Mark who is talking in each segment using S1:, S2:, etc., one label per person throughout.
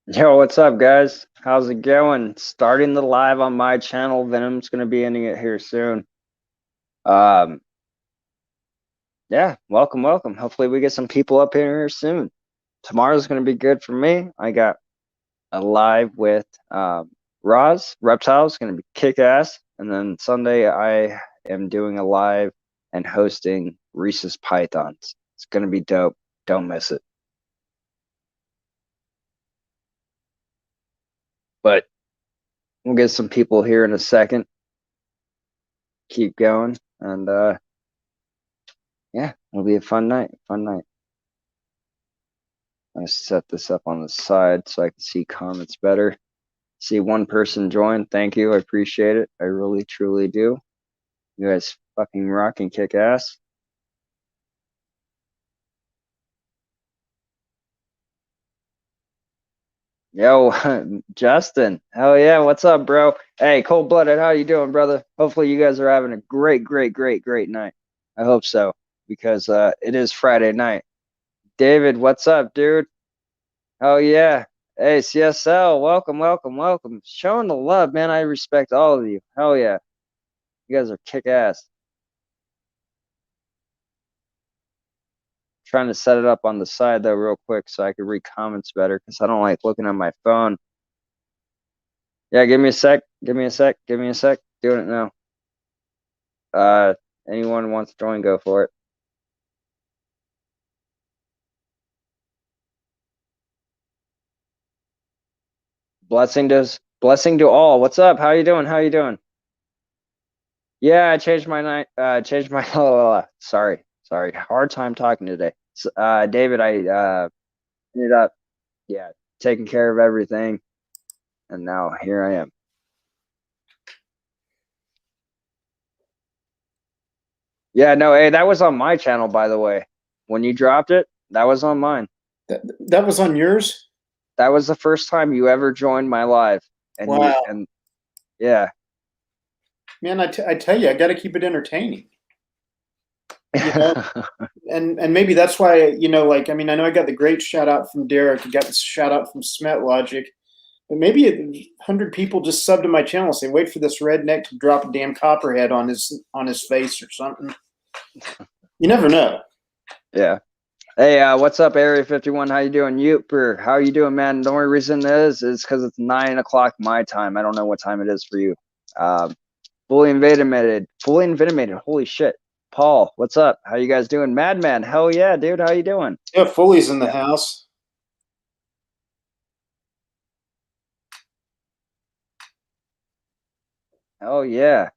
S1: Yo, what's up, guys? How's it going? Starting the live on my channel. Venom's gonna be ending it here soon. Um, yeah, welcome. Hopefully, we get some people up here soon. Tomorrow's gonna be good for me. I got a live with Roz. Reptile's gonna be kick ass, and then Sunday I am doing a live and hosting Reese's Pythons. It's gonna be dope. Don't miss it. But we'll get some people here in a second. Keep going, and yeah, it'll be a fun night. Fun night. I set this up on the side so I can see comments better. See one person join. Thank you. I appreciate it. I really, truly do. You guys fucking rock and kick ass. Yo, Justin. Hell yeah. What's up, bro? Hey, Cold Blooded. How you doing, brother? Hopefully you guys are having a great night. I hope so, because it is Friday night. David, what's up, dude? Oh yeah. Hey, CSL, welcome. Showing the love, man. I respect all of you. Hell yeah. You guys are kick ass. Trying to set it up on the side though, real quick, so I can read comments better, because I don't like looking at my phone. Yeah, give me a sec. Doing it now. Uh, anyone wants to join, go for it. Blessing to all. What's up? How you doing? Yeah, I changed my night. Changed my. Sorry. Hard time talking today. David, I ended up, yeah, taking care of everything, and now here I am. Yeah, no, hey, that was on my channel, by the way. When you dropped it, that was on mine.
S2: That was on yours?
S1: That was the first time you ever joined my live, and
S2: Wow.
S1: yeah.
S2: Man, I tell you, I got to keep it entertaining. You know, and maybe that's why, like, I mean, I know I got the great shout out from Derek, I got the shout out from Smet Logic, but maybe 100 people just subbed to my channel and say, wait for this redneck to drop a damn copperhead on his face or something. You never know.
S1: Yeah. Hey, what's up, Area 51? How you doing? Youper, how you doing, man? The only reason is because it's 9 o'clock my time. I don't know what time it is for you. Fully invited. Holy shit. Paul, what's up? How you guys doing? Madman, hell yeah, dude. How you doing?
S2: Yeah, Foley's in the house.
S1: Oh yeah.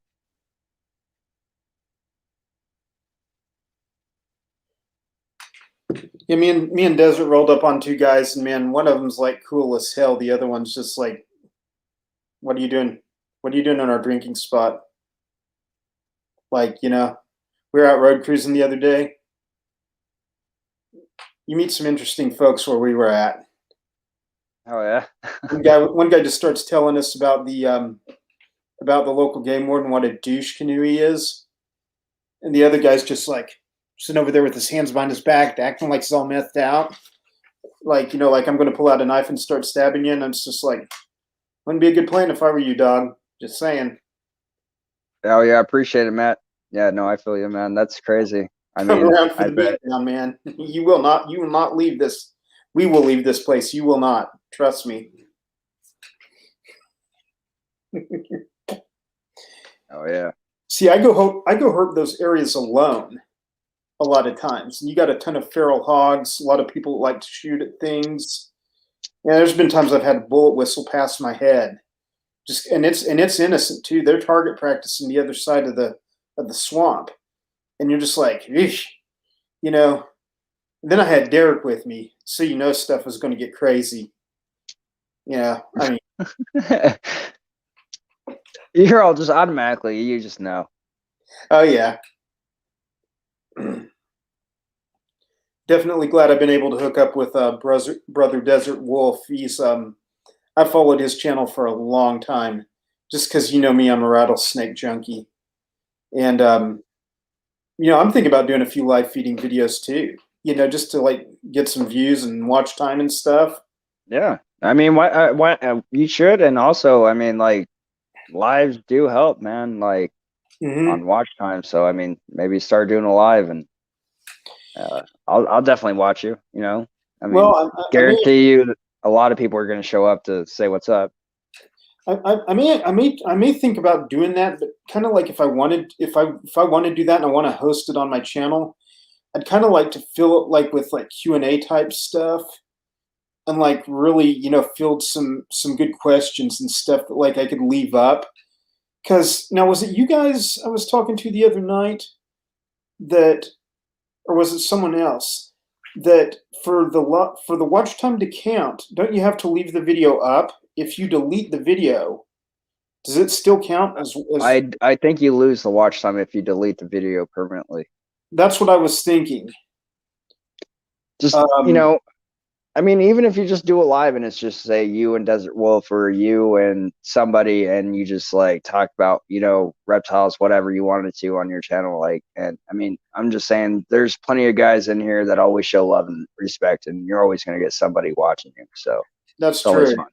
S2: Yeah, me and Desert rolled up on two guys, and man, one of them's like cool as hell. The other one's just like, what are you doing? What are you doing in our drinking spot? Like, we were out road cruising the other day. You meet some interesting folks where we were at.
S1: Oh yeah.
S2: One guy just starts telling us about the local game warden, what a douche canoe he is, and the other guy's just like sitting over there with his hands behind his back, acting like he's all methed out. Like, like I'm going to pull out a knife and start stabbing you, and I'm just like, wouldn't be a good plan if I were you, dog. Just saying.
S1: Oh yeah, I appreciate it, Matt. Yeah, no, I feel you, man. That's crazy. I
S2: Come
S1: mean,
S2: around for
S1: I
S2: the
S1: bet.
S2: beatdown, man. You will not leave this. We will leave this place. You will not. Trust me.
S1: Oh yeah.
S2: See, I go hurt those areas alone a lot of times. And you got a ton of feral hogs, a lot of people like to shoot at things. Yeah, there's been times I've had a bullet whistle past my head. It's innocent too. They're target practicing the other side of the swamp. And you're just like, eesh, you know. Then I had Derek with me, so stuff was going to get crazy. Yeah, I mean,
S1: You're all just automatically, you just know.
S2: oh yeah. Definitely glad I've been able to hook up with brother Desert Wolf. I followed his channel for a long time, just because me, I'm a rattlesnake junkie, and I'm thinking about doing a few live feeding videos too. Just to like get some views and watch time and stuff.
S1: Yeah, I mean, you should, and also, I mean, like lives do help, man. Like
S2: Hmm.
S1: on watch time. So I mean, maybe start doing a live, and I'll definitely watch you. You know, I mean,
S2: Well,
S1: guarantee you that a lot of people are going to show up to say what's up.
S2: I may think about doing that, but kind of like if I want to do that and I want to host it on my channel, I'd kind of like to fill it like with like Q&A type stuff and like really, field some good questions and stuff that like I could leave up. Because now, was it you guys I was talking to the other night that, or was it someone else that for the watch time to count, don't you have to leave the video up? If you delete the video, does it still count as?
S1: I think you lose the watch time if you delete the video permanently.
S2: That's what I was thinking.
S1: Just,
S2: Um,
S1: I mean, even if you just do a live and it's just say you and Desert Wolf or you and somebody and you just like talk about, reptiles, whatever you wanted to on your channel. Like, and I mean, I'm just saying there's plenty of guys in here that always show love and respect, and you're always going to get somebody watching you. So
S2: that's
S1: it's always
S2: true.
S1: fun.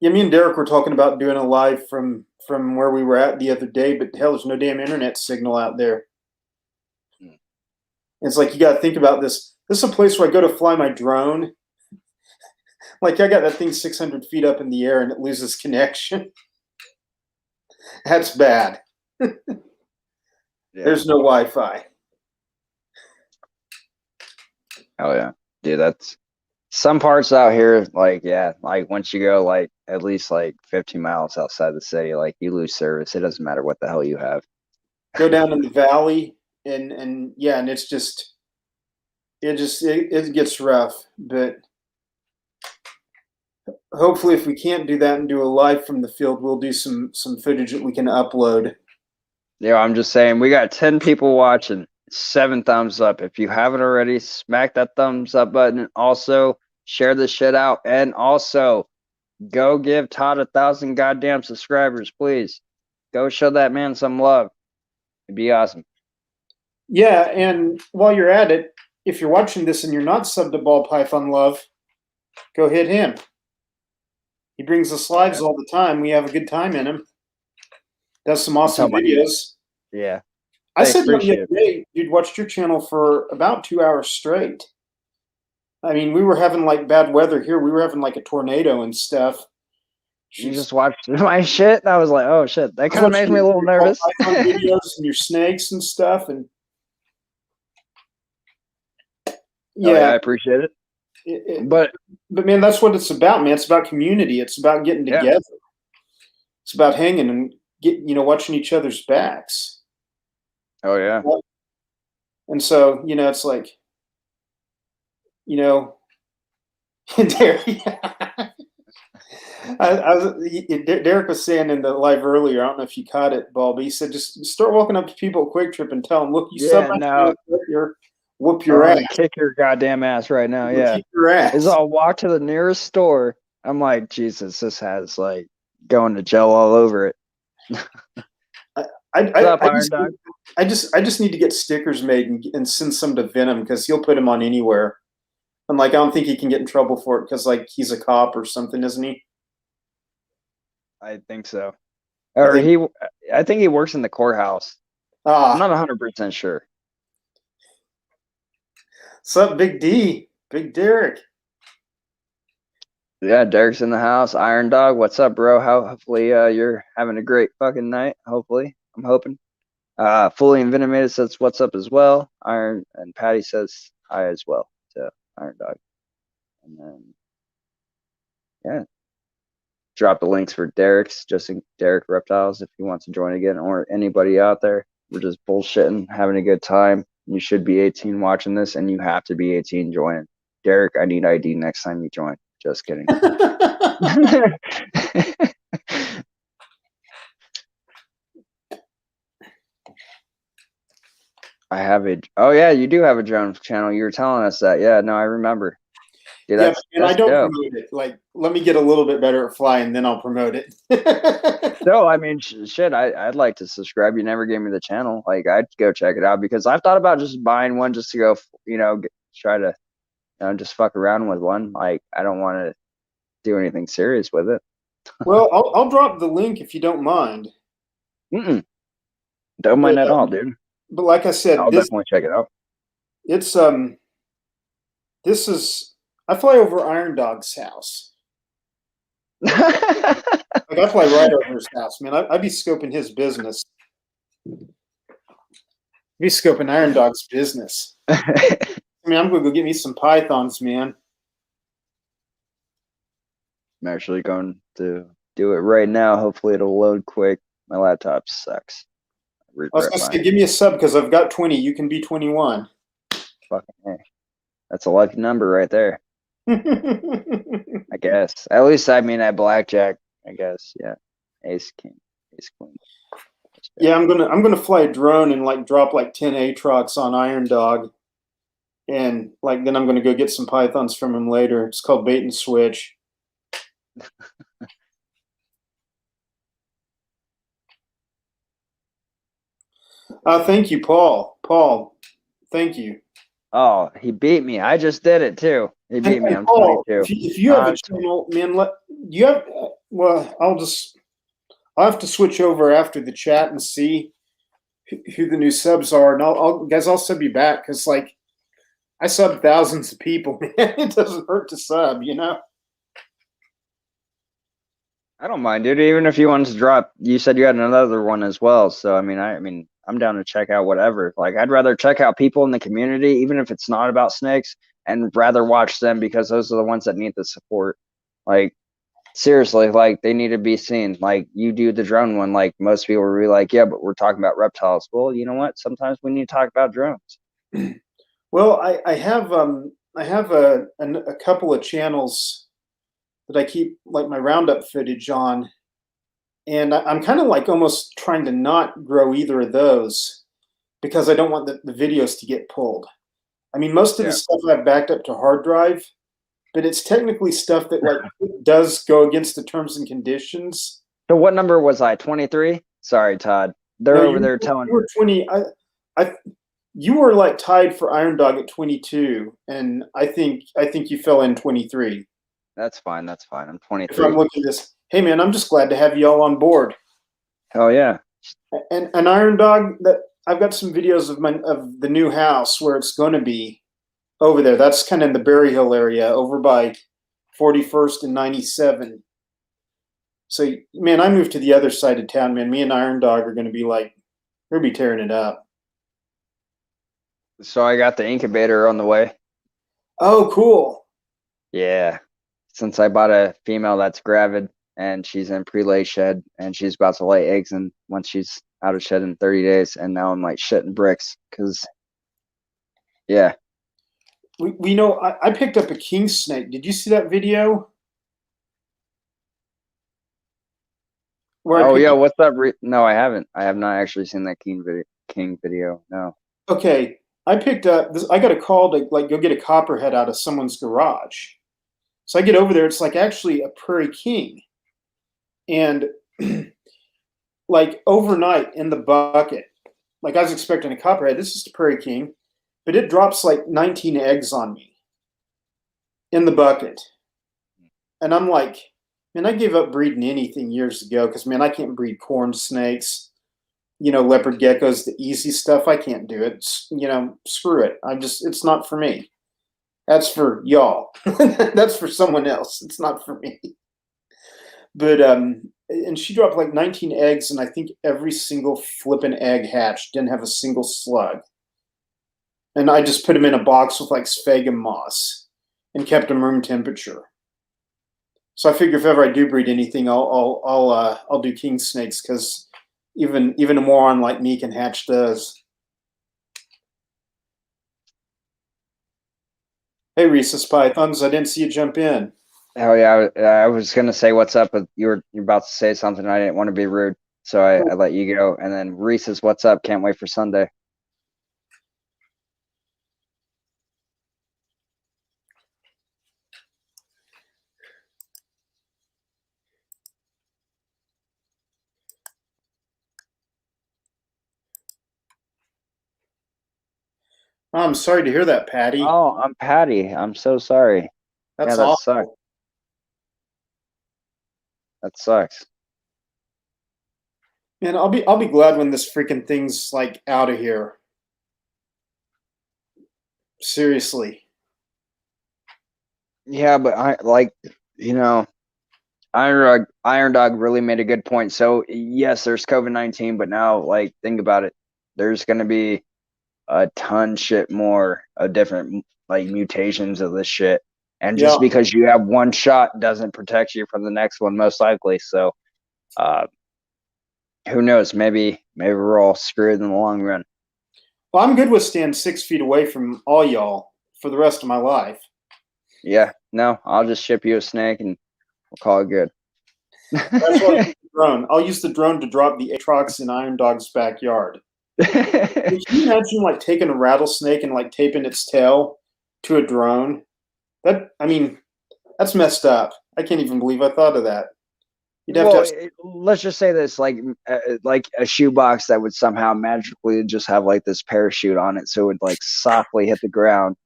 S2: Yeah, me and Derek were talking about doing a live from where we were at the other day, but hell, there's no damn internet signal out there.
S1: Mm.
S2: It's like you got to think about this. This is a place where I go to fly my drone. Like I got that thing 600 feet up in the air and it loses connection. That's bad.
S1: Yeah.
S2: There's no Wi-Fi.
S1: Oh, yeah. Dude, that's some parts out here, like, yeah, like once you go like at least like 15 miles outside the city, like you lose service. It doesn't matter what the hell you have.
S2: Go down in the valley and yeah, and it's just it gets rough. But hopefully, if we can't do that and do a live from the field, we'll do some footage that we can upload.
S1: Yeah, I'm just saying we got 10 people watching, 7 thumbs up. If you haven't already, smack that thumbs up button. And also share this shit out. And also go give Todd 1,000 goddamn subscribers, please. Go show that man some love. It'd be awesome.
S2: Yeah, and while you're at it, if you're watching this and you're not subbed to Ball Python Love, go hit him. He brings us
S1: Oh
S2: lives
S1: yeah.
S2: all the time. We have a good time in him. Does some
S1: I'm
S2: awesome
S1: talking about you.
S2: videos.
S1: Yeah.
S2: I
S1: Thanks,
S2: said to him the
S1: appreciate it.
S2: other day, dude, watched your channel for about 2 hours straight. I mean, we were having like bad weather here. We were having like a tornado and stuff.
S1: You
S2: She's
S1: just watched my shit. I was like, oh shit. That
S2: I was
S1: kind of
S2: watching
S1: makes me a little
S2: your ball
S1: nervous.
S2: python videos and your snakes and stuff, and
S1: Oh yeah,
S2: yeah,
S1: I appreciate it.
S2: it, it,
S1: But
S2: but man, that's what it's about, man. It's about community. It's about getting
S1: yeah.
S2: together. It's about hanging and watching each other's backs.
S1: Oh yeah.
S2: And so, it's like, you know, Derek, Derek was saying in the live earlier, I don't know if you caught it, Ball, but he said just start walking up to people at Quick Trip and tell them, look, you sub
S1: Yeah,
S2: my
S1: no.
S2: channel, whoop
S1: I'm
S2: your ass.
S1: gonna kick your goddamn ass right now. Yeah.
S2: Kick your
S1: Is
S2: ass.
S1: I'll walk to the nearest store. I'm like, Jesus, this has like going to gel all over it.
S2: I,
S1: What's up,
S2: I
S1: Iron
S2: just
S1: Dog?
S2: I just need to get stickers made and send some to Venom because he'll put them on anywhere. And like I don't think he can get in trouble for it because like he's a cop or something, isn't he?
S1: I think so.
S2: I
S1: Or
S2: think.
S1: I think he works in the courthouse. I'm
S2: Ah,
S1: not 100% sure.
S2: what's up, Big D, Big Derek?
S1: Yeah, Derek's in the house. Iron Dog, what's up, bro? Hopefully you're having a great fucking night. Hopefully. I'm hoping. Fully Envenomated says what's up as well. Iron and Patty says hi as well to Iron Dog. And then yeah, drop the links for Derek's, just in Derek Reptiles if he wants to join again, or anybody out there. We're just bullshitting, having a good time. You should be 18 watching this, and you have to be 18 joining. Derek, I need ID next time you join. Just kidding. I have a. Oh yeah, you do have a drone channel. You were telling us that. Yeah, no, I remember. Dude,
S2: Yeah, and I
S1: that's
S2: don't
S1: dope.
S2: promote it. Like, let me get a little bit better at flying, then I'll promote it.
S1: So, I mean, shit, I'd like to subscribe. You never gave me the channel. Like, I'd go check it out because I've thought about just buying one just to go, try to just fuck around with one. Like I don't want to do anything serious with it.
S2: Well, I'll drop the link if you don't mind.
S1: Mm-mm, don't
S2: But
S1: mind at all, dude.
S2: but like I said,
S1: I'll definitely check it out.
S2: it's this is I fly over Iron Dog's house. Like I fly right over his house, man. I'd be scoping his business. Be scoping Iron Dog's business. I mean, I'm gonna go get me some pythons, man.
S1: I'm actually going to do it right now. Hopefully it'll load quick. My laptop sucks.
S2: I was
S1: Regret
S2: gonna say,
S1: buying
S2: give me a sub because I've got 20. You can be 21.
S1: fucking A. That's a lucky number right there. I guess. At least I mean at blackjack, I guess. Yeah. Ace king. Ace queen. Ace jack.
S2: Yeah, I'm gonna fly a drone and like drop like 10 Aatrox on Iron Dog, and like then I'm gonna go get some pythons from him later. It's called bait and switch. Thank you, Paul. Paul, thank you.
S1: Oh, he beat me. I just did it too. He beat me.
S2: And
S1: I'm
S2: Paul,
S1: 22.
S2: if you have a
S1: I'm
S2: channel, man, you have. Well, I'll have to switch over after the chat and see who the new subs are, and I'll sub you back because like I sub thousands of people, man. It doesn't hurt to sub, you know.
S1: I don't mind, dude. Even if you wanted to drop, you said you had another one as well. So I mean, I'm down to check out whatever. Like, I'd rather check out people in the community, even if it's not about snakes, and rather watch them because those are the ones that need the support. Like, seriously, like they need to be seen. Like, you do the drone one, like most people will be like, yeah, but we're talking about reptiles. Well, you know what? Sometimes we need to talk about drones.
S2: Well, I have a couple of channels that I keep like my roundup footage on, and I'm kind of like almost trying to not grow either of those because I don't want the videos to get pulled. I mean, most of the
S1: Yeah.
S2: stuff I've backed up to hard drive, but it's technically stuff that like does go against the terms and conditions.
S1: So what number was I? 23? Sorry, Todd.
S2: No,
S1: They're over there telling.
S2: you were 20. I you were like tied for Iron Dog at 22, and I think you fell in 23.
S1: That's fine. That's fine. I'm
S2: If I'm
S1: 23.
S2: looking at this, hey man, I'm just glad to have you all on board.
S1: Hell yeah.
S2: And an Iron Dog that I've got some videos of the new house where it's going to be over there. That's kind of in the Berry Hill area, over by 41st and 97. So man, I moved to the other side of town, man. Me and Iron Dog are going to be like, we're going to be tearing it up.
S1: So I got the incubator on the way.
S2: Oh, cool.
S1: Yeah. Since I bought a female that's gravid and she's in pre-lay shed and she's about to lay eggs and once she's out of shed in 30 days and now I'm like shitting bricks because yeah.
S2: We know I picked up a king snake. Did you see that video where I
S1: Oh
S2: picked
S1: yeah,
S2: up?
S1: what's up? No, I haven't. I have not actually seen that King video. No.
S2: Okay, I picked up this. I got a call to like go get a copperhead out of someone's garage. So I get over there. It's like actually a prairie king, and like overnight in the bucket. Like I was expecting a copperhead. This is the prairie king, but it drops like 19 eggs on me in the bucket, and I'm like, man, I gave up breeding anything years ago because man, I can't breed corn snakes. You know, leopard geckos, the easy stuff. I can't do it. You know, screw it. It's not for me. That's for y'all. That's for someone else. It's not for me. But and she dropped like 19 eggs, and I think every single flippin' egg hatched. Didn't have a single slug. And I just put them in a box with like sphagnum moss and kept them room temperature. So I figure if ever I do breed anything, I'll do king snakes because even a moron like me can hatch those. Hey, Rhesus Pythons, I didn't see you jump in.
S1: Hell yeah, I was gonna say what's up, but you're about to say something. I didn't want to be rude, so I let you go. And then Reese's, what's up? Can't wait for Sunday.
S2: I'm sorry to hear that, Patty.
S1: Oh, I'm Patty. I'm so sorry. Yeah,
S2: That's
S1: that sucks.
S2: awful.
S1: That sucks.
S2: And I'll be glad when this freaking thing's like out of here. Seriously.
S1: Yeah, but I like, you know, Iron Dog really made a good point. So yes, there's COVID-19, but now like think about it. There's gonna be a ton shit more of different like mutations of this shit. And
S2: Yeah.
S1: just because you have one shot doesn't protect you from the next one, most likely. So uh who knows? Maybe we're all screwed in the long run.
S2: Well, I'm good with staying 6 feet away from all y'all for the rest of my life.
S1: Yeah, no, I'll just ship you a snake and we'll call it good.
S2: That's why I use the drone. I'll use the drone to drop the Aatrox in Iron Dog's backyard. Can you imagine like taking a rattlesnake and like taping its tail to a drone? I mean, that's messed up. I can't even believe I thought of that. You'd have to
S1: Well,
S2: have.
S1: let's just say this, like a shoebox that would somehow magically just have like this parachute on it, so it would like softly hit the ground,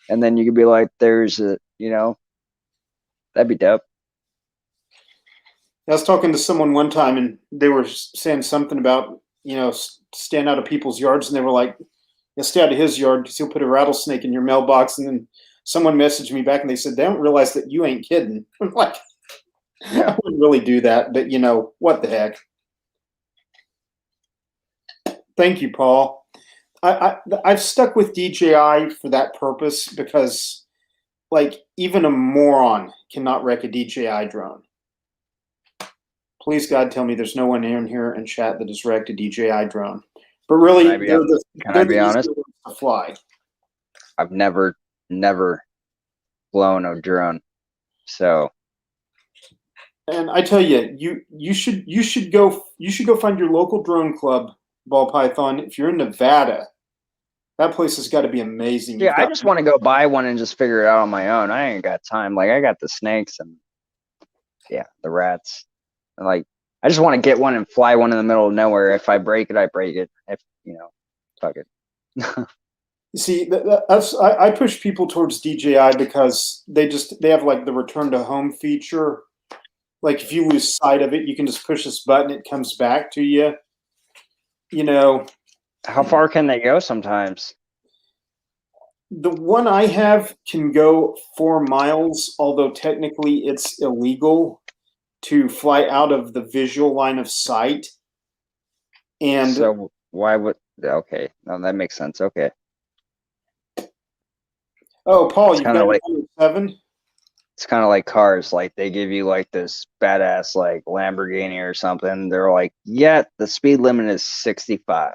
S1: and then you could be like, "There's a," that'd be dope.
S2: I was talking to someone one time, and they were saying something about staying out of people's yards, and they were like, "Yeah, stay out of his yard because he'll put a rattlesnake in your mailbox." And then someone messaged me back, and they said they don't realize that you ain't kidding. I'm like,
S1: Yeah.
S2: I wouldn't really do that, but what the heck? Thank you, Paul. I've stuck with DJI for that purpose because, like, even a moron cannot wreck a DJI drone. Please, God, tell me there's no one in here in chat that has wrecked a DJI drone. But
S1: Can I
S2: really,
S1: be
S2: they're the
S1: can I
S2: they're the
S1: be honest?
S2: easier ones to fly.
S1: I've never flown a drone, so
S2: And I tell you, you should go find your local drone club, ball python. If you're in Nevada, that place has got to be amazing.
S1: yeah,
S2: You've
S1: I
S2: got
S1: just want to go buy one and just figure it out on my own. I ain't got time. Like I got the snakes and yeah, the rats. And like I just want to get one and fly one in the middle of nowhere. If I break it, I break it. If fuck it.
S2: you see I push people towards DJI because they have like the return to home feature. Like if you lose sight of it, you can just push this button, it comes back to you. You know,
S1: How far can they go sometimes?
S2: the one I have can go 4 miles, although technically it's illegal to fly out of the visual line of sight. And
S1: So why would okay? No, that makes sense. Okay.
S2: oh, Paul,
S1: It's
S2: you've
S1: kind of
S2: got
S1: like
S2: your 7.
S1: it's kind of like cars. Like they give you like this badass like Lamborghini or something. They're like, yeah, the speed limit is 65.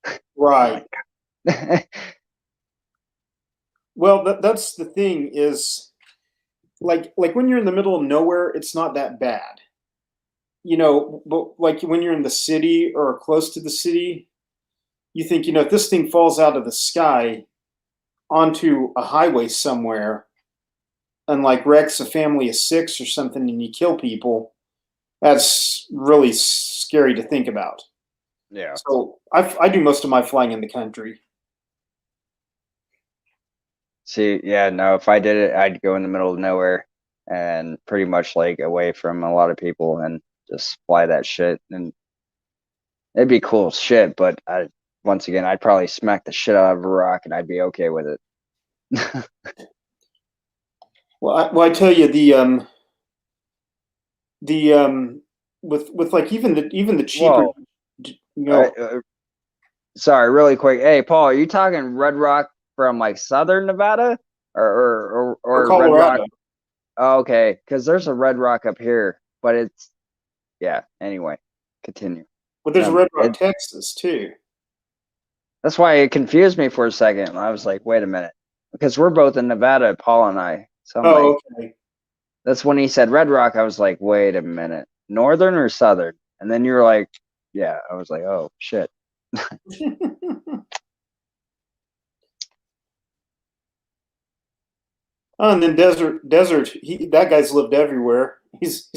S1: I'm
S2: Right.
S1: like,
S2: Well, that's the thing is like when you're in the middle of nowhere, it's not that bad. But like when you're in the city or close to the city, you think, if this thing falls out of the sky onto a highway somewhere and like wrecks a family of 6 or something and you kill people, that's really scary to think about.
S1: yeah.
S2: So I do most of my flying in the country.
S1: See, yeah, no, if I did it, I'd go in the middle of nowhere and pretty much like away from a lot of people and just fly that shit. And it'd be cool as shit, but once again, I'd probably smack the shit out of a rock and I'd be okay with it.
S2: Well, I tell you the with like even the cheaper,
S1: Whoa.
S2: you
S1: Uh,
S2: know,
S1: uh, sorry, really quick. Hey, Paul, are you talking Red Rock from like Southern Nevada
S2: or
S1: or Red Rock?
S2: Colorado,
S1: Oh, okay, because there's a Red Rock up here, but it's yeah. Anyway, continue.
S2: but there's
S1: Um,
S2: Red Rock,
S1: it,
S2: Texas too.
S1: that's why it confused me for a second. I was like, wait a minute, because we're both in Nevada, Paul and I. So I'm like,
S2: Oh, okay.
S1: that's when he said Red Rock. I was like, wait a minute, Northern or Southern? And then you were like, yeah. I was like, oh shit.
S2: Oh, and then desert. That guy's lived everywhere. He's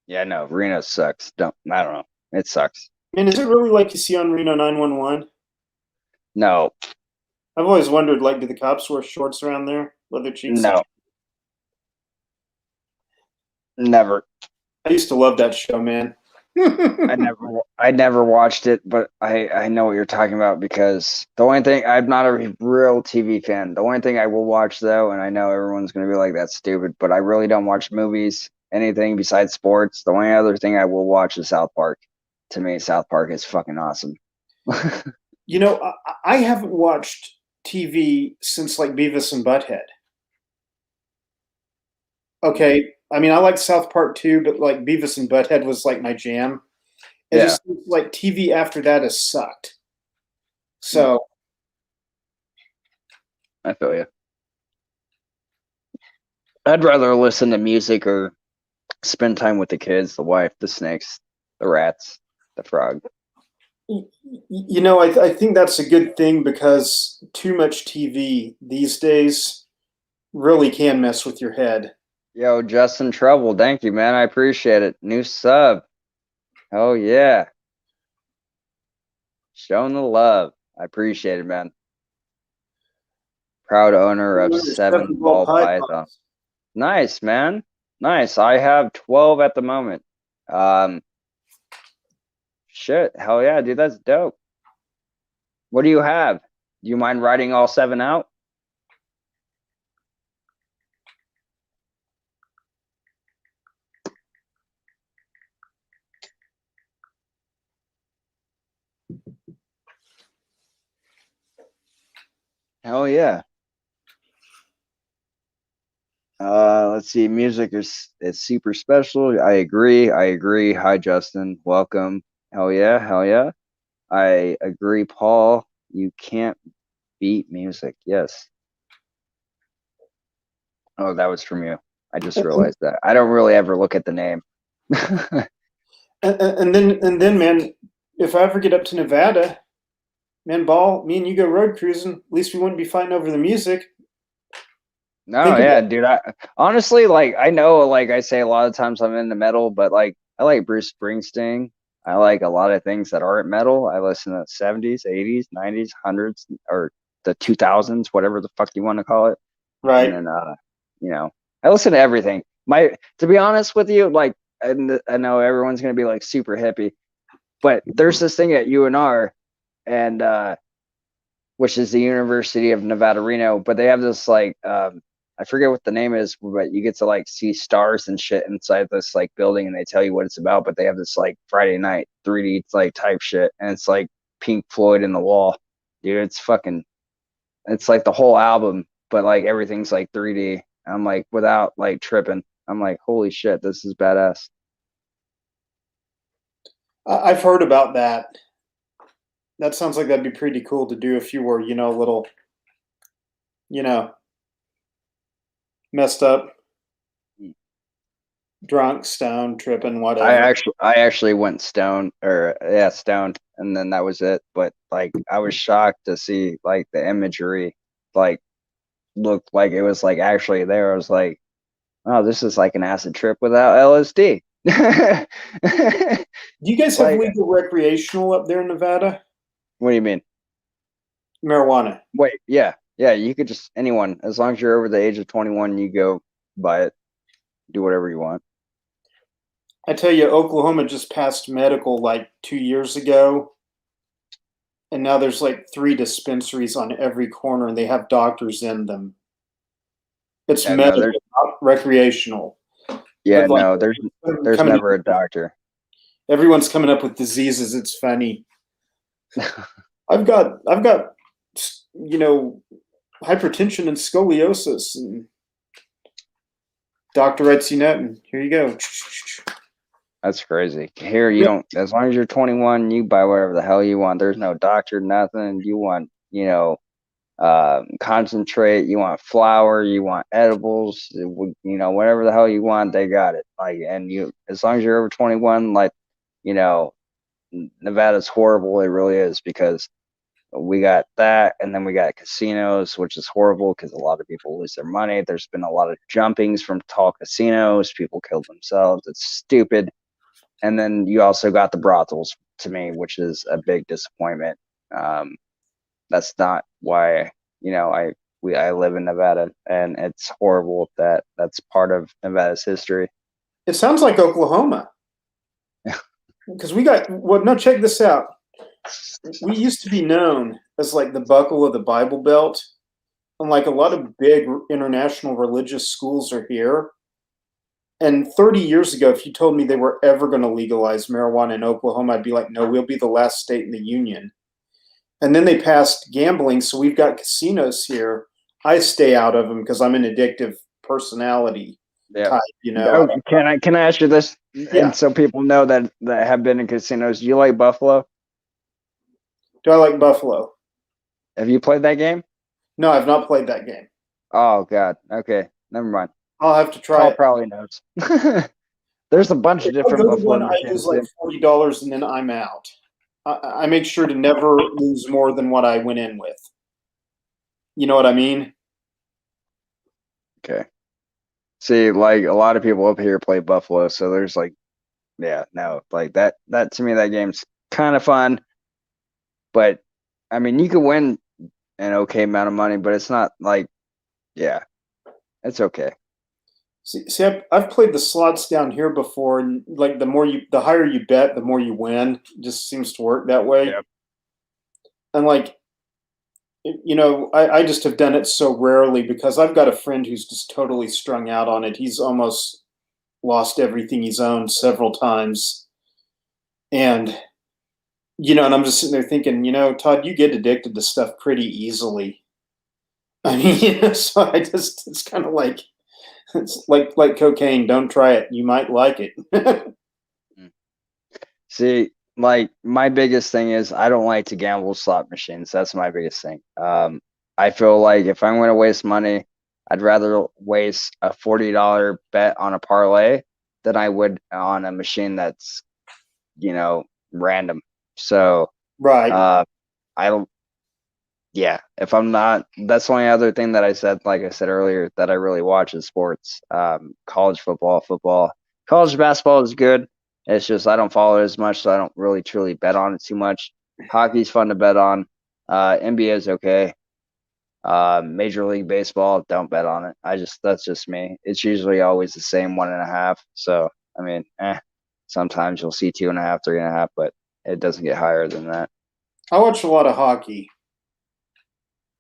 S1: Yeah, no, Reno sucks. I don't know. It sucks.
S2: man. Is it really like you see on Reno 911?
S1: No,
S2: I've always wondered, like, do the cops wear shorts around there, leather cheeks?
S1: no, never.
S2: I used to love that show, man.
S1: I never watched it, but I know what you're talking about because the only thing I'm not a real TV fan. The only thing I will watch though, and I know everyone's gonna be like that's stupid, but I really don't watch movies, anything besides sports. The only other thing I will watch is South Park. To me, South Park is fucking awesome.
S2: You know, I haven't watched TV since like Beavis and Butthead. Okay, I mean, I like South Park too, but like Beavis and Butthead was like my jam. It
S1: Yeah,
S2: just seems like TV after that has sucked. So
S1: I feel you. I'd rather listen to music or spend time with the kids, the wife, the snakes, the rats, the frog.
S2: you know, I think that's a good thing because too much TV these days really can mess with your head.
S1: Yo, Justin Trouble, thank you, man. I appreciate it. New sub. Oh yeah. Showing the love. I appreciate it, man. Proud owner of
S2: There's
S1: 7
S2: seven ball
S1: ball python.
S2: pythons.
S1: Nice, man. Nice. I have 12 at the moment. Um, shit. Hell yeah, dude. That's dope. What do you have? Do you mind writing all 7 out? Hell yeah. Let's see. Music is super special. I agree. I agree. Hi, Justin. Welcome. Hell yeah. Hell yeah. I agree, Paul. You can't beat music. Yes. Oh, that was from you. I just
S2: And,
S1: realized that. I don't really ever look at the name.
S2: and then, man, if I ever get up to Nevada, man, ball, me and you go road cruising. At least we wouldn't be fighting over the music.
S1: No,
S2: Think about
S1: yeah, dude. I honestly like I know like I say a lot of times I'm into metal, but like I like Bruce Springsteen. I like a lot of things that aren't metal. I listen to 70s, 80s, 90s, hundreds or the 2000s, whatever the fuck you want to call it. And
S2: right.
S1: then you know, I listen to everything. My to be honest with you, like and I know everyone's gonna be like super hippie, but there's this thing at UNR and which is the University of Nevada, Reno. But they have this like I forget what the name is, but you get to like see stars and shit inside this like building, and they tell you what it's about. But they have this like Friday night 3D like type shit, and it's like Pink Floyd in the wall, dude. It's fucking. It's like the whole album, but like everything's like 3D. I'm like without like tripping. I'm like, holy shit, this is badass.
S2: I've heard about that. That sounds like that'd be pretty cool to do if you were, a little, you know, messed up, drunk, stoned, tripping, whatever.
S1: I actually went stone or yeah, stoned and then that was it. But like I was shocked to see like the imagery like looked like it was like actually there. I was like, oh, this is like an acid trip without LSD.
S2: Do you guys have
S1: Like,
S2: legal recreational up there in Nevada?
S1: what do you mean?
S2: Marijuana.
S1: Wait, yeah, yeah, you could just anyone, as long as you're over the age of 21, you go buy it, do whatever you want.
S2: I tell you, Oklahoma just passed medical like 2 years ago, and now there's like three dispensaries on every corner, and they have doctors in them. It's
S1: Yeah, no, there's
S2: medical, not recreational.
S1: yeah,
S2: But like
S1: no, there's
S2: coming
S1: never
S2: up,
S1: a doctor.
S2: everyone's coming up with diseases. It's funny. I've got you know hypertension and scoliosis, and doctor writes you note, and here you go.
S1: That's crazy. Here, you don't, as long as you're 21, you buy whatever the hell you want. There's no doctor, nothing. You want, concentrate, you want flour, you want edibles, whatever the hell you want, they got it. Like, and you, as long as you're over 21, like, you know, Nevada's horrible. It really is because we got that, and then we got casinos, which is horrible because a lot of people lose their money. There's been a lot of jumpings from tall casinos. People killed themselves. It's stupid. And then you also got the brothels to me, which is a big disappointment. Um, that's not why, I live in Nevada, and it's horrible that that's part of Nevada's history.
S2: It sounds like Oklahoma because we got well. No, check this out. We used to be known as like the buckle of the Bible Belt, and like a lot of big international religious schools are here. And 30 years ago, if you told me they were ever going to legalize marijuana in Oklahoma, I'd be like, no, we'll be the last state in the union. And then they passed gambling, so we've got casinos here. I stay out of them because I'm an addictive personality
S1: Yeah.
S2: type.
S1: Oh, can I ask you this?
S2: Yeah.
S1: And so people know that have been in casinos. Do you like Buffalo?
S2: Do I like Buffalo?
S1: Have you played that game?
S2: No, I've not played that game.
S1: Oh God. Okay. Never mind.
S2: I'll have to try
S1: Paul
S2: it.
S1: probably knows. There's a bunch of
S2: If I
S1: different
S2: go to
S1: Buffalo
S2: one, I lose
S1: machines
S2: like
S1: too.
S2: $40 and then I'm out. I make sure to never lose more than what I went in with. You know what I mean?
S1: Okay. See, like a lot of people up here play Buffalo, so there's like, yeah, no, like that to me, that game's kind of fun, but I mean, you can win an okay amount of money, but it's not like, yeah, it's okay.
S2: See, I've played the slots down here before, and like the higher you bet, the more you win. It just seems to work that way.
S1: Yeah.
S2: And like, I just have done it so rarely because I've got a friend who's just totally strung out on it. He's almost lost everything he's owned several times, and and I'm just sitting there thinking, Todd, you get addicted to stuff pretty easily. I mean, so it's kind of like it's like cocaine. Don't try it. You might like it.
S1: Mm. See, like my biggest thing is I don't like to gamble slot machines. That's my biggest thing. I feel like if I'm going to waste money, I'd rather waste a $40 bet on a parlay than I would on a machine that's, random. So,
S2: Right.
S1: uh, I don't, yeah, if I'm not, that's the only other thing that I said, like I said earlier, that I really watch is sports. College football. College basketball is good. It's just I don't follow it as much, so I don't really truly bet on it too much. Hockey's fun to bet on. NBA is okay. Major League Baseball, don't bet on it. That's just me. It's usually always the same 1.5. So I mean, sometimes you'll see 2.5, 3.5, but it doesn't get higher than that.
S2: I watch a lot of hockey.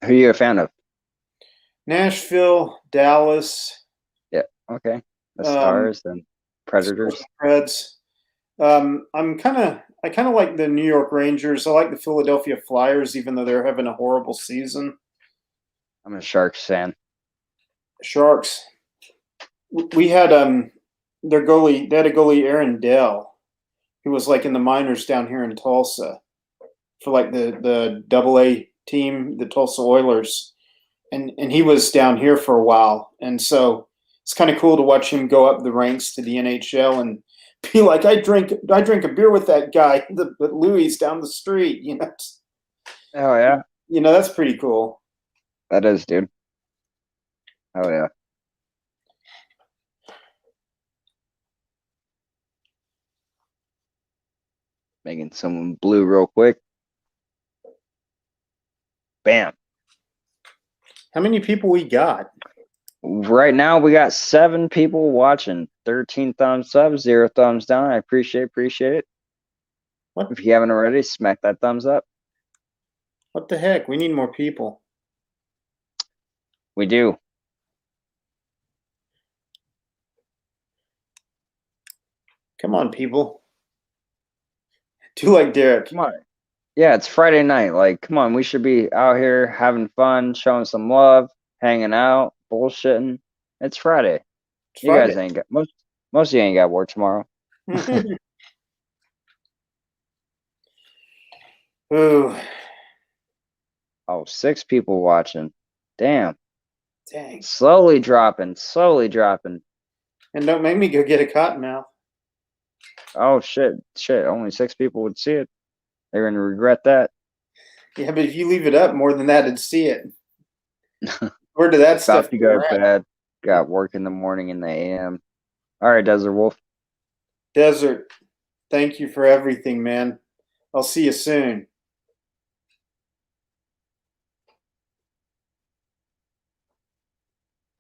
S1: Who are you a fan of?
S2: Nashville, Dallas,
S1: Yeah, okay. The
S2: um,
S1: Stars and Predators.
S2: Reds. I kind of like the New York Rangers. I like the Philadelphia Flyers, even though they're having a horrible season.
S1: I'm a Sharks fan.
S2: Sharks. We had their goalie. They had a goalie, Aaron Dell, who was like in the minors down here in Tulsa for like the Double A team, the Tulsa Oilers, and he was down here for a while, and so it's kind of cool to watch him go up the ranks to the NHL and be like, I drink a beer with that guy, the Louis down the street.
S1: Oh yeah,
S2: That's pretty cool.
S1: that is, dude. Oh yeah. Making someone blue real quick. Bam.
S2: How many people we got?
S1: Right now we got 7 people watching. 13 thumbs up, 0 thumbs down. I appreciate it.
S2: What
S1: If you haven't already, smack that thumbs up.
S2: what the heck? We need more people.
S1: We do.
S2: Come on, people. Do like Derek.
S1: Come on. Yeah, it's Friday night. Like, come on, we should be out here having fun, showing some love, hanging out, bullshitting. It's Friday.
S2: It's
S1: You
S2: Friday.
S1: guys ain't got most of you ain't got work tomorrow.
S2: Ooh,
S1: Oh, 6 people watching. Damn.
S2: dang.
S1: Slowly dropping, slowly dropping.
S2: And don't make me go get a cottonmouth.
S1: Oh shit, shit. Only 6 people would see it. They're gonna regret that.
S2: Yeah, but if you leave it up more than that, it'd see it. Where did that stuff
S1: About to
S2: go
S1: go to
S2: around?
S1: bed. Got work in the morning in the AM. All right, Desert Wolf.
S2: Desert, thank you for everything, man. I'll see you soon.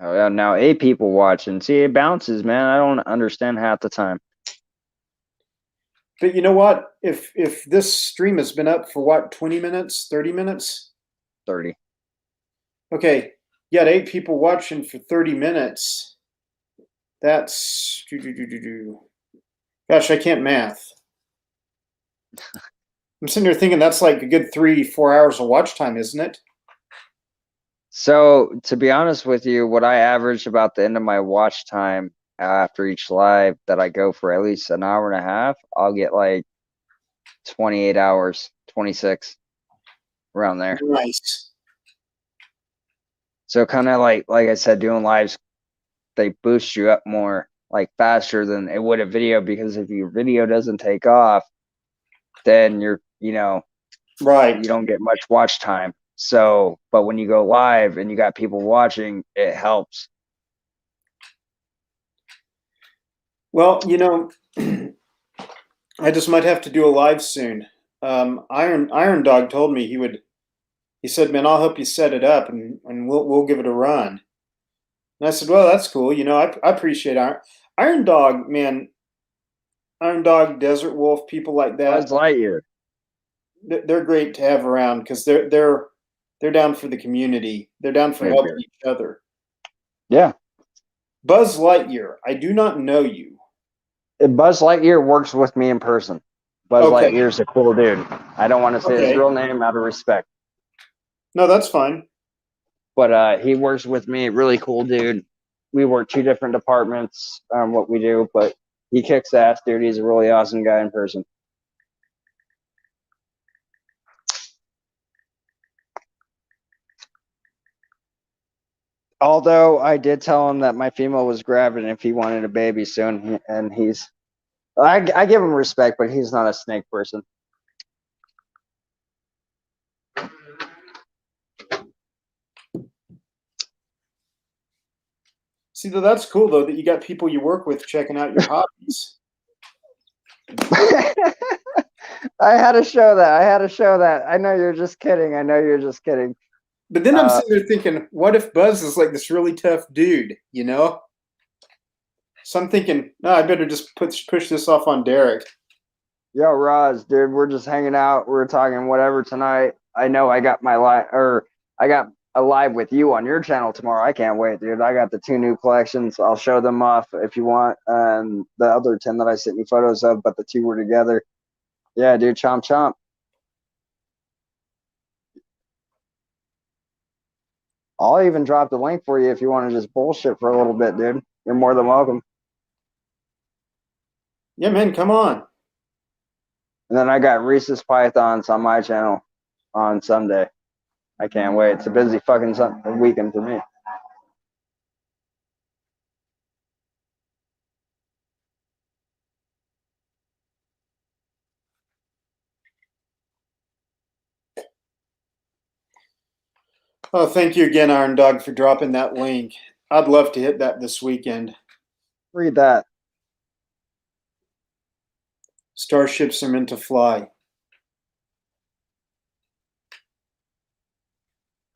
S1: Oh yeah, now 8 people watching. See, it bounces, man. I don't understand half the time.
S2: But you know what? If this stream has been up for what, 20 minutes, 30 minutes?
S1: 30.
S2: Okay, you got 8 people watching for 30 minutes. That's gosh, I can't math. I'm sitting there thinking that's like a good 3-4 hours of watch time, isn't it?
S1: So to be honest with you, what I average about the end of my watch time after each live that I go for at least an hour and a half, I'll get like 28 hours, 26 around there.
S2: Nice.
S1: So kind of like I said, doing lives, they boost you up more, like faster than it would a video, because if your video doesn't take off, then you
S2: Right.
S1: don't get much watch time. So, but when you go live and you got people watching, it helps.
S2: Well, I just might have to do a live soon. Iron Dog told me he would. He said, "Man, I'll help you set it up, and we'll give it a run." And I said, "Well, that's cool. I appreciate Iron Dog, man. Iron Dog, Desert Wolf, people like that.
S1: Buzz Lightyear.
S2: They're great to have around because they're down for the community. They're down for
S1: Wait,
S2: helping
S1: beer.
S2: each other.
S1: Yeah.
S2: Buzz Lightyear, I do not know you.
S1: Buzz Lightyear works with me in person. Buzz
S2: Okay,
S1: Lightyear's a cool dude. I don't want to say his
S2: okay.
S1: real name out of respect,
S2: No, that's fine.
S1: but he works with me. Really cool dude. We work 2 different departments on what we do, but he kicks ass, dude. He's a really awesome guy in person. Although I did tell him that my female was gravid and if he wanted a baby soon, and I give him respect, but he's not a snake person.
S2: See, though, that's cool though that you got people you work with checking out your hobbies.
S1: I had to show that. I had to show that. I know you're just kidding. I know you're just kidding.
S2: But then I'm sitting there thinking, what if Buzz is like this really tough dude, you know? So I'm thinking, no, I better just push this off on Derek.
S1: Yo, Roz, dude, we're just hanging out. We're talking whatever tonight. I know I got I got a live with you on your channel tomorrow. I can't wait, dude. I got the 2 new collections. I'll show them off if you want. And the other 10 that I sent you photos of, but the 2 were together. Yeah, dude, chomp chomp. I'll even drop the link for you if you want to just bullshit for a little bit, dude. You're more than welcome.
S2: Yeah, man, come on.
S1: And then I got Reese's Pythons on my channel on Sunday. I can't wait. It's a busy fucking weekend for me.
S2: Oh, thank you again, Iron Dog, for dropping that link. I'd love to hit that this weekend.
S1: Read that.
S2: Starships are meant to fly.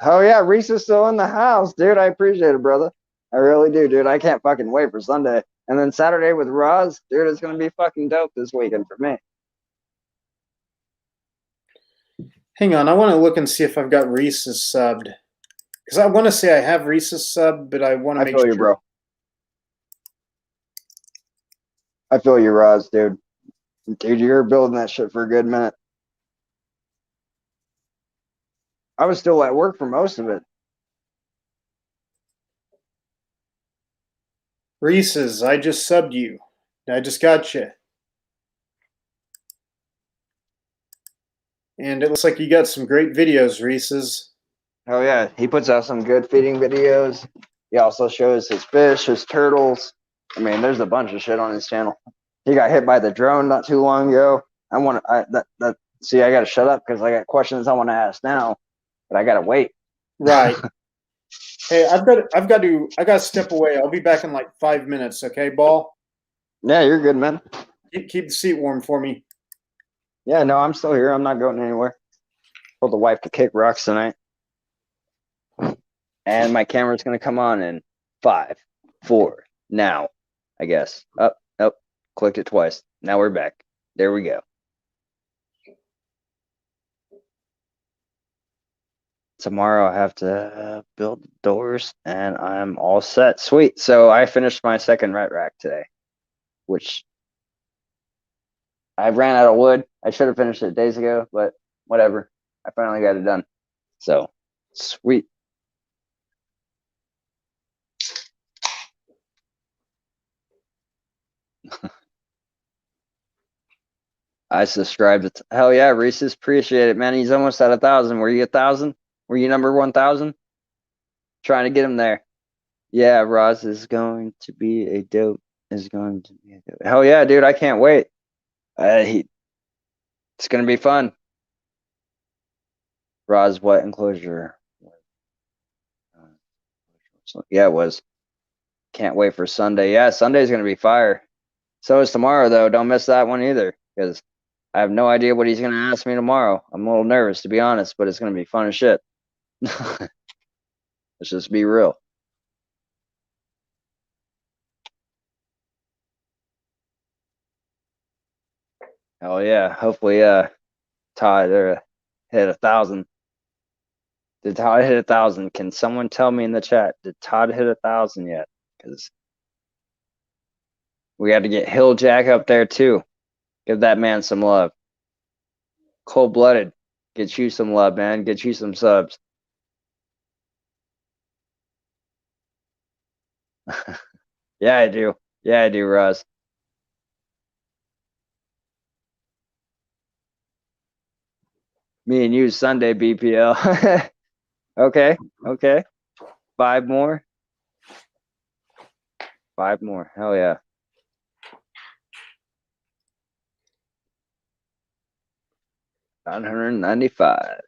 S1: Oh yeah, Reese is still in the house, dude. I appreciate it, brother. I really do, dude. I can't fucking wait for Sunday. And then Saturday with Roz, dude, it's gonna be fucking dope this weekend for me.
S2: Hang on, I want to look and see if I've got Reese's subbed. Because I want to say I have Reese's subbed, but I want to
S1: I
S2: make
S1: feel
S2: sure.
S1: you, bro. I feel you, Roz, dude. Dude, you're building that shit for a good minute. I was still at work for most of it.
S2: Reese's, I just subbed you. I just got you. And it looks like you got some great videos, Reese's.
S1: Oh yeah, he puts out some good feeding videos. He also shows his fish, his turtles. I mean, there's a bunch of shit on his channel. He got hit by the drone not too long ago. See, I gotta shut up because I got questions I want to ask now, but I gotta wait.
S2: Right. Hey, I gotta step away. I'll be back in like 5 minutes, okay, Ball?
S1: Yeah, you're good, man.
S2: Keep the seat warm for me.
S1: Yeah, no, I'm still here. I'm not going anywhere. Told the wife to kick rocks tonight. And my camera's gonna come on in 5, 4. Now, I guess. Up, up. Clicked it twice. Now we're back. There we go. Tomorrow I have to build doors and I'm all set. Sweet. So I finished my second rat rack today, which I ran out of wood. I should have finished it days ago, but whatever. I finally got it done. So sweet. I subscribed it. Hell yeah, Reese's. Appreciate it, man. He's almost at 1,000. Were you 1,000? Were you number 1,000? Trying to get him there. Yeah, Roz is going to be a dope. Is going to be a dope. Hell yeah, dude. I can't wait. It's going to be fun. Roz, what enclosure? Yeah, it was. Can't wait for Sunday. Yeah, Sunday's going to be fire. So is tomorrow, though. Don't miss that one either, because I have no idea what he's going to ask me tomorrow. I'm a little nervous, to be honest, but it's going to be fun as shit. Let's just be real. Hell yeah. Hopefully, Todd hit 1,000. Did Todd hit 1,000? Can someone tell me in the chat? Did Todd hit 1,000 yet? Because we got to get Hill Jack up there too. Give that man some love. Cold blooded. Get you some love, man. Get you some subs. Yeah, I do. Yeah, I do, Russ. Me and you Sunday BPL. Okay, okay. 5 more. 5 more. Hell yeah. $995.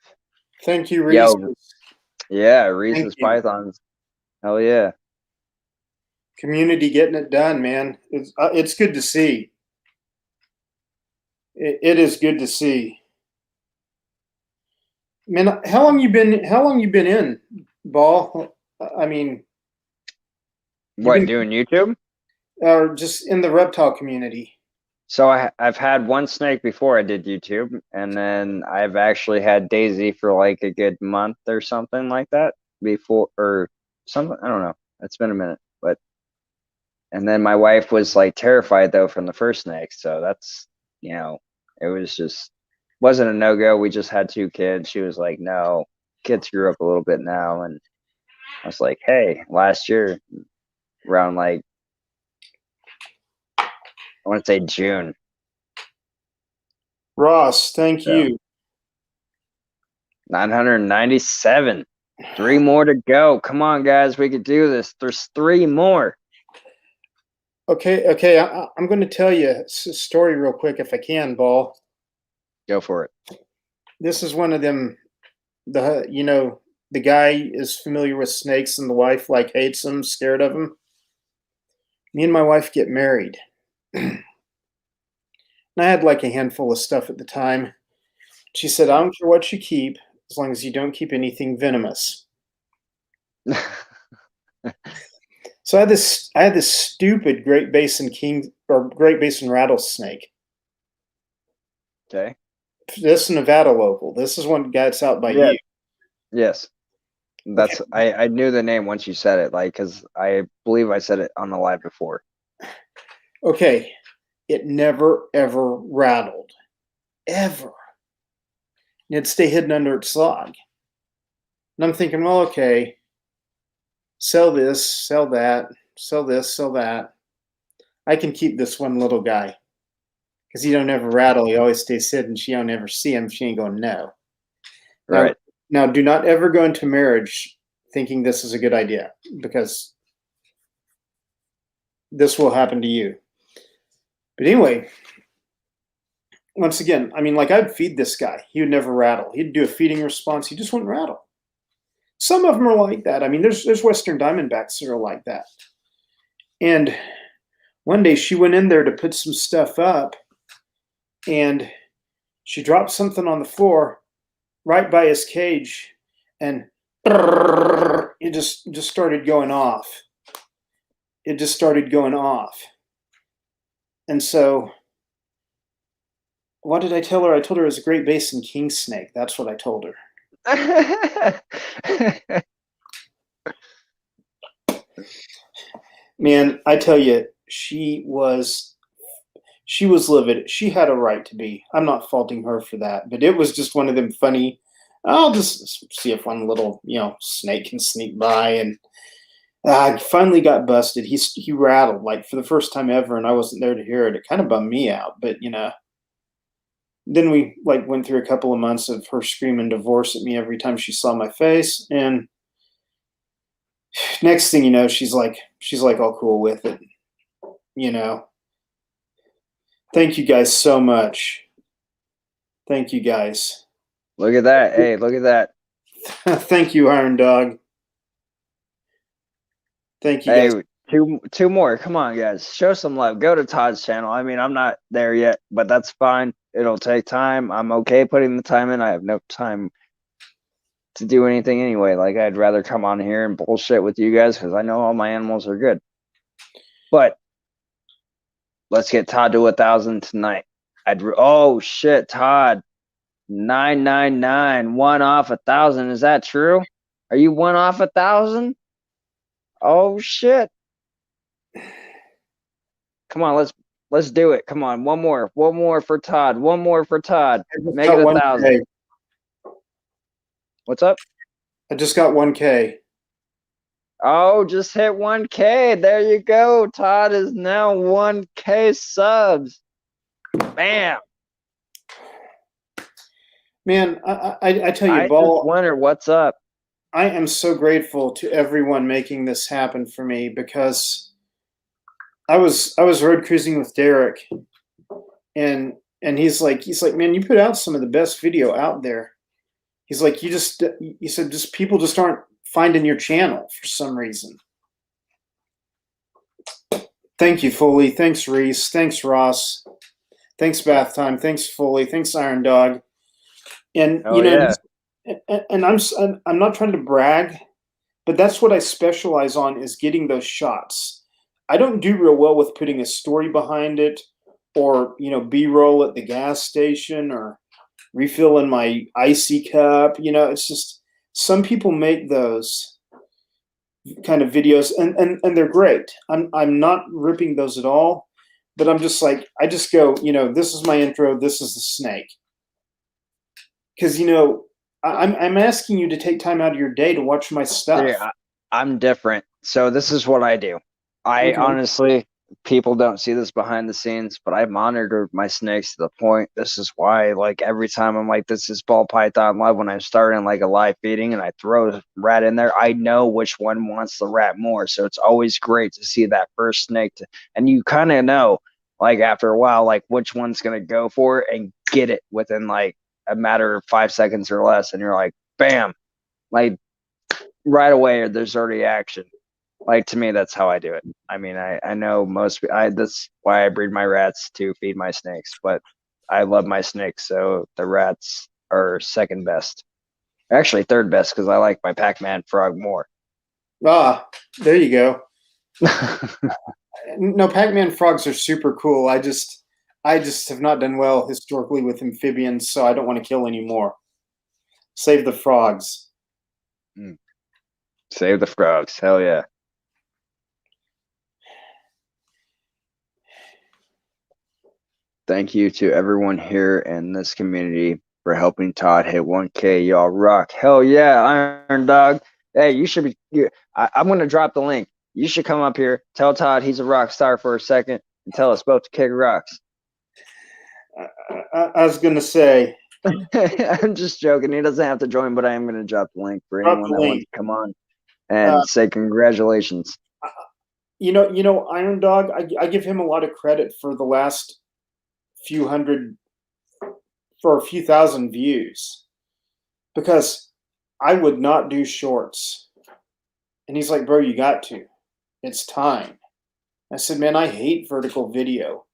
S2: Thank you, Reese.
S1: Yo, yeah, Reese's Pythons. Hell yeah.
S2: Community getting it done, man. It's good to see. It is good to see. Man, how long you been in, Ball? I mean,
S1: What, doing YouTube?
S2: or just in the reptile community?
S1: So I've had one snake before I did YouTube, and then I've actually had Daisy for like a good month or something like that before, or something. I don't know. It's been a minute, but and then my wife was like terrified though from the first snake, so that's it was just wasn't a no go. We just had 2 kids. She was like, no, kids grew up a little bit now, and I was like, hey, last year around like I want to say June.
S2: Ross, thank you.
S1: 997. 3 more to go. Come on, guys. We could do this. There's 3 more.
S2: Okay. I'm going to tell you a story real quick if I can, Ball.
S1: Go for it.
S2: This is one of them. The guy is familiar with snakes, and the wife like hates them, scared of them. Me and my wife get married. And I had like a handful of stuff at the time. She said, I don't care what you keep, as long as you don't keep anything venomous. So I had this stupid Great Basin Great Basin rattlesnake.
S1: Okay.
S2: This Nevada local. This is one guy that's out by you.
S1: Yes. That's okay. I knew the name once you said it, like, because I believe I said it on the live before.
S2: Okay. It never, ever rattled. Ever. And it'd stay hidden under its log. And I'm thinking, well, okay, sell this, sell that, sell this, sell that. I can keep this one little guy. Because he don't ever rattle. He always stays hidden. She don't ever see him. She ain't going to know.
S1: Right.
S2: Now, do not ever go into marriage thinking this is a good idea, because this will happen to you. But anyway, once again, I mean, like, I'd feed this guy. He would never rattle. He'd do a feeding response. He just wouldn't rattle. Some of them are like that. I mean, there's Western Diamondbacks that are like that. And one day she went in there to put some stuff up, and she dropped something on the floor right by his cage, and it just started going off. it just started going off. And so what did I tell her? I told her it was a Great Basin king snake. That's what I told her. Man, I tell you, she was livid. She had a right to be. I'm not faulting her for that, but it was just one of them funny. I'll just see if one little, snake can sneak by, and I finally got busted. He rattled like for the first time ever, and I wasn't there to hear it. It kind of bummed me out, but then we like went through a couple of months of her screaming divorce at me every time she saw my face, and next thing you know, she's like all cool with it. You know. Thank you guys so much. Thank you guys.
S1: Look at that. Hey, look at that.
S2: Thank you, Iron Dog. Thank you
S1: Hey,
S2: guys.
S1: two more. Come on, guys. Show some love. Go to Todd's channel. I mean, I'm not there yet, but that's fine. It'll take time. I'm okay putting the time in. I have no time to do anything anyway. Like, I'd rather come on here and bullshit with you guys because I know all my animals are good. But let's get Todd to 1,000 tonight. Oh shit, Todd. 999, one off 1,000. Is that true? Are you one off 1,000? Oh shit. Come on, let's do it. Come on, one more for Todd. One more for Todd.
S2: I just
S1: Make
S2: got
S1: it
S2: 1K.
S1: 1,000. What's up?
S2: I just got 1K.
S1: Oh, just hit 1K. There you go. Todd is now 1K subs. Bam.
S2: Man, I tell you,
S1: I just
S2: Ball,
S1: wonder what's up.
S2: I am so grateful to everyone making this happen for me because I was road cruising with Derek, and he's like, man, you put out some of the best video out there. He's like, he said, just people just aren't finding your channel for some reason. Thank you, Foley. Thanks, Reese. Thanks, Ross. Thanks, Bath Time. Thanks, Foley. Thanks, Iron Dog. And
S1: Oh yeah.
S2: and I'm not trying to brag, but that's what I specialize on is getting those shots. I don't do real well with putting a story behind it, or B-roll at the gas station, or refilling my icy cup. It's just some people make those kind of videos, and they're great. I'm not ripping those at all, but I'm just like, I just go, this is my intro, this is the snake. Because I'm asking you to take time out of your day to watch my stuff.
S1: Yeah, I'm different. So this is what I do. I
S2: Okay.
S1: honestly, people don't see this behind the scenes, but I monitored my snakes to the point. This is why, like, every time I'm like, this is ball python live, when I'm starting like a live feeding and I throw a rat in there, I know which one wants the rat more. So it's always great to see that first snake and you kind of know, like, after a while, like which one's gonna go for it and get it within like a matter of 5 seconds or less, and you're like, bam, like right away there's already action. Like, to me, that's how I do it. I mean, I know that's why I breed my rats to feed my snakes, but I love my snakes, so the rats are second best. Actually third best, because I like my Pac-Man frog more.
S2: There you go. No, Pac-Man frogs are super cool. I just have not done well historically with amphibians, so I don't want to kill any more. Save the frogs.
S1: Save the frogs. Hell yeah. Thank you to everyone here in this community for helping Todd hit 1K. Y'all rock. Hell yeah, Iron Dog. Hey, you should be. I'm going to drop the link. You should come up here, tell Todd he's a rock star for a second, and tell us both to kick rocks.
S2: I was going to say.
S1: I'm just joking. He doesn't have to join, but I am going to drop the link for anyone that wants to come on and say congratulations.
S2: Iron Dog, I give him a lot of credit for the last for a few thousand views, because I would not do shorts. And he's like, bro, you got to. It's time. I said, man, I hate vertical video.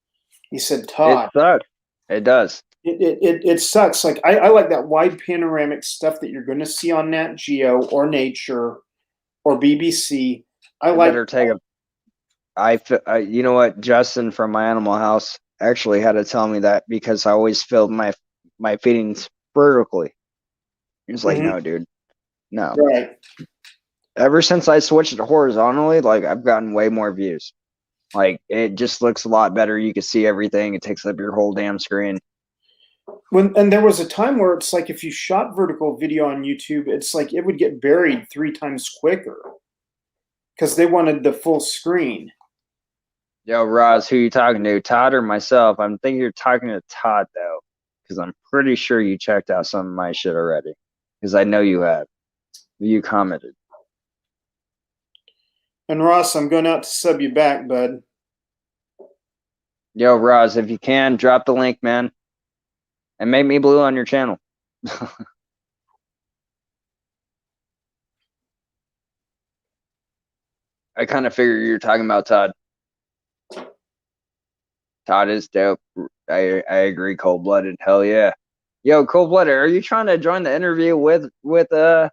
S2: He said, Todd.
S1: It sucks. It does.
S2: It sucks. Like, I like that wide panoramic stuff that you're going to see on Nat Geo or Nature or BBC.
S1: you know what, Justin from my animal house actually had to tell me that because I always filled my feedings vertically. He's like,
S2: Hmm.
S1: no, dude, no.
S2: Right.
S1: Ever since I switched to horizontally, like I've gotten way more views. Like it just looks a lot better. You can see everything. It takes up your whole damn screen.
S2: And there was a time where it's like if you shot vertical video on YouTube, it's like it would get buried 3 times quicker because they wanted the full screen.
S1: Yo, Roz, who you talking to? Todd or myself? I'm thinking you're talking to Todd though, because I'm pretty sure you checked out some of my shit already. Because I know you have. You commented.
S2: And Ross, I'm going out to sub you back, bud.
S1: Yo, Roz, if you can, drop the link, man, and make me blue on your channel. I kind of figured you're talking about Todd. Todd is dope. I agree. Cold blooded. Hell yeah. Yo, cold blooded. Are you trying to join the interview with uh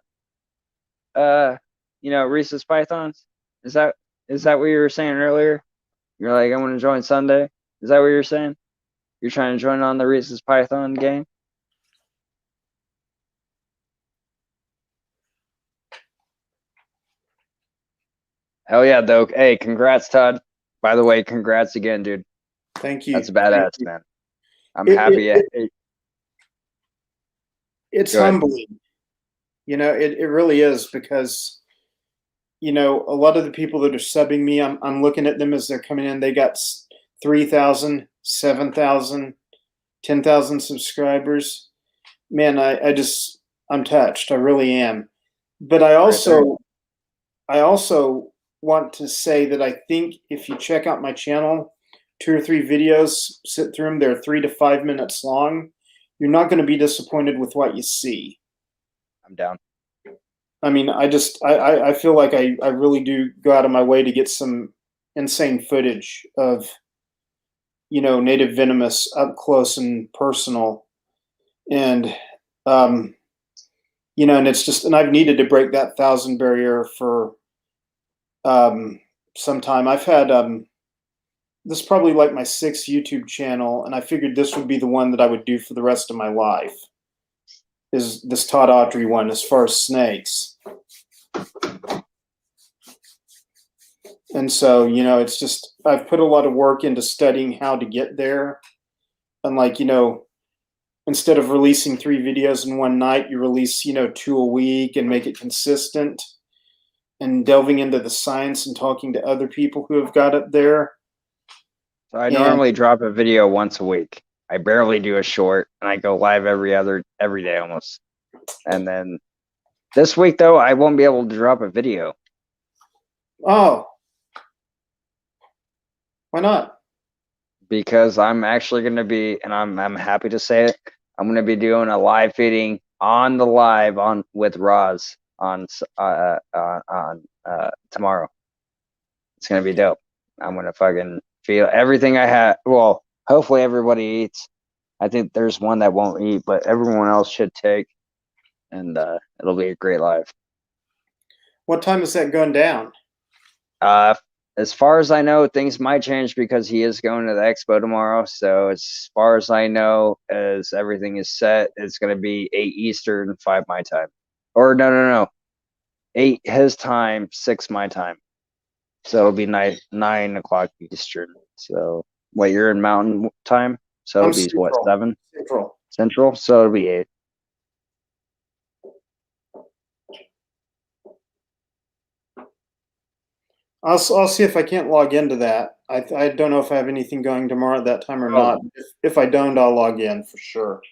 S1: Reese's Pythons? Is that what you were saying earlier? You're like, I want to join Sunday. Is that what you're saying? You're trying to join on the Reese's Python game? Hell yeah, though. Hey, congrats, Todd. By the way, congrats again, dude.
S2: Thank
S1: That's
S2: you. Thank
S1: badass,
S2: you.
S1: man. I'm
S2: It, it,
S1: happy.
S2: it it's
S1: Go ahead.
S2: humbling. It really is because a lot of the people that are subbing me, I'm looking at them as they're coming in. They got 3,000, 7,000, 10,000 subscribers. Man, I'm touched. I really am. But
S1: Right there.
S2: I also want to say that I think if you check out my channel, 2 or 3 videos, sit through them, they're 3 to 5 minutes long. You're not going to be disappointed with what you see.
S1: I'm down.
S2: I mean, I feel like I really do go out of my way to get some insane footage of, native venomous up close and personal. And, um, and it's just, and I've needed to break that 1,000 barrier for some time. I've had, this is probably like my 6th YouTube channel, and I figured this would be the one that I would do for the rest of my life. Is this Todd Autry one as far as snakes? And so, it's just I've put a lot of work into studying how to get there. And like, instead of releasing 3 videos in one night, you release, 2 a week and make it consistent. And delving into the science and talking to other people who have got it there.
S1: So I
S2: And
S1: normally drop a video once a week. I barely do a short, and I go live every day almost. And then this week though, I won't be able to drop a video
S2: oh, why not?
S1: because I'm actually going to be, and I'm happy to say it, I'm going to be doing a live feeding on the live on with Roz on tomorrow. It's going to be dope. I'm going to fucking feel everything I have. Well, hopefully everybody eats. I think there's one that won't eat, but everyone else should take, and it'll be a great live.
S2: What time is that going down?
S1: Uh, as far as I know, things might change because he is going to the expo tomorrow. So as far as I know, as everything is set, it's going to be 8 Eastern, 5 my time. Or no, 8 his time, 6 my time. So it'll be 9 o'clock Eastern. So wait, you're in Mountain time, so
S2: I'm
S1: it'll be what,
S2: Central.
S1: 7
S2: Central.
S1: Central? So it'll be 8.
S2: I'll see if I can't log into that. I don't know if I have anything going tomorrow at that time or
S1: Oh,
S2: not. If I don't, I'll log in for sure.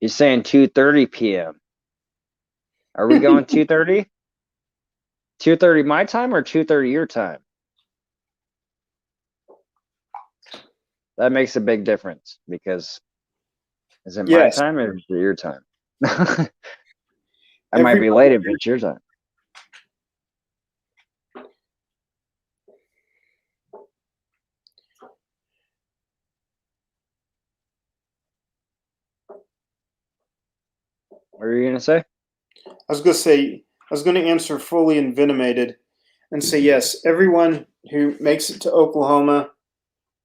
S1: he's saying 2:30 p.m. Are we going 2:30? 2:30 my time or 2:30 your time? That makes a big difference because is it my
S2: Yes.
S1: time or is it your time? I might be
S2: Everybody,
S1: late if it's your time. What are you gonna say?
S2: I was going to answer fully envenomated and say yes. Everyone who makes it to Oklahoma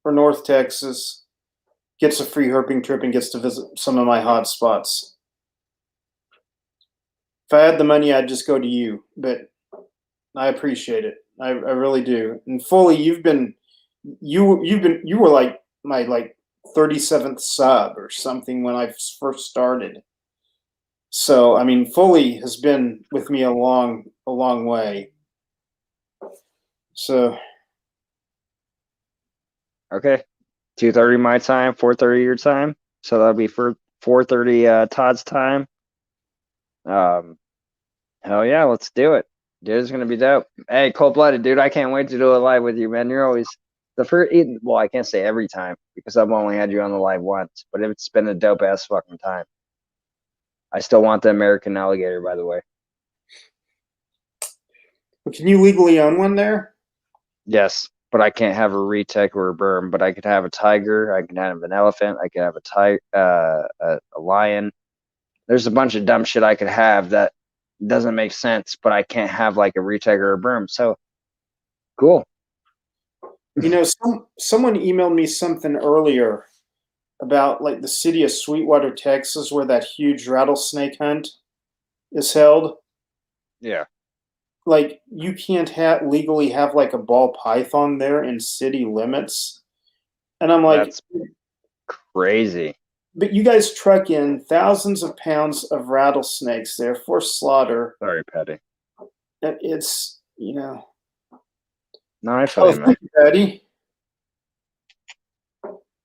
S2: or North Texas, gets a free herping trip and gets to visit some of my hot spots. If I had the money, I'd just go to you, but I appreciate it. I really do. And fully, you were like my like 37th sub or something when I first started. So I mean, fully has been with me a long way. So
S1: Okay. 2:30 my time, 4:30 your time. So that'll be for 4:30 Todd's time. Um, hell yeah, let's do it. Dude, it's gonna be dope. Hey, cold blooded, dude. I can't wait to do a live with you, man. You're always the first. Well, I can't say every time because I've only had you on the live once, but it's been a dope ass fucking time. I still want the American alligator, by the way.
S2: can you legally own one there?
S1: Yes, but I can't have a retech or a berm. But I could have a tiger. I can have an elephant. I could have a lion. There's a bunch of dumb shit I could have that doesn't make sense, but I can't have like a retech or a berm. So cool.
S2: You know, someone emailed me something earlier about like the city of Sweetwater, Texas, where that huge rattlesnake hunt is held.
S1: Yeah,
S2: Like you can't legally have like a ball python there in city limits. And I'm like,
S1: that's crazy.
S2: but you guys truck in thousands of pounds of rattlesnakes there for slaughter.
S1: Sorry, Patty.
S2: It's, you know.
S1: No, I feel
S2: Oh,
S1: you, man.
S2: thank you, Patty.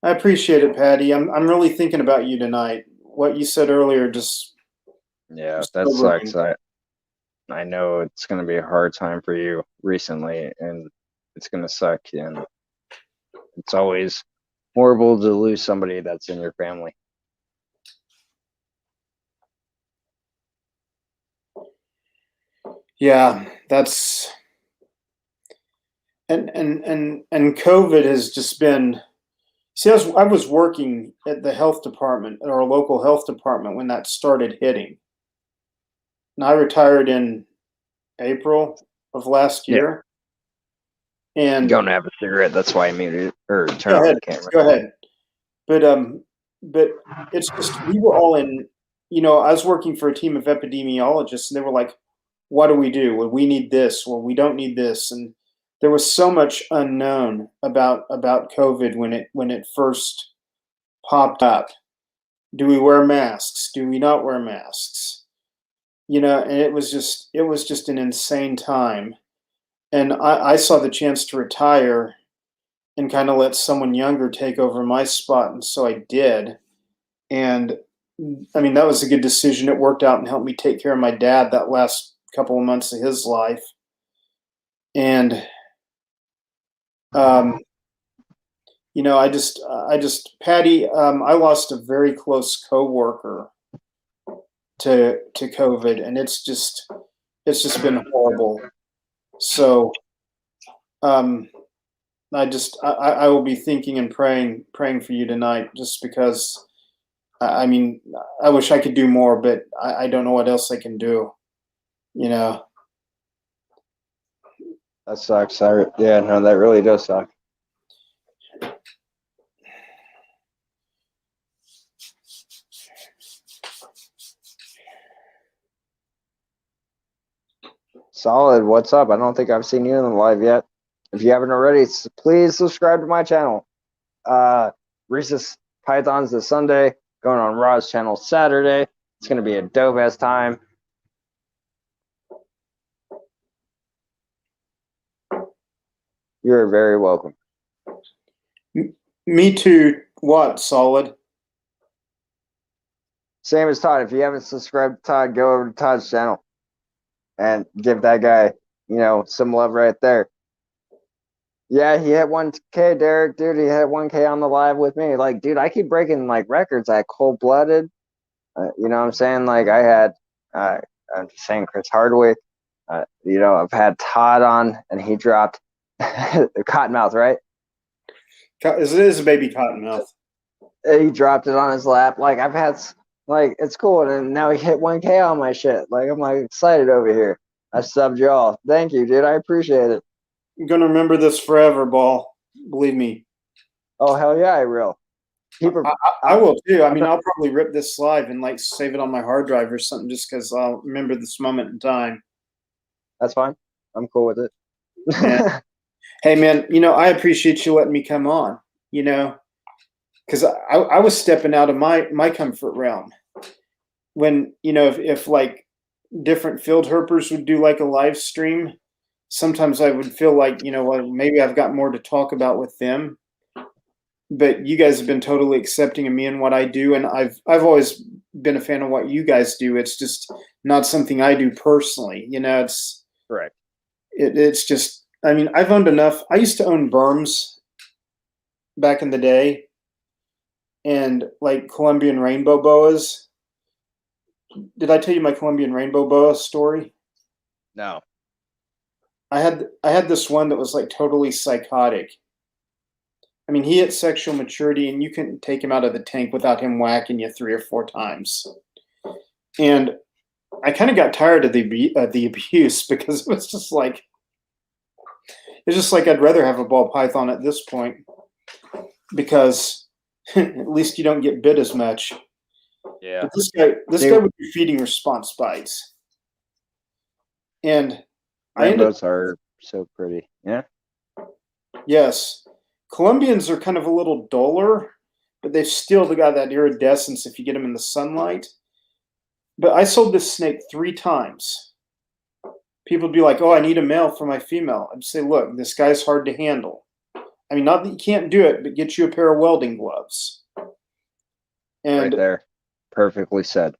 S2: I appreciate it, Patty. I'm really thinking about you tonight. What you said earlier just
S1: Yeah,
S2: was
S1: that sucks.
S2: sobering.
S1: I know it's gonna be a hard time for you recently, and it's gonna suck. And it's always horrible to lose somebody that's in your family.
S2: Yeah, that's and COVID has just been. See, I was working at the health department, at our local health department, when that started hitting. And I retired in April of last
S1: Yeah,
S2: year. And
S1: don't have a cigarette. That's why I muted it or turn
S2: go
S1: off
S2: ahead,
S1: the camera.
S2: go ahead. But but it's just we were all in. You know, I was working for a team of epidemiologists, and they were like, "What do we do? Well, we need this. Well, we don't need this." And there was so much unknown about COVID when it first popped up. Do we wear masks? Do we not wear masks? You know, and it was just an insane time. And I saw the chance to retire and kind of let someone younger take over my spot, and so I did. And I mean, that was a good decision. It worked out and helped me take care of my dad that last couple of months of his life. And um, you know, I just Patty, I lost a very close coworker to COVID, and it's just been horrible. So um, I will be thinking and praying for you tonight, just because. I mean, I wish I could do more, but I don't know what else I can do. You know.
S1: That sucks. Yeah, no, that really does suck. Solid. What's up? I don't think I've seen you in the live yet. If you haven't already, please subscribe to my channel. Reese's Pythons this Sunday, going on Raw's channel Saturday. It's gonna be a dope ass time. You're very welcome.
S2: Me too. What solid?
S1: Same as Todd. If you haven't subscribed to Todd, go over to Todd's channel and give that guy, some love right there. Yeah, he hit 1K, Derek, dude. He hit 1K on the live with me. Like, dude, I keep breaking like records. I cold blooded. You know what I'm saying? Like, I had, I'm just saying, Chris Hardwick. I've had Todd on, and he dropped Cottonmouth, right?
S2: It is a baby cottonmouth.
S1: He dropped it on his lap. Like, I've had, like, it's cool. And now he hit 1K on my shit. Like, I'm like excited over here. I subbed y'all. Thank you, dude. I appreciate it.
S2: I'm gonna remember this forever, Ball. Believe me.
S1: Oh hell yeah, I will. Keep it.
S2: I
S1: I'll,
S2: will too. I
S1: I'll
S2: mean,
S1: try-
S2: I'll probably rip this live and like save it on my hard drive or something just because I'll remember this moment in time.
S1: that's fine. I'm cool with
S2: Yeah.
S1: it.
S2: Hey, man, I appreciate you letting me come on, because I was stepping out of my comfort realm when, if like different field herpers would do like a live stream, sometimes I would feel like, well, maybe I've got more to talk about with them. But you guys have been totally accepting of me and what I do, and I've always been a fan of what you guys do. It's just not something I do personally.
S1: Correct.
S2: It's just, I mean, I've owned enough. I used to own berms back in the day, and like Colombian rainbow boas. Did I tell you my Colombian rainbow boa story?
S1: No.
S2: I had this one that was like totally psychotic. I mean, he hit sexual maturity, and you couldn't take him out of the tank without him whacking you 3 or 4 times. And I kind of got tired of the abuse because it's just like I'd rather have a ball python at this point because at least you don't get bit as much.
S1: Yeah.
S2: But this guy would be feeding response bites, and I ended
S1: Rainbows are so pretty. Yeah.
S2: yes, Colombians are kind of a little duller, but they've still got that iridescence if you get them in the sunlight. But I sold this snake 3 times. People would be like, "Oh, I need a male for my female." I'd say, "Look, this guy's hard to handle. I mean, not that you can't do it, but get you a pair of welding gloves."
S1: Right
S2: And
S1: there. Perfectly said.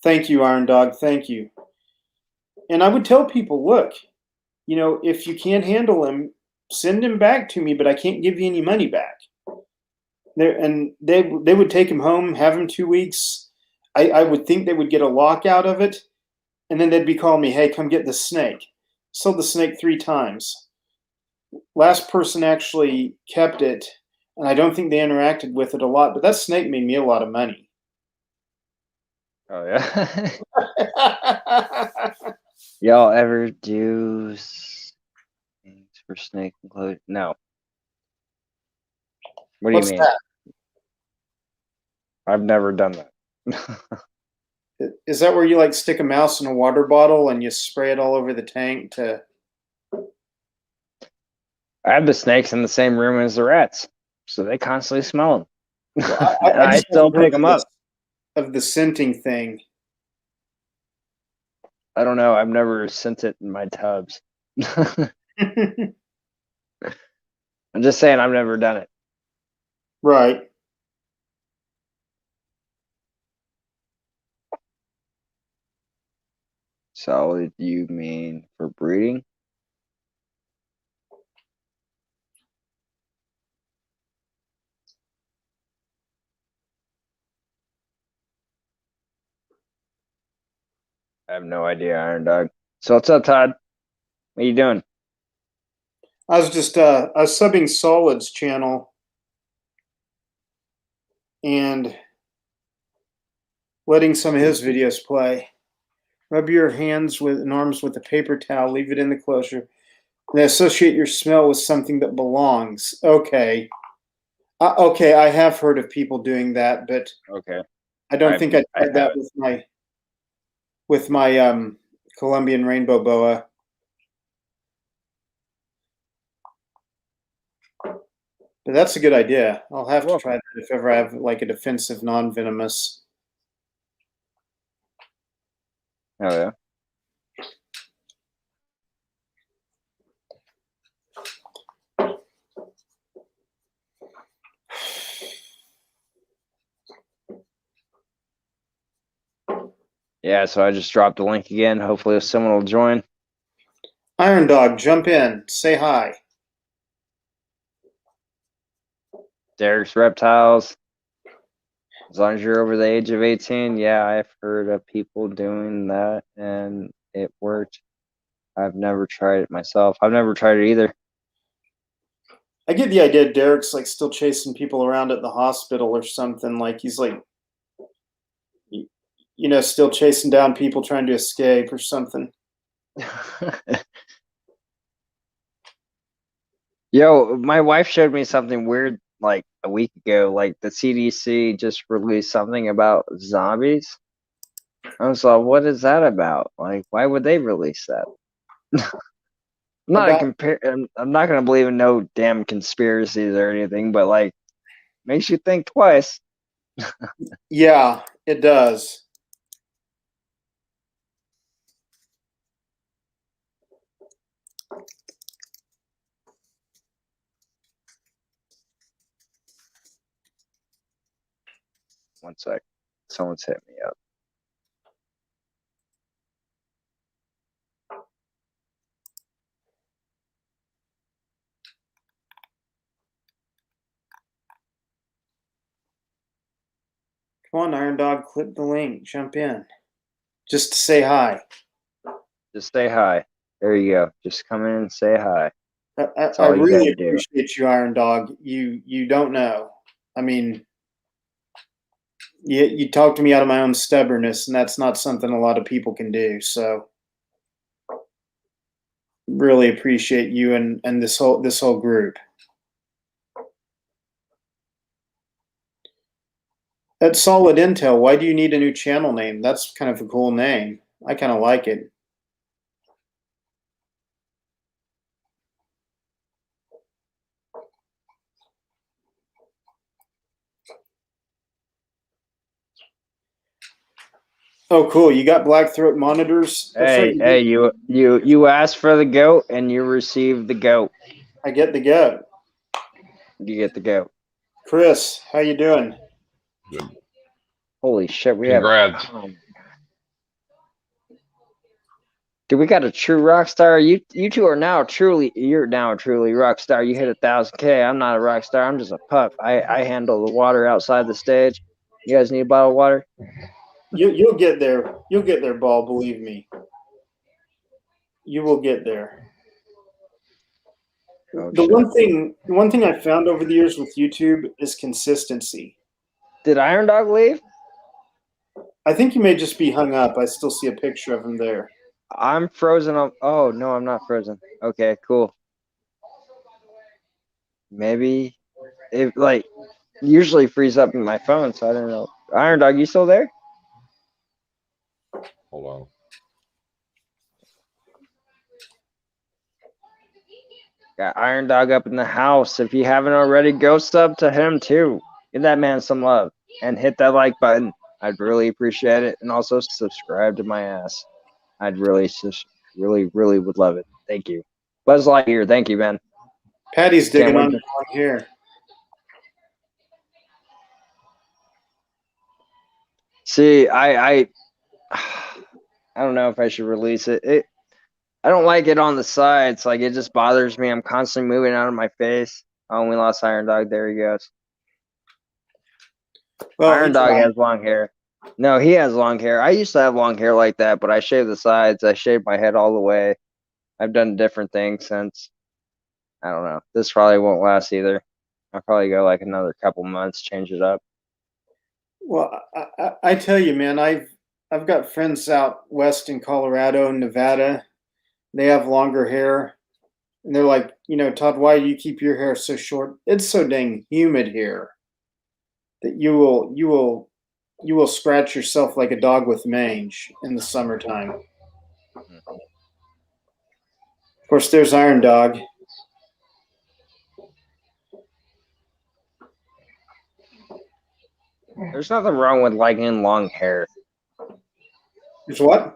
S2: thank you, Iron Dog. Thank you. And I would tell people, look, if you can't handle him, send him back to me, but I can't give you any money back. And they would take him home, have him 2 weeks. I would think they would get a lock out of it, and then they'd be calling me, "Hey, come get the snake." Sold the snake 3 times. Last person actually kept it, and I don't think they interacted with it a lot, but that snake made me a lot of money.
S1: Oh yeah. Y'all ever do things for snake enclosure? No. What do you
S2: What's
S1: mean?
S2: that?
S1: I've never done that.
S2: Is that where you like stick a mouse in a water bottle and you spray it all over the tank to?
S1: I have the snakes in the same room as the rats, so they constantly smell them,
S2: Well,
S1: and
S2: I
S1: I
S2: just
S1: still
S2: haven't heard
S1: pick them up.
S2: of the scenting thing.
S1: I don't know. I've never sent it in my tubs. I'm just saying I've never done it.
S2: Right.
S1: So what do you mean for breeding? I have no idea, Iron Dog. So what's up, Todd? What are you doing?
S2: I was just I was subbing Solid's channel and letting some of his videos play. Rub your hands with and arms with a paper towel. Leave it in the closure. And associate your smell with something that belongs. Okay. Okay, I have heard of people doing that, but
S1: Okay,
S2: I don't think I
S1: I
S2: tried that
S1: haven't.
S2: with my Colombian rainbow boa. But that's a good idea. I'll have
S1: You're
S2: to try
S1: welcome.
S2: that if ever I have like a defensive non-venomous.
S1: Oh yeah. Yeah, so I just dropped the link again. Hopefully someone will join.
S2: Iron Dog, jump in. Say hi.
S1: Derek's Reptiles. As long as you're over the age of 18, yeah, I've heard of people doing that and it worked. I've never tried it myself. I've never tried it either.
S2: I get the idea Derek's like still chasing people around at the hospital or something. Like he's like, still chasing down people trying to escape or something.
S1: Yo, my wife showed me something weird like a week ago. Like the CDC just released something about zombies. I was like, what is that about? Like, why would they release that? I'm not a
S2: About
S1: compare. I'm not gonna believe in no damn conspiracies or anything, but like, makes you think twice.
S2: yeah, it does.
S1: One sec, someone's hit me up.
S2: Come on, Iron Dog, click the link, jump in, just to say hi.
S1: Just say hi. There you go. Just come in and say hi. That's
S2: I
S1: all you got
S2: really
S1: to do.
S2: appreciate you, Iron Dog. You don't know. I mean, you talk to me out of my own stubbornness, and that's not something a lot of people can do. So really appreciate you and this whole group. That's solid intel. Why do you need a new channel name? That's kind of a cool name. I kind of like it. Oh, cool. You got black throat monitors. That's right.
S1: Hey, you asked for the goat and you received the goat.
S2: I get the goat.
S1: You get the goat.
S2: Chris, how you doing?
S3: Good.
S1: Holy shit, we have a
S3: Congrats.
S1: Dude, we got a true rock star. You two are now truly you're now truly rock star. You hit 1,000K. I'm not a rock star. I'm just a pup. I handle the water outside the stage. You guys need a bottle of water?
S2: You'll get there. You'll get there, Ball. Believe me. You will get there.
S1: Oh
S2: The
S1: shit.
S2: one thing I've found over the years with YouTube is consistency.
S1: Did Iron Dog leave?
S2: I think you may just be hung up. I still see a picture of him there.
S1: I'm frozen on oh no, I'm not frozen. Okay, cool. Maybe it like usually freeze up in my phone, so I don't know. Iron Dog, you still there?
S3: Hold on.
S1: Got Iron Dog up in the house. If you haven't already, go sub to him too. Give that man some love and hit that like button. I'd really appreciate it. And also subscribe to my ass. I'd really would love it. Thank you. Buzz Lightyear, thank you, man.
S2: Patty's
S1: Can't
S2: digging
S1: wait
S2: on
S1: to.
S2: your long hair.
S1: See, I don't know if I should release it. I don't like it on the sides. Like it just bothers me. I'm constantly moving out of my face. Oh, we lost Iron Dog. There he goes.
S2: Well, he
S1: Iron Dog
S2: tried.
S1: has long hair. No, he has long hair. I used to have long hair like that, but I shaved the sides. I shaved my head all the way. I've done different things since. I don't know. This probably won't last either. I'll probably go like another couple months, change it up.
S2: Well, I tell you, man, I've got friends out west in Colorado and Nevada. They have longer hair, and they're like, Todd, why do you keep your hair so short? It's so dang humid here that you will scratch yourself like a dog with mange in the summertime. Of course, there's Iron Dog.
S1: There's nothing wrong with liking long hair.
S2: There's what?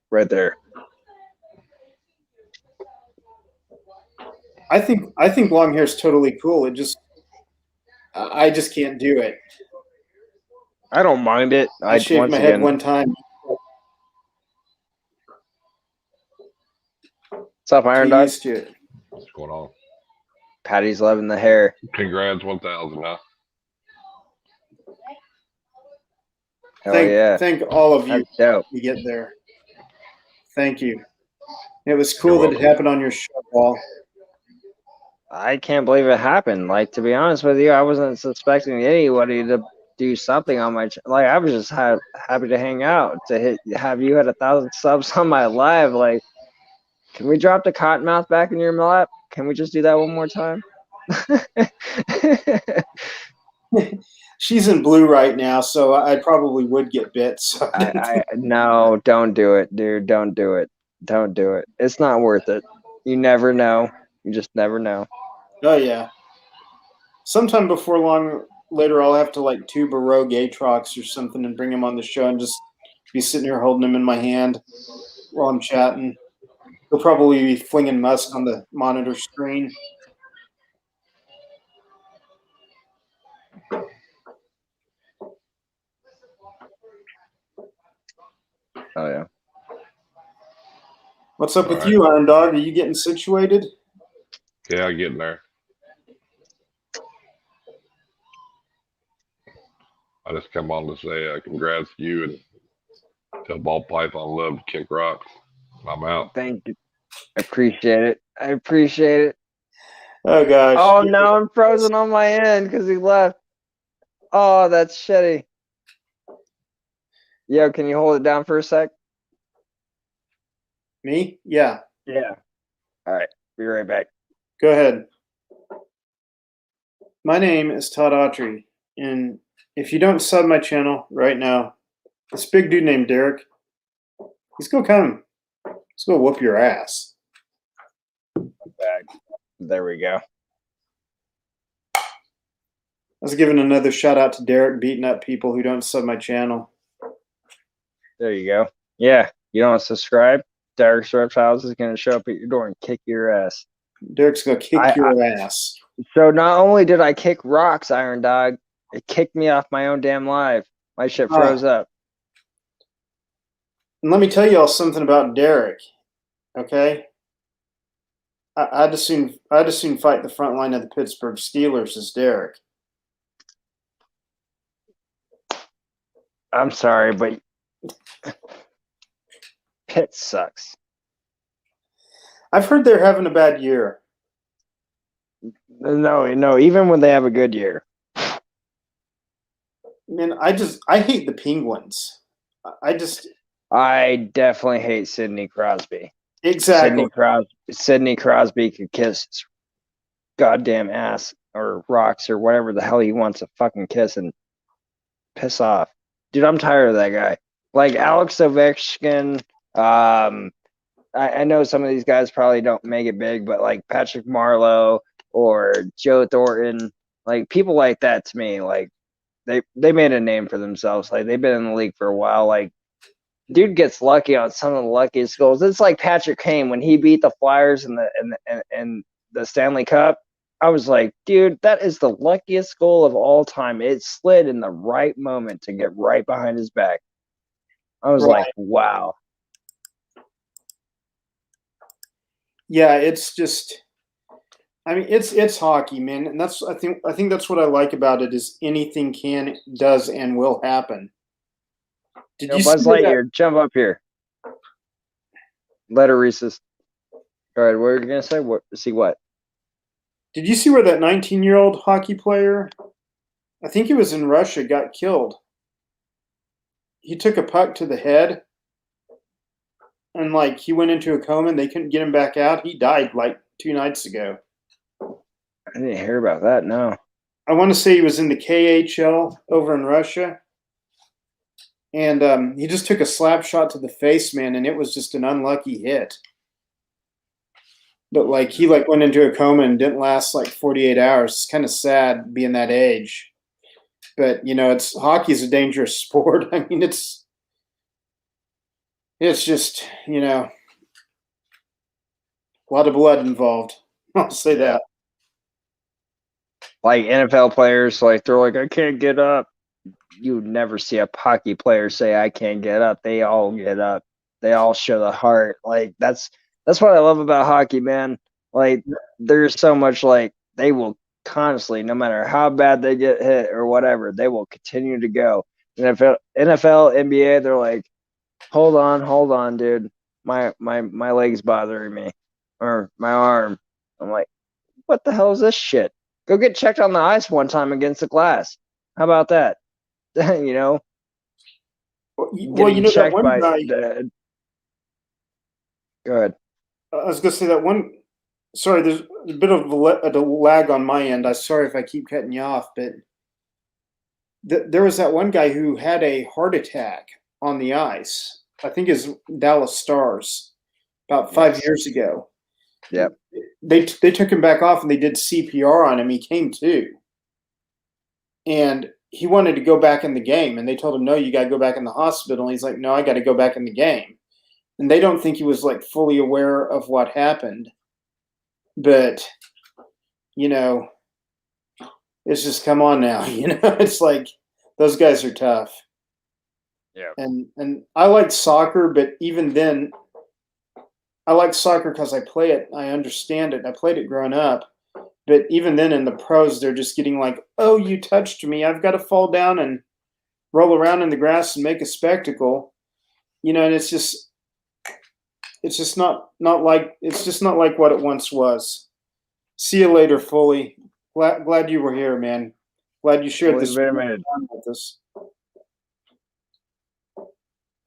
S1: Right there.
S2: I think long hair is totally cool. I just can't do it.
S1: I don't mind it.
S2: I
S1: I
S2: shaved
S1: once
S2: my head
S1: again,
S2: one time.
S1: what's up,
S2: Too
S1: Iron Dog?
S2: used to it.
S3: What's going on?
S1: Patty's loving the hair.
S3: Congrats, 1,000, huh?
S1: Hell
S2: Thank
S1: yeah.
S2: thank all of you.
S1: That's dope.
S2: You get there. Thank you. It was
S3: You're
S2: cool that it
S3: welcome.
S2: happened on your show, Paul.
S1: I can't believe it happened. Like to be honest with you, I wasn't suspecting anybody to do something on my like. I was just happy to hang out to have you at 1,000 subs on my live. Like Can we drop the cottonmouth back in your lap? Can we just do that one more time?
S2: She's in blue right now, so I probably would get bit. So
S1: No, don't do it, dude. Don't do it. Don't do it. It's not worth it. You never know. You just never know.
S2: oh yeah. Sometime before long, later I'll have to like tube a rogue Aatrox or something and bring him on the show and just be sitting here holding him in my hand while I'm chatting. He'll probably be flinging musk on the monitor screen.
S1: Oh yeah.
S2: What's up
S3: All
S2: with
S3: right.
S2: you, Iron Dog? Are you getting situated?
S3: Yeah, getting there. I just come on to say congrats to you and tell Ball Python love to kick rocks. I'm out.
S1: Thank you. I appreciate it. I appreciate it.
S2: Oh gosh.
S1: Oh, now I'm frozen on my end because he left. Oh, that's shitty. Yo, can you hold it down for a sec?
S2: Me? Yeah.
S1: Yeah. All right. Be right back.
S2: Go ahead. My name is Todd Autry, and if you don't sub my channel right now, this big dude named Derek, he's gonna come. He's gonna whoop your ass.
S1: Back. There we go.
S2: I was giving another shout out to Derek beating up people who don't sub my channel.
S1: There you go. Yeah. You don't subscribe? Derek's Reptiles is going to show up at your door and kick your ass.
S2: Derek's gonna kick your ass.
S1: So not only did I kick rocks, Iron Dog, it kicked me off my own damn live. My shit froze up.
S2: And let me tell you all something about Derek. Okay, I'd as soon fight the front line of the Pittsburgh Steelers as Derek.
S1: I'm sorry, but Pitt sucks.
S2: I've heard they're having a bad year.
S1: No, even when they have a good year.
S2: Man, I hate the Penguins.
S1: I definitely hate Sidney Crosby.
S2: Exactly.
S1: Sidney Crosby could kiss his goddamn ass or rocks or whatever the hell he wants to fucking kiss and piss off. Dude, I'm tired of that guy. Like Alex Ovechkin, I know some of these guys probably don't make it big, but like Patrick Marleau or Joe Thornton, like people like that to me, like they made a name for themselves. Like they've been in the league for a while. Like dude gets lucky on some of the luckiest goals. It's like Patrick Kane when he beat the Flyers in the Stanley Cup. I was like, dude, that is the luckiest goal of all time. It slid in the right moment to get right behind his back. I was like, wow.
S2: Yeah, it's just, I mean, it's hockey, man, and I think that's what I like about it is anything does, and will happen.
S1: Did you Buzz Lightyear, jump up here. Letter Reese's. All right, what are you gonna say? What? See what?
S2: Did you see where that 19-year-old hockey player, I think he was in Russia, got killed? He took a puck to the head, and like he went into a coma, and they couldn't get him back out. He died like 2 nights ago.
S1: I didn't hear about that. No.
S2: I want to say he was in the KHL over in Russia, and he just took a slap shot to the face, man, and it was just an unlucky hit. But like he went into a coma and didn't last like 48 hours. It's kind of sad being that age. But hockey's a dangerous sport. I mean, it's just, a lot of blood involved. I'll say that.
S1: Like NFL players, like they're like, I can't get up. You never see a hockey player say I can't get up. They all get up. They all show the heart. Like that's what I love about hockey, man. Like there's so much like they will constantly, no matter how bad they get hit or whatever, they will continue to go. NFL, NBA, they're like, hold on, dude. My leg's bothering me, or my arm. I'm like, what the hell is this shit? Go get checked on the ice one time against the Glass. How about that?
S2: Well,
S1: that one guy.
S2: Go
S1: Go ahead.
S2: I was gonna say that one. Sorry, there's a bit of a lag on my end. I'm sorry if I keep cutting you off, but there was that one guy who had a heart attack on the ice. I think his Dallas Stars about five
S1: Yes.
S2: years ago.
S1: Yep.
S2: They took him back off and they did CPR on him. He came to, and he wanted to go back in the game, and they told him, "No, you got to go back in the hospital." And he's like, "No, I got to go back in the game." And they don't think he was like fully aware of what happened, but you know, it's just come on now. It's like those guys are tough.
S1: Yeah.
S2: And I like soccer, but even then, I like soccer because I play it. I understand it. I played it growing up. But even then, in the pros, they're just getting like, "Oh, you touched me. I've got to fall down and roll around in the grass and make a spectacle." And it's just not like what it once was. See you later, Foley. Glad you were here, man. Glad you shared
S1: Fully
S2: this
S1: vitamin.
S2: with us.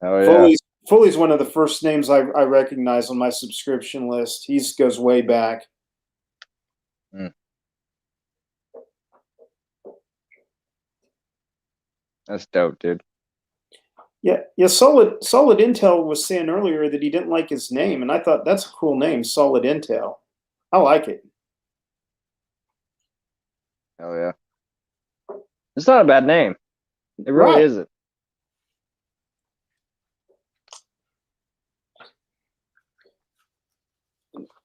S1: Oh yeah.
S2: Foley's one of the first names I recognize on my subscription list. He goes way back.
S1: Mm. That's dope, dude.
S2: Yeah. Solid Intel was saying earlier that he didn't like his name, and I thought that's a cool name, Solid Intel. I like it.
S1: Oh yeah. It's not a bad name. It really
S2: Right.
S1: isn't.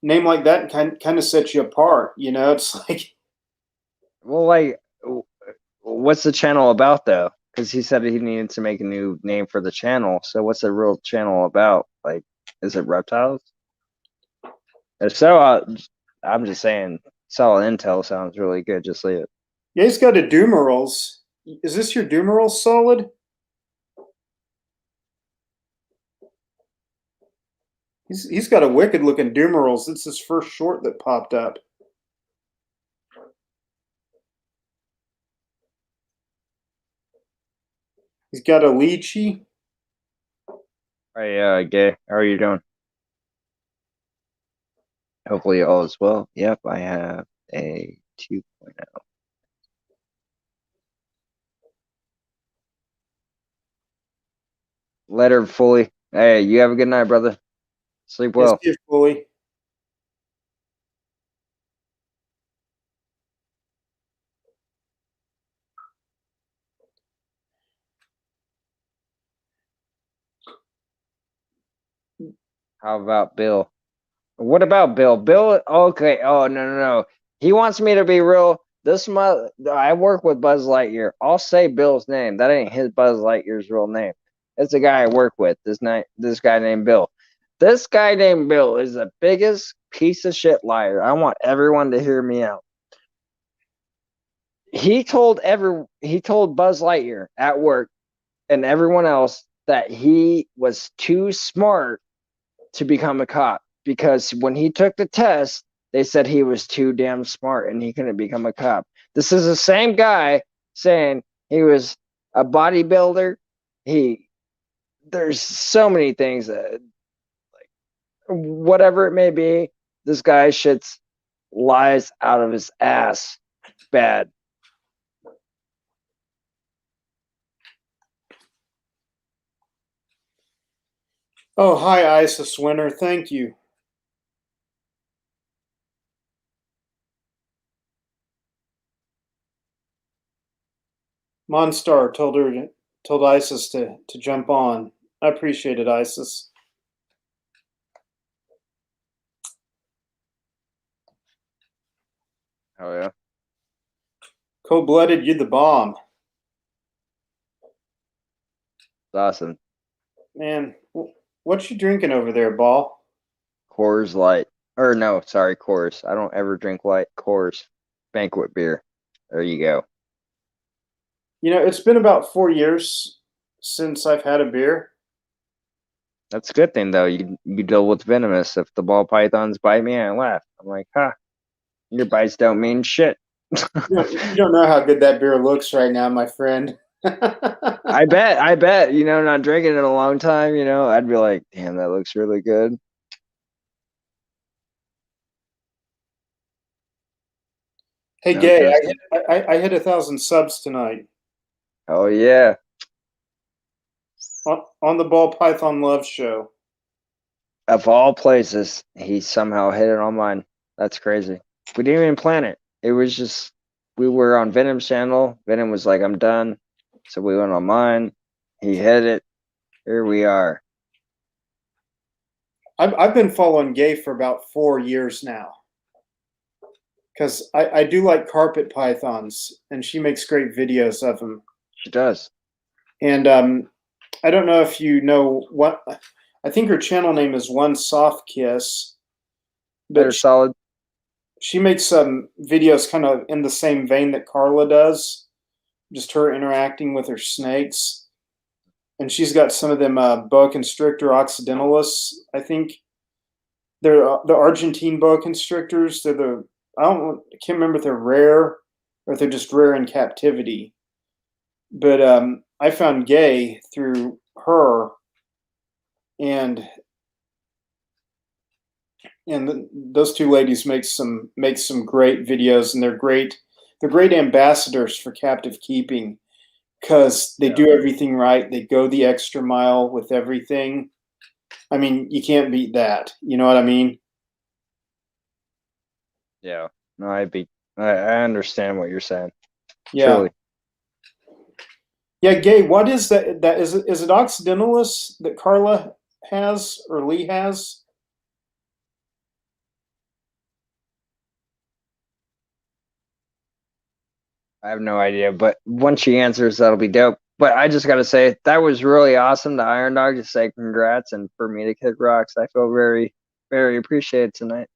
S2: Name like that kind of sets you apart. It's like
S1: Well, like, what's the channel about though? Because he said he needed to make a new name for the channel. So what's the real channel about? Like, is it reptiles? If so, I'm just saying, solid intel sounds really good. Just leave it.
S2: yeah, he's got a Doomerals. Is this your Doomerals, Solid? He's got a wicked looking Doomerals. It's his first short that popped up. He's got a lychee.
S1: Hey, Gay, how are you doing? Hopefully all is well. Yep, I have a 2.0. Letter fully. Hey, you have a good night, brother. Sleep
S2: Yes,
S1: well.
S2: fully.
S1: How about Bill? What about Bill? Bill, okay. Oh, no. He wants me to be real. I work with Buzz Lightyear. I'll say Bill's name. That ain't his Buzz Lightyear's real name. It's a guy I work with. This guy named Bill. This guy named Bill is the biggest piece of shit liar. I want everyone to hear me out. He told Buzz Lightyear at work and everyone else that he was too smart to become a cop because when he took the test, they said he was too damn smart and he couldn't become a cop. This is the same guy saying he was a bodybuilder. There's so many things that, like, whatever it may be, this guy shits lies out of his ass bad.
S2: Oh, hi, Isis Winner. Thank you. Monstar told Isis to jump on. I appreciate it, Isis.
S1: Oh yeah,
S2: Cold blooded, you the bomb.
S1: it's awesome.
S2: Man, what you drinking over there, Ball?
S1: Coors Light, or no, sorry, Coors. I don't ever drink light. Coors, banquet beer. There you go.
S2: It's been about 4 years since I've had a beer.
S1: That's a good thing though. You deal with venomous. If the ball pythons bite me, I laugh. I'm like, huh, your bites don't mean shit.
S2: You don't know how good that beer looks right now, my friend.
S1: I bet, not drinking in a long time, I'd be like, damn, that looks really good.
S2: Hey,
S1: No
S2: Gay,
S1: testing.
S2: I hit 1,000 subs tonight
S1: Oh yeah.
S2: on the Ball Python Love Show.
S1: Of all places, he somehow hit it on mine. That's crazy. We didn't even plan it. It was just we were on Venom's channel. Venom was like, "I'm done," so we went on mine. He hit it. Here we are.
S2: I've been following Gay for about 4 years now because I do like carpet pythons, and she makes great videos of them.
S1: She does.
S2: And I don't know if you know what. I think her channel name is One Soft Kiss,
S1: Better
S2: but
S1: solid.
S2: she makes some videos kind of in the same vein that Carla does, just her interacting with her snakes. And she's got some of them boa constrictor occidentalis. I think they're the Argentine boa constrictors. They're the I can't remember if they're rare or if they're just rare in captivity. But I found Gay through her, and those two ladies make some great videos, and they're great ambassadors for captive keeping because they
S1: Yeah.
S2: do everything right. They go the extra mile with everything. I mean, you can't beat that. You know what I mean?
S1: Yeah. No, I understand what you're saying.
S2: Yeah.
S1: Truly.
S2: Yeah, Gay, what is that? Is it Occidentalis that Carla has or Lee has?
S1: I have no idea, but once she answers, that'll be dope. But I just gotta say, that was really awesome to Iron Dog to say congrats and for me to kick rocks. I feel very, very appreciated tonight.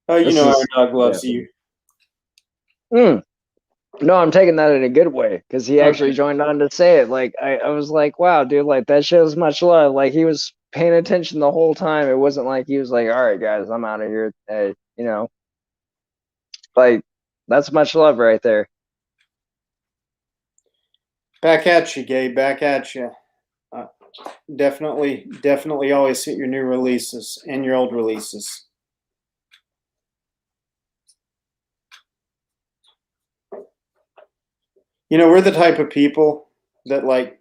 S2: Oh, you
S1: This
S2: know, Iron
S1: is
S2: Dog
S1: yeah.
S2: loves you.
S1: No, I'm taking that in a good way because he actually
S2: Okay.
S1: joined on to say it. Like I was like, wow, dude, like that shows much love. Like he was paying attention the whole time. It wasn't like he was like, all right, guys, I'm out of here. Hey, like that's much love right there.
S2: Back at you, Gay. Back at you. Definitely always hit your new releases and your old releases. You know, we're the type of people that like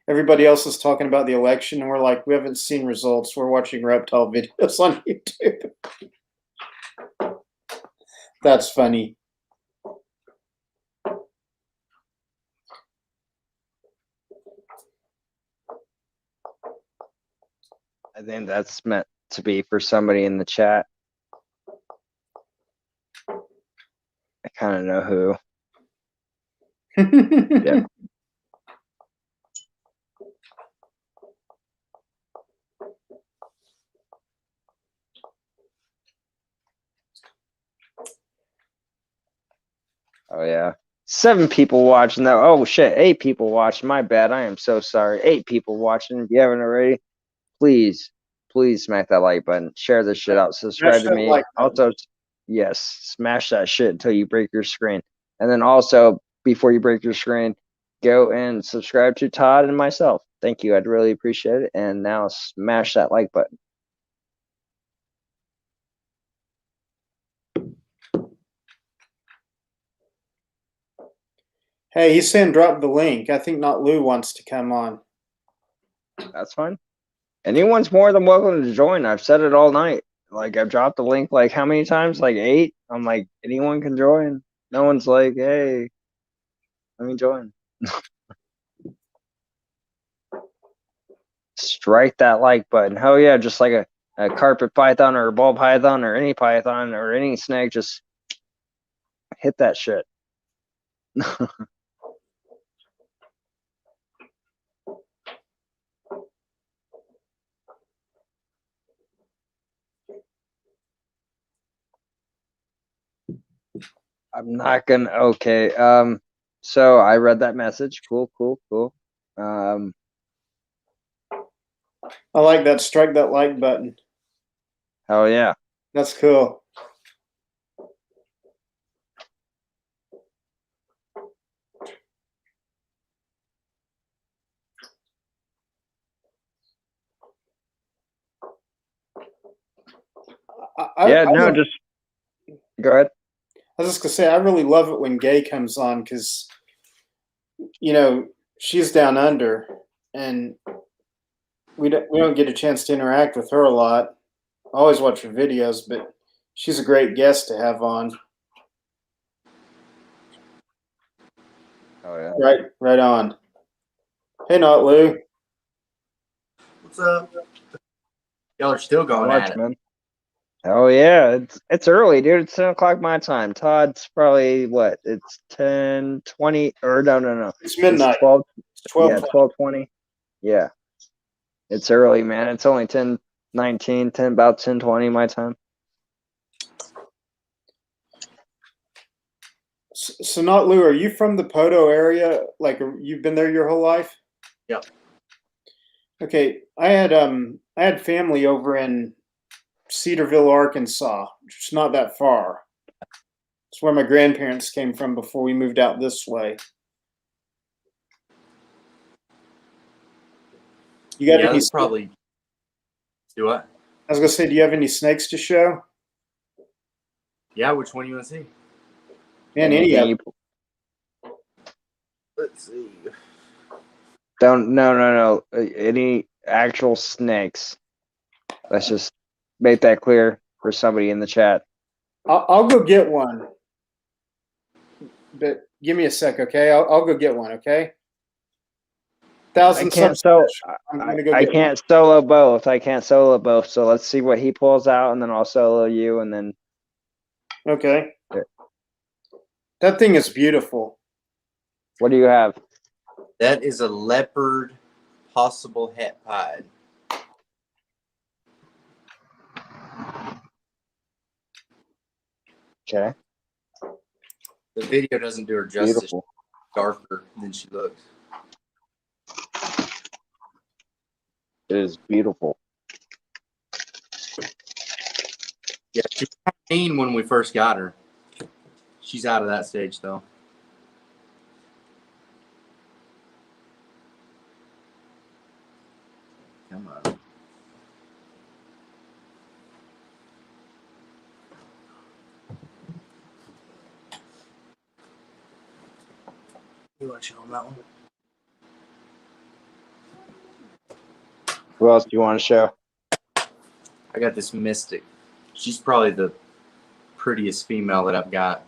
S2: everybody else is talking about the election, and we're like, we haven't seen results. We're watching reptile videos on YouTube. That's funny.
S1: I think that's meant to be for somebody in the chat. I kind of know who. Yeah. Oh yeah. 7 people watching though. Oh shit, 8 people watching. My bad. I am so sorry. 8 people watching. If you haven't already, please, please smack that like button. Share this shit out.
S2: Smash
S1: Subscribe to
S2: that
S1: me.
S2: like button.
S1: Also, yes, smash that shit until you break your screen. And then also, before you break your screen, go and subscribe to Todd and myself. Thank you. I'd really appreciate it. And now smash that like button.
S2: Hey, he's saying drop the link. I think Not Lou wants to come on.
S1: That's fine. Anyone's more than welcome to join. I've said it all night. Like I've dropped the link like how many times? Like 8. I'm like anyone can join. No one's like, hey, let me join. Strike that like button. Hell yeah, just like a carpet python or a ball python or any snake, just hit that shit. I'm not gonna okay. So I read that message. Cool.
S2: I like that. Strike that like button.
S1: Hell yeah.
S2: That's cool.
S1: Yeah, no, just go ahead.
S2: I was just gonna say I really love it when Gay comes on because she's down under, and we don't get a chance to interact with her a lot. I always watch her videos, but she's a great guest to have on.
S1: Oh yeah.
S2: Right on. Hey, not Lou.
S4: What's up? Y'all are still
S1: Not
S4: going
S1: much,
S4: at it.
S1: man. Oh yeah, it's early, dude. It's 10 o'clock my time. Todd's probably what? It's 10:20 or no.
S2: It's midnight.
S1: It's 12.
S2: It's
S1: Yeah,
S2: 12:20.
S1: 12:20. Yeah. It's early, man. It's only 10:19, about 10:20 my time.
S2: So, not Lou, are you from the Poto area? Like, you've been there your whole life?
S4: Yep.
S2: Okay, I had family over in Cedarville, Arkansas, which is not that far. It's where my grandparents came from before we moved out this way. You got
S4: Yeah,
S2: any?
S4: that's probably. Do what?
S2: I was gonna say, do you have any snakes to show?
S4: Yeah, which one you want to see?
S2: Man, any of
S1: Anything
S2: them.
S1: you
S4: Let's see.
S1: don't no. Any actual snakes. Let's just make that clear for somebody in the chat.
S2: I'll go get one, but give me a sec, okay? I'll go get one, okay?
S1: I can't solo.
S2: I'm gonna go
S1: I
S2: get
S1: can't solo both. I can't solo both. So let's see what he pulls out, and then I'll solo you, and then
S2: one. Okay.
S1: There.
S2: That thing is beautiful.
S1: What do you have?
S4: That is a leopard possible het pied.
S1: Okay.
S4: The video doesn't do her justice. She's
S1: Beautiful.
S4: darker than she looks.
S1: It is beautiful.
S4: Yeah, she was mean when we first got her. She's out of that stage though. Come on. You want to show them that one?
S1: Who else do you want to show?
S4: I got this Mystic. She's probably the prettiest female that I've got.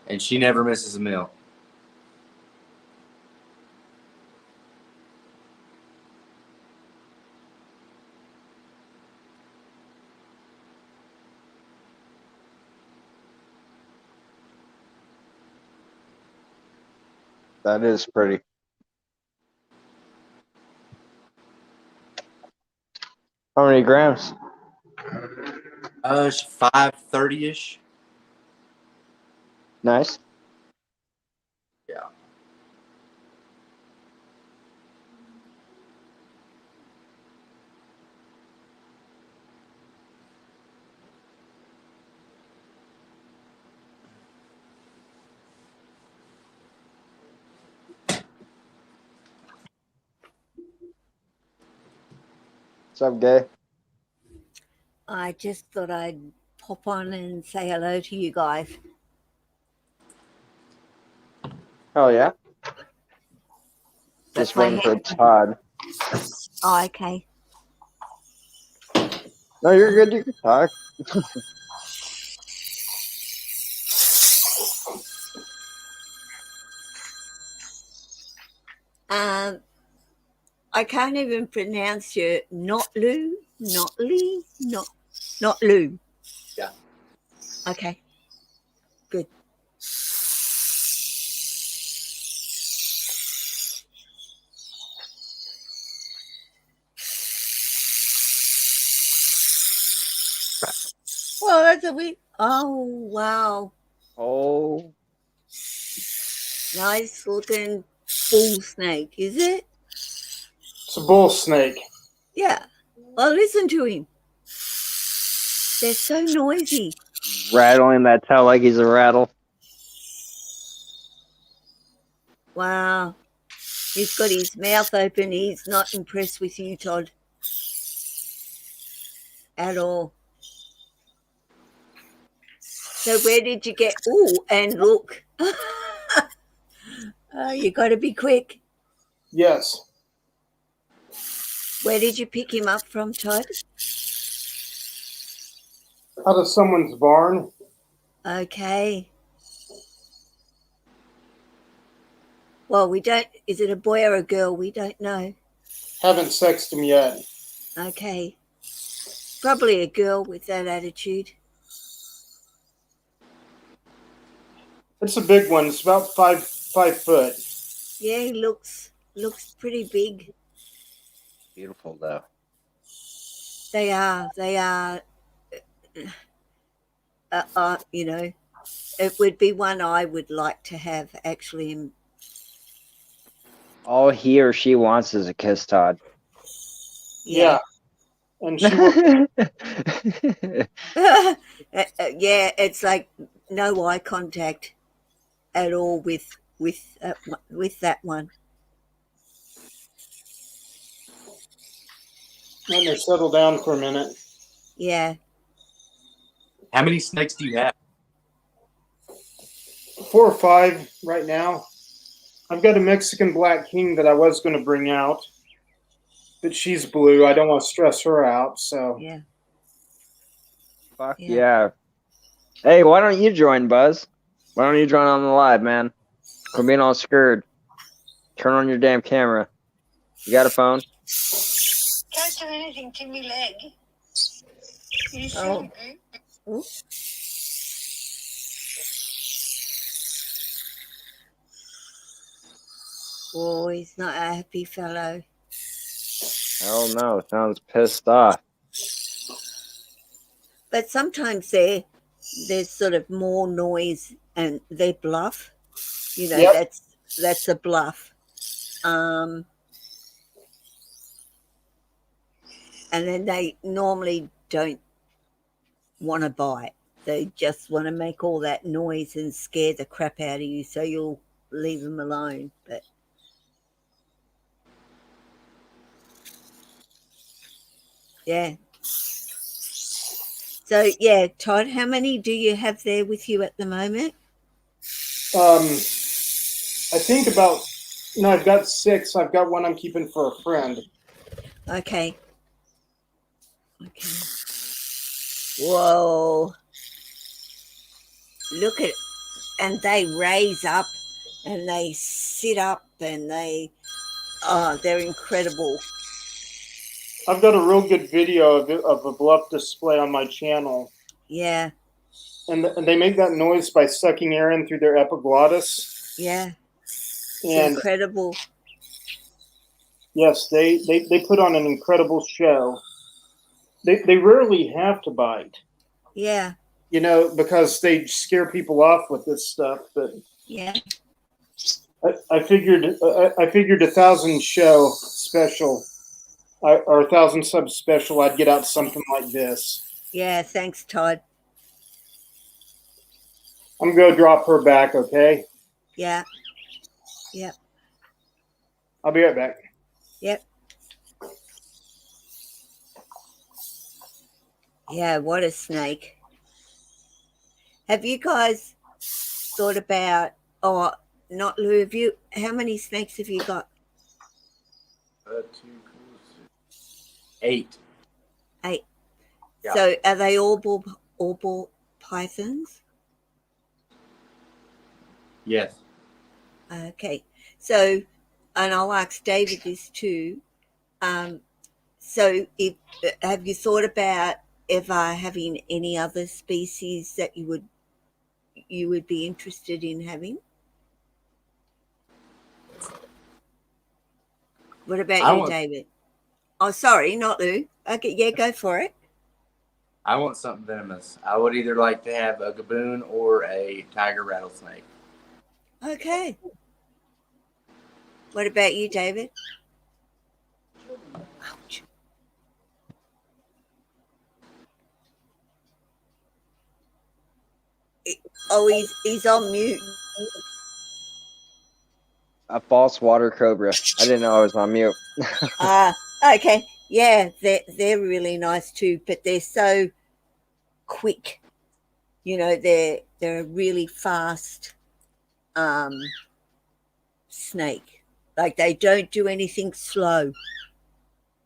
S4: And she never misses a meal.
S1: That is pretty. How many grams?
S4: She's 530-ish.
S1: Nice.
S4: Yeah.
S1: What's up, Gay?
S5: I just thought I'd pop on and say hello to you guys.
S1: Oh yeah.
S5: That's
S1: Just
S5: my
S1: waiting for
S5: hand.
S1: Todd.
S5: Oh, okay.
S1: No, you're good. You can talk.
S5: I can't even pronounce your not Lou, not Lee, not Lou.
S4: Yeah.
S5: Okay. Good. Well, that's a weird. Oh, wow.
S1: Oh.
S5: Nice looking bull snake, is it?
S2: It's a bull snake.
S5: Yeah. Well, listen to him. They're so noisy.
S1: Rattling that tail like he's a rattle.
S5: Wow. He's got his mouth open. He's not impressed with you, Todd. at all. So where did you get? Oh, and look, you got to be quick.
S2: Yes.
S5: Where did you pick him up from, Todd?
S2: Out of someone's barn.
S5: Okay. Well, we don't. Is it a boy or a girl? We don't know.
S2: Haven't sexed him yet.
S5: Okay. Probably a girl with that attitude.
S2: It's a big one. It's about 5 foot.
S5: Yeah, he looks pretty big.
S1: Beautiful though.
S5: They are. You know, it would be one I would like to have actually.
S1: All he or she wants is a kiss, Todd.
S2: Yeah. And she will.
S5: Yeah, it's like no eye contact at all with that one.
S2: Let her settle down for a minute.
S5: Yeah.
S4: How many snakes do you have?
S2: 4 or 5 right now. I've got a Mexican black king that I was going to bring out, but she's blue. I don't want to stress her out. So
S5: Yeah.
S1: Fuck yeah. Hey, why don't you join, Buzz? Why don't you join on the live, man? Quit being all scared. Turn on your damn camera. You got a phone?
S6: Can't do anything to me leg. You see
S5: Oh.
S6: me?
S5: Ooh. Oh, he's not a happy fellow.
S1: Hell no. Sounds pissed off.
S5: But sometimes there's sort of more noise and they bluff. You know,
S2: Yep.
S5: that's a bluff. And then they normally don't want to bite. They just want to make all that noise and scare the crap out of you, so you'll leave them alone. But yeah. So yeah, Todd, how many do you have there with you at the moment?
S2: I think about. No, I've got 6. I've got one I'm keeping for a friend.
S5: Okay. Whoa. Look at it. And they raise up and they sit up and they're incredible.
S2: I've got a real good video of a bluff display on my channel.
S5: Yeah.
S2: And they make that noise by sucking air in through their epiglottis.
S5: Yeah.
S2: And
S5: incredible.
S2: Yes, they put on an incredible show. They rarely have to bite.
S5: Yeah.
S2: You know, because they scare people off with this stuff. But
S5: yeah,
S2: I figured 1,000 show special or 1,000 sub special, I'd get out something like this.
S5: Yeah. Thanks, Todd.
S2: I'm gonna drop her back. Okay.
S5: Yeah. Yep.
S2: I'll be right back.
S5: Yep. Yeah. What a snake. Have you guys thought about, not Lou, how many snakes have you got?
S4: 2, 4, 6, 8.
S5: 8.
S4: Yeah.
S5: So are they all ball pythons?
S4: Yes.
S5: Okay. So, and I'll ask David this too. So have you thought about ever having any other species that you would be interested in having? What about you, David? Oh, sorry, not Lou. Okay, yeah, go for it.
S4: I want something venomous. I would either like to have a gaboon or a tiger rattlesnake.
S5: Okay. What about you, David? Ouch. Oh, he's on mute.
S1: A false water cobra. I didn't know I was on mute.
S5: Okay. Yeah, they're really nice too, but they're so quick. You know, they're a really fast snake. Like they don't do anything slow.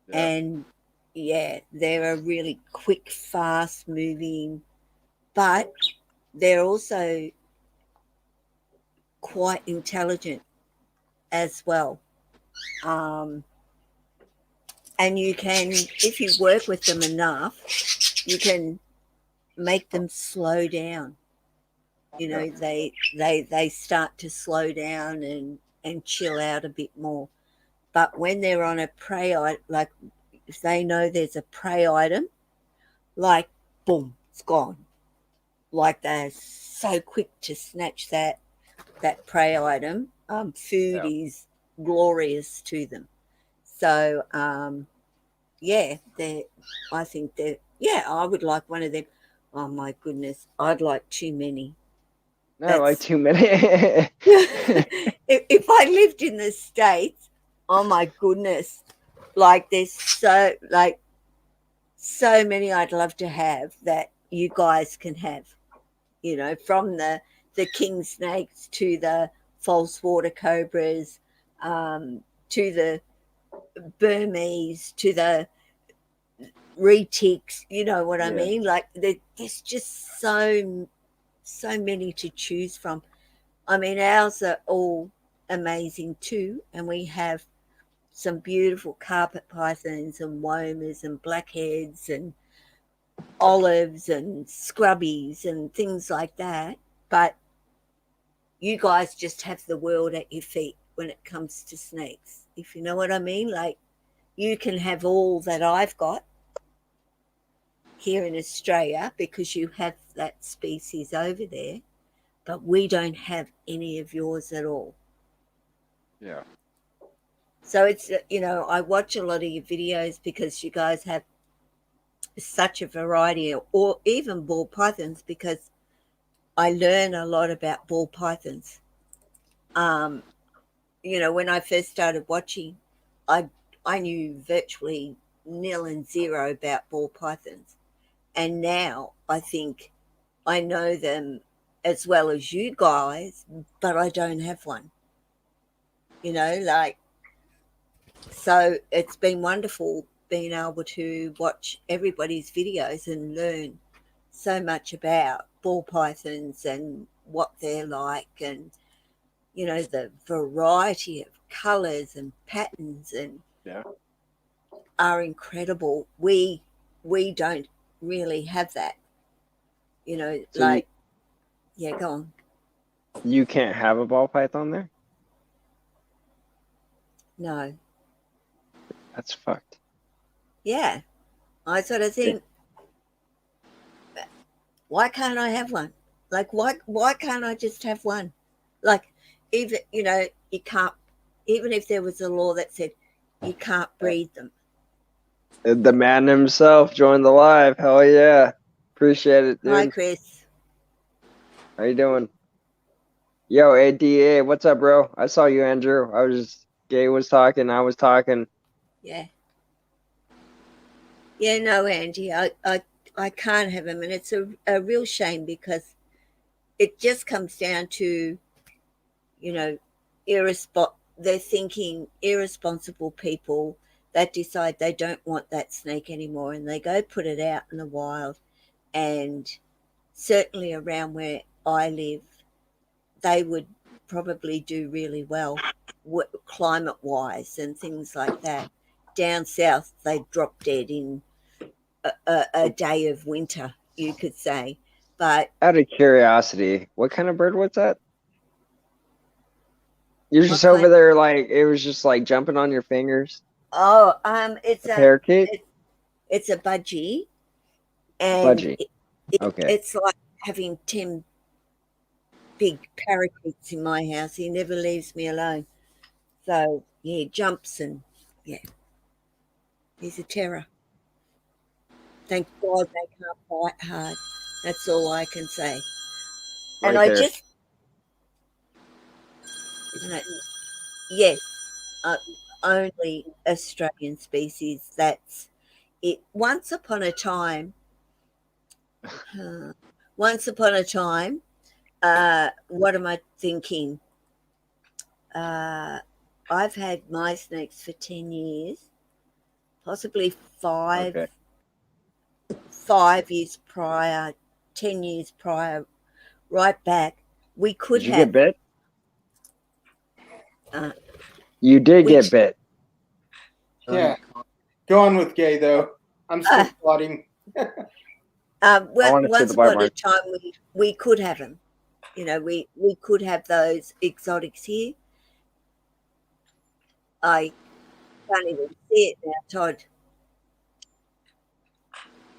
S1: Yeah.
S5: And yeah, they're a really quick, fast moving, but they're also quite intelligent as well. Um, and you can, if you work with them enough, you can make them slow down. You know, they start to slow down and chill out a bit more. But when they're on a prey, like if they know there's a prey item, like boom, it's gone. Like they're so quick to snatch that prey item. Food
S1: Yeah.
S5: is glorious to them. So yeah, I think they're yeah. I would like one of them. Oh my goodness, I'd like too many.
S1: Not like
S5: That's
S1: too many.
S5: if I lived in the States, oh my goodness, like there's so many I'd love to have that you guys can have. You know, from the king snakes to the false water cobras, to the Burmese, to the retics. You know what I
S1: Yeah.
S5: mean? Like there's just so many to choose from. I mean, ours are all amazing too, and we have some beautiful carpet pythons and womas and blackheads and olives and scrubbies and things like that. But you guys just have the world at your feet when it comes to snakes, if you know what I mean. Like you can have all that I've got here in Australia because you have that species over there, but we don't have any of yours at all.
S1: Yeah.
S5: So it's, you know, I watch a lot of your videos because you guys have such a variety, or even ball pythons, because I learn a lot about ball pythons. Um, you know, when I first started watching, I I knew virtually nil and zero about ball pythons, and now I think I know them as well as you guys, but I don't have one. You know, like so it's been wonderful being able to watch everybody's videos and learn so much about ball pythons and what they're like, and you know the variety of colors and patterns and
S1: Yeah.
S5: are incredible. We don't really have that, you know,
S1: So you
S5: like yeah, go on.
S1: you can't have a ball python there?
S5: No.
S1: That's fucked.
S5: Yeah, I sort of
S1: It,
S5: think, why can't I have one? Like why can't I just have one? Like even, you know, you can't, even if there was a law that said you can't breed them.
S1: the man himself joined the live. Hell yeah. Appreciate it,
S5: Hi
S1: dude.
S5: Chris.
S1: How you doing? Yo, ADA, what's up, bro? I saw you, Andrew. Gay was talking, I was talking.
S5: Yeah. Yeah, no, Andy, I can't have them, and it's a real shame because it just comes down to, you know, they're thinking irresponsible people that decide they don't want that snake anymore, and they go put it out in the wild. And certainly around where I live, they would probably do really well, climate wise and things like that. Down south, they'd drop dead in a day of winter, you could say. But
S1: Out of curiosity, what kind of bird was that? You're
S5: what
S1: just over
S5: kind?
S1: there like it was just like jumping on your fingers.
S5: Oh, it's
S1: A parakeet?
S5: it's a budgie, and
S1: Budgie. Okay.
S5: it's like having 10 big parakeets in my house. He never leaves me alone. So yeah, he jumps and yeah, he's a terror. Thank God they can't bite hard. That's all I can say. And
S1: Right
S5: I
S1: there.
S5: just, you know, yes, only Australian species. That's it. Uh, once upon a time, what am I thinking? Uh, I've had my snakes for 10 years, possibly
S1: Okay.
S5: 5 years prior, 10 years prior, right back. We could
S1: Did you get
S5: have,
S1: bit?
S5: uh,
S1: You did get
S5: which,
S1: bit.
S2: Yeah. Go on with gay though. I'm still plotting.
S1: I
S5: well,
S1: want to see
S5: once
S1: the bite
S5: upon a
S1: mark.
S5: time, we could have them. You know, we could have those exotics here. I can't even see it now, Todd.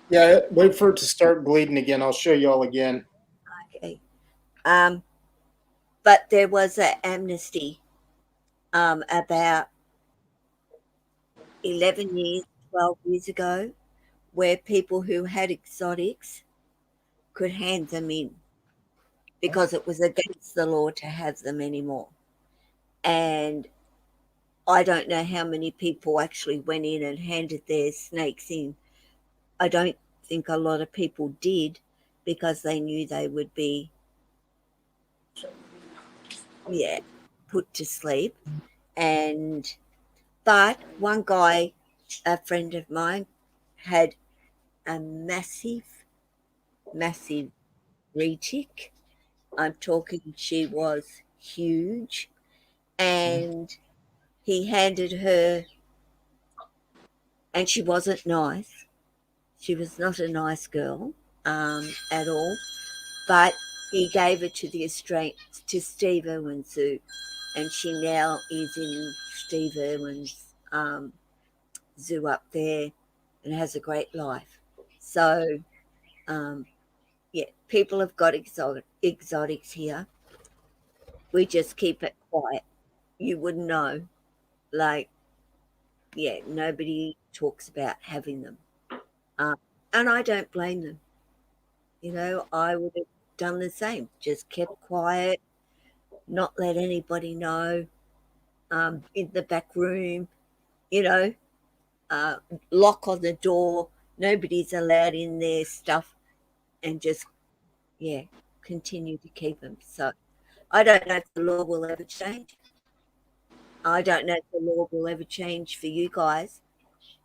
S2: Yeah, wait for it to start bleeding again. I'll show you all again.
S5: Okay. Um, but there was an amnesty about 11 years, 12 years ago, where people who had exotics could hand them in because it was against the law to have them anymore. And I don't know how many people actually went in and handed their snakes in. I don't think a lot of people did because they knew they would be, yeah, put to sleep. And, but one guy, a friend of mine, had a massive retic. I'm talking, she was huge. And he handed her, and she wasn't nice. She was not a nice girl at all. But he gave it to the Australian, to Steve Irwin's zoo, and she now is in Steve Irwin's zoo up there, and has a great life. So, um, yeah, people have got exotics here. We just keep it quiet. You wouldn't know. Like, yeah, nobody talks about having them. Um, and I don't blame them. You know, I would have done the same, just kept quiet, not let anybody know, in the back room, you know, uh, lock on the door, nobody's allowed in their stuff, and just, yeah, continue to keep them. So I don't know if the law will ever change. I don't know if the law will ever change for you guys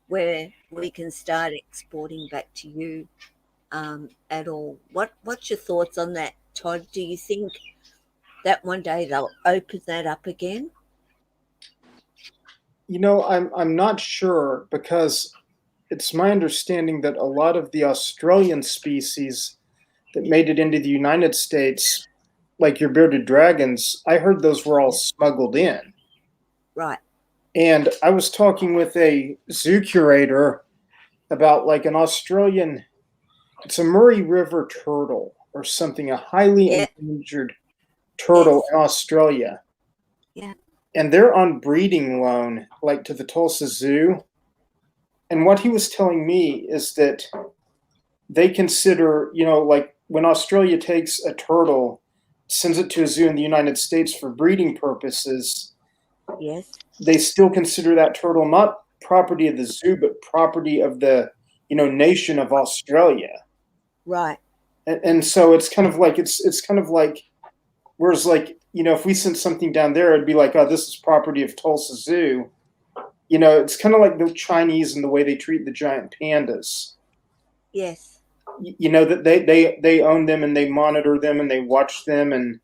S5: where we can start exporting back to you at all. What's your thoughts on that, Todd? Do you think that one day they'll open that up again?
S2: You know, I'm not sure because it's my understanding that a lot of the Australian species that made it into the United States, like your bearded dragons, I heard those were all smuggled in.
S5: Right.
S2: And I was talking with a zoo curator about like an Australian, it's a Murray River turtle or something, a highly
S5: Yeah.
S2: endangered turtle
S5: Yes.
S2: in Australia.
S5: Yeah.
S2: And they're on breeding loan, like to the Tulsa Zoo. And what he was telling me is that they consider, you know, like when Australia takes a turtle, sends it to a zoo in the United States for breeding purposes,
S5: Yes.
S2: they still consider that turtle not property of the zoo, but property of the, you know, nation of Australia.
S5: Right.
S2: And so it's kind of like it's kind of like whereas like you know if we sent something down there, it'd be like oh this is property of Tulsa Zoo. You know, it's kind of like the Chinese and the way they treat the giant pandas.
S5: Yes.
S2: You know that they own them and they monitor them and they watch them and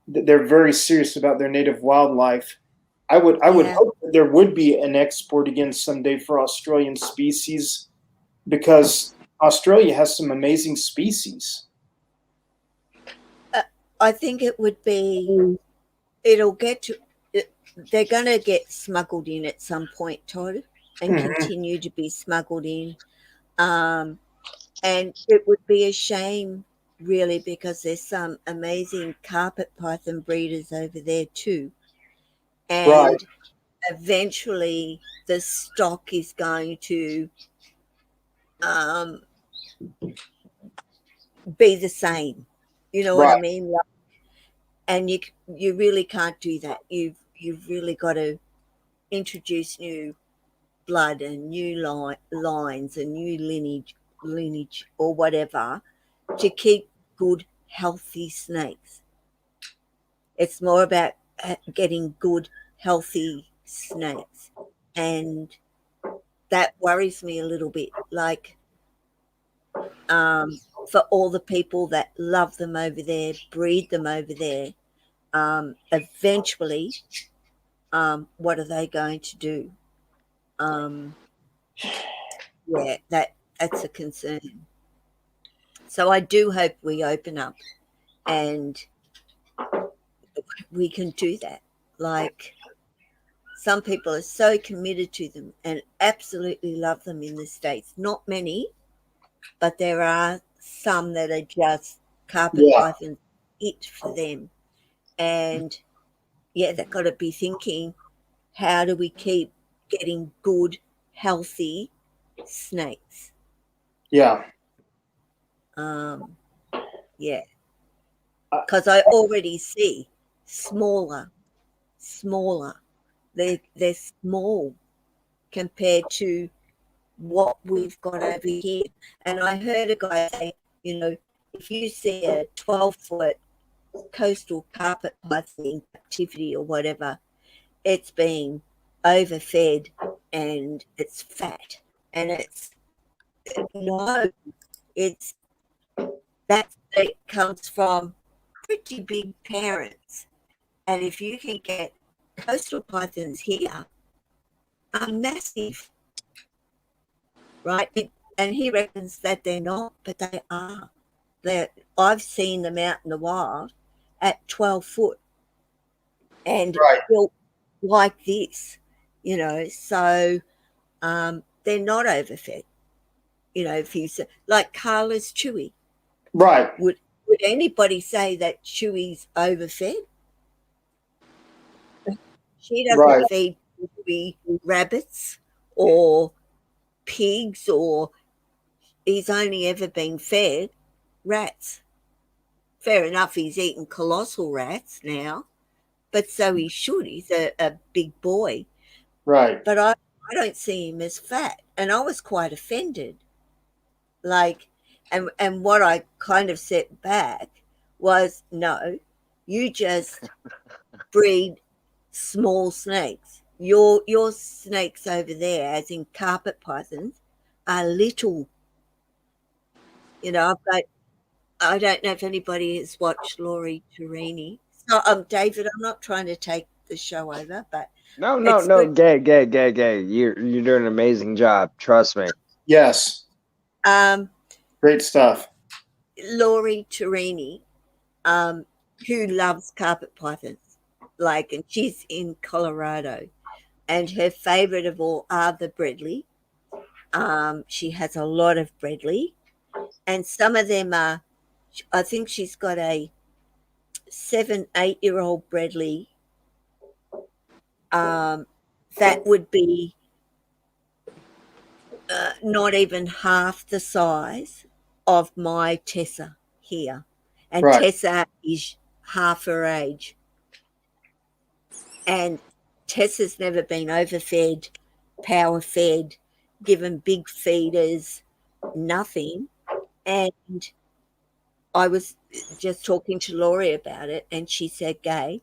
S2: they're very serious about their native wildlife. I would
S5: Yeah.
S2: hope that there would be an export again someday for Australian species because Australia has some amazing species.
S5: Uh, I think it would be, it'll get to, they're going to get smuggled in at some point, Todd, and
S2: Mhm.
S5: continue to be smuggled in. Um, and it would be a shame, really, because there's some amazing carpet python breeders over there too.
S2: Right,
S5: And eventually the stock is going to um, be the same. You know what I
S2: right.
S5: mean? And you really can't do that. You've really got to introduce new blood and new lines and new lineage or whatever to keep good, healthy snakes. It's more about getting good, healthy snakes. And that worries me a little bit. Like, for all the people that love them over there, breed them over there, eventually, what are they going to do? Yeah, that's a concern. So I do hope we open up and we can do that. Like, some people are so committed to them and absolutely love them in the States. Not many, but there are some that are just carpet
S2: Yeah.
S5: pythons it for them. And yeah, they've got to be thinking, how do we keep getting good, healthy snakes?
S2: Yeah.
S5: Yeah, because I already see smaller. They're small compared to what we've got over here. And I heard a guy say, if you see a 12-foot coastal carpet python in captivity or whatever, it's being overfed and it's fat. And no, it's it comes from pretty big parents. And if you can get coastal pythons here, are massive, right? And he reckons that they're not, but they are. I've seen them out in the wild at 12 foot and
S2: Right.
S5: built like this, so they're not overfed. If you say, like Carla's Chewy,
S2: Right.
S5: would anybody say that Chewy's overfed? She doesn't
S2: Right.
S5: feed Chewy rabbits or pigs, or he's only ever been fed rats. Fair enough, he's eaten colossal rats now, but so he should. He's a big boy.
S2: Right.
S5: But I don't see him as fat. And I was quite offended. Like, and what I kind of set back was, no, you just breed small snakes. Your snakes over there, as in carpet pythons, are little. I don't know if anybody has watched Laurie Torini. So, David, I'm not trying to take the show over, but
S1: No, no,
S5: it's
S1: no,
S5: good.
S1: gay. You're doing an amazing job. Trust me.
S2: Yes.
S5: Um,
S2: Great stuff.
S5: Laurie Torini, who loves carpet pythons, and she's in Colorado, and her favorite of all are the Bredli. She has a lot of Bredli, and some of them are. I think she's got a 7-8-year-old Bredli. That would be not even half the size of my Tessa here. And
S2: Right.
S5: Tessa is half her age. And Tessa's never been overfed, power fed, given big feeders, nothing. And I was just talking to Laurie about it, and she said, Gay,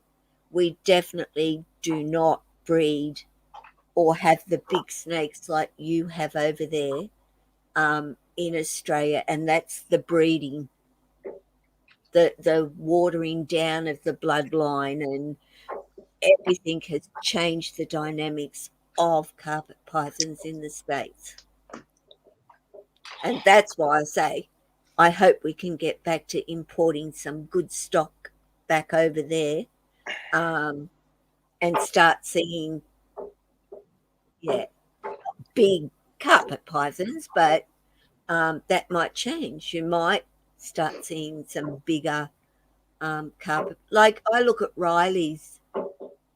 S5: we definitely do not breed or have the big snakes like you have over there in Australia, and that's the breeding, the watering down of the bloodline, and everything has changed the dynamics of carpet pythons in the States. And that's why I say I hope we can get back to importing some good stock back over there, and start seeing, big carpet pythons, but that might change. You might start seeing some bigger carpet. Like, I look at Riley's
S1: Always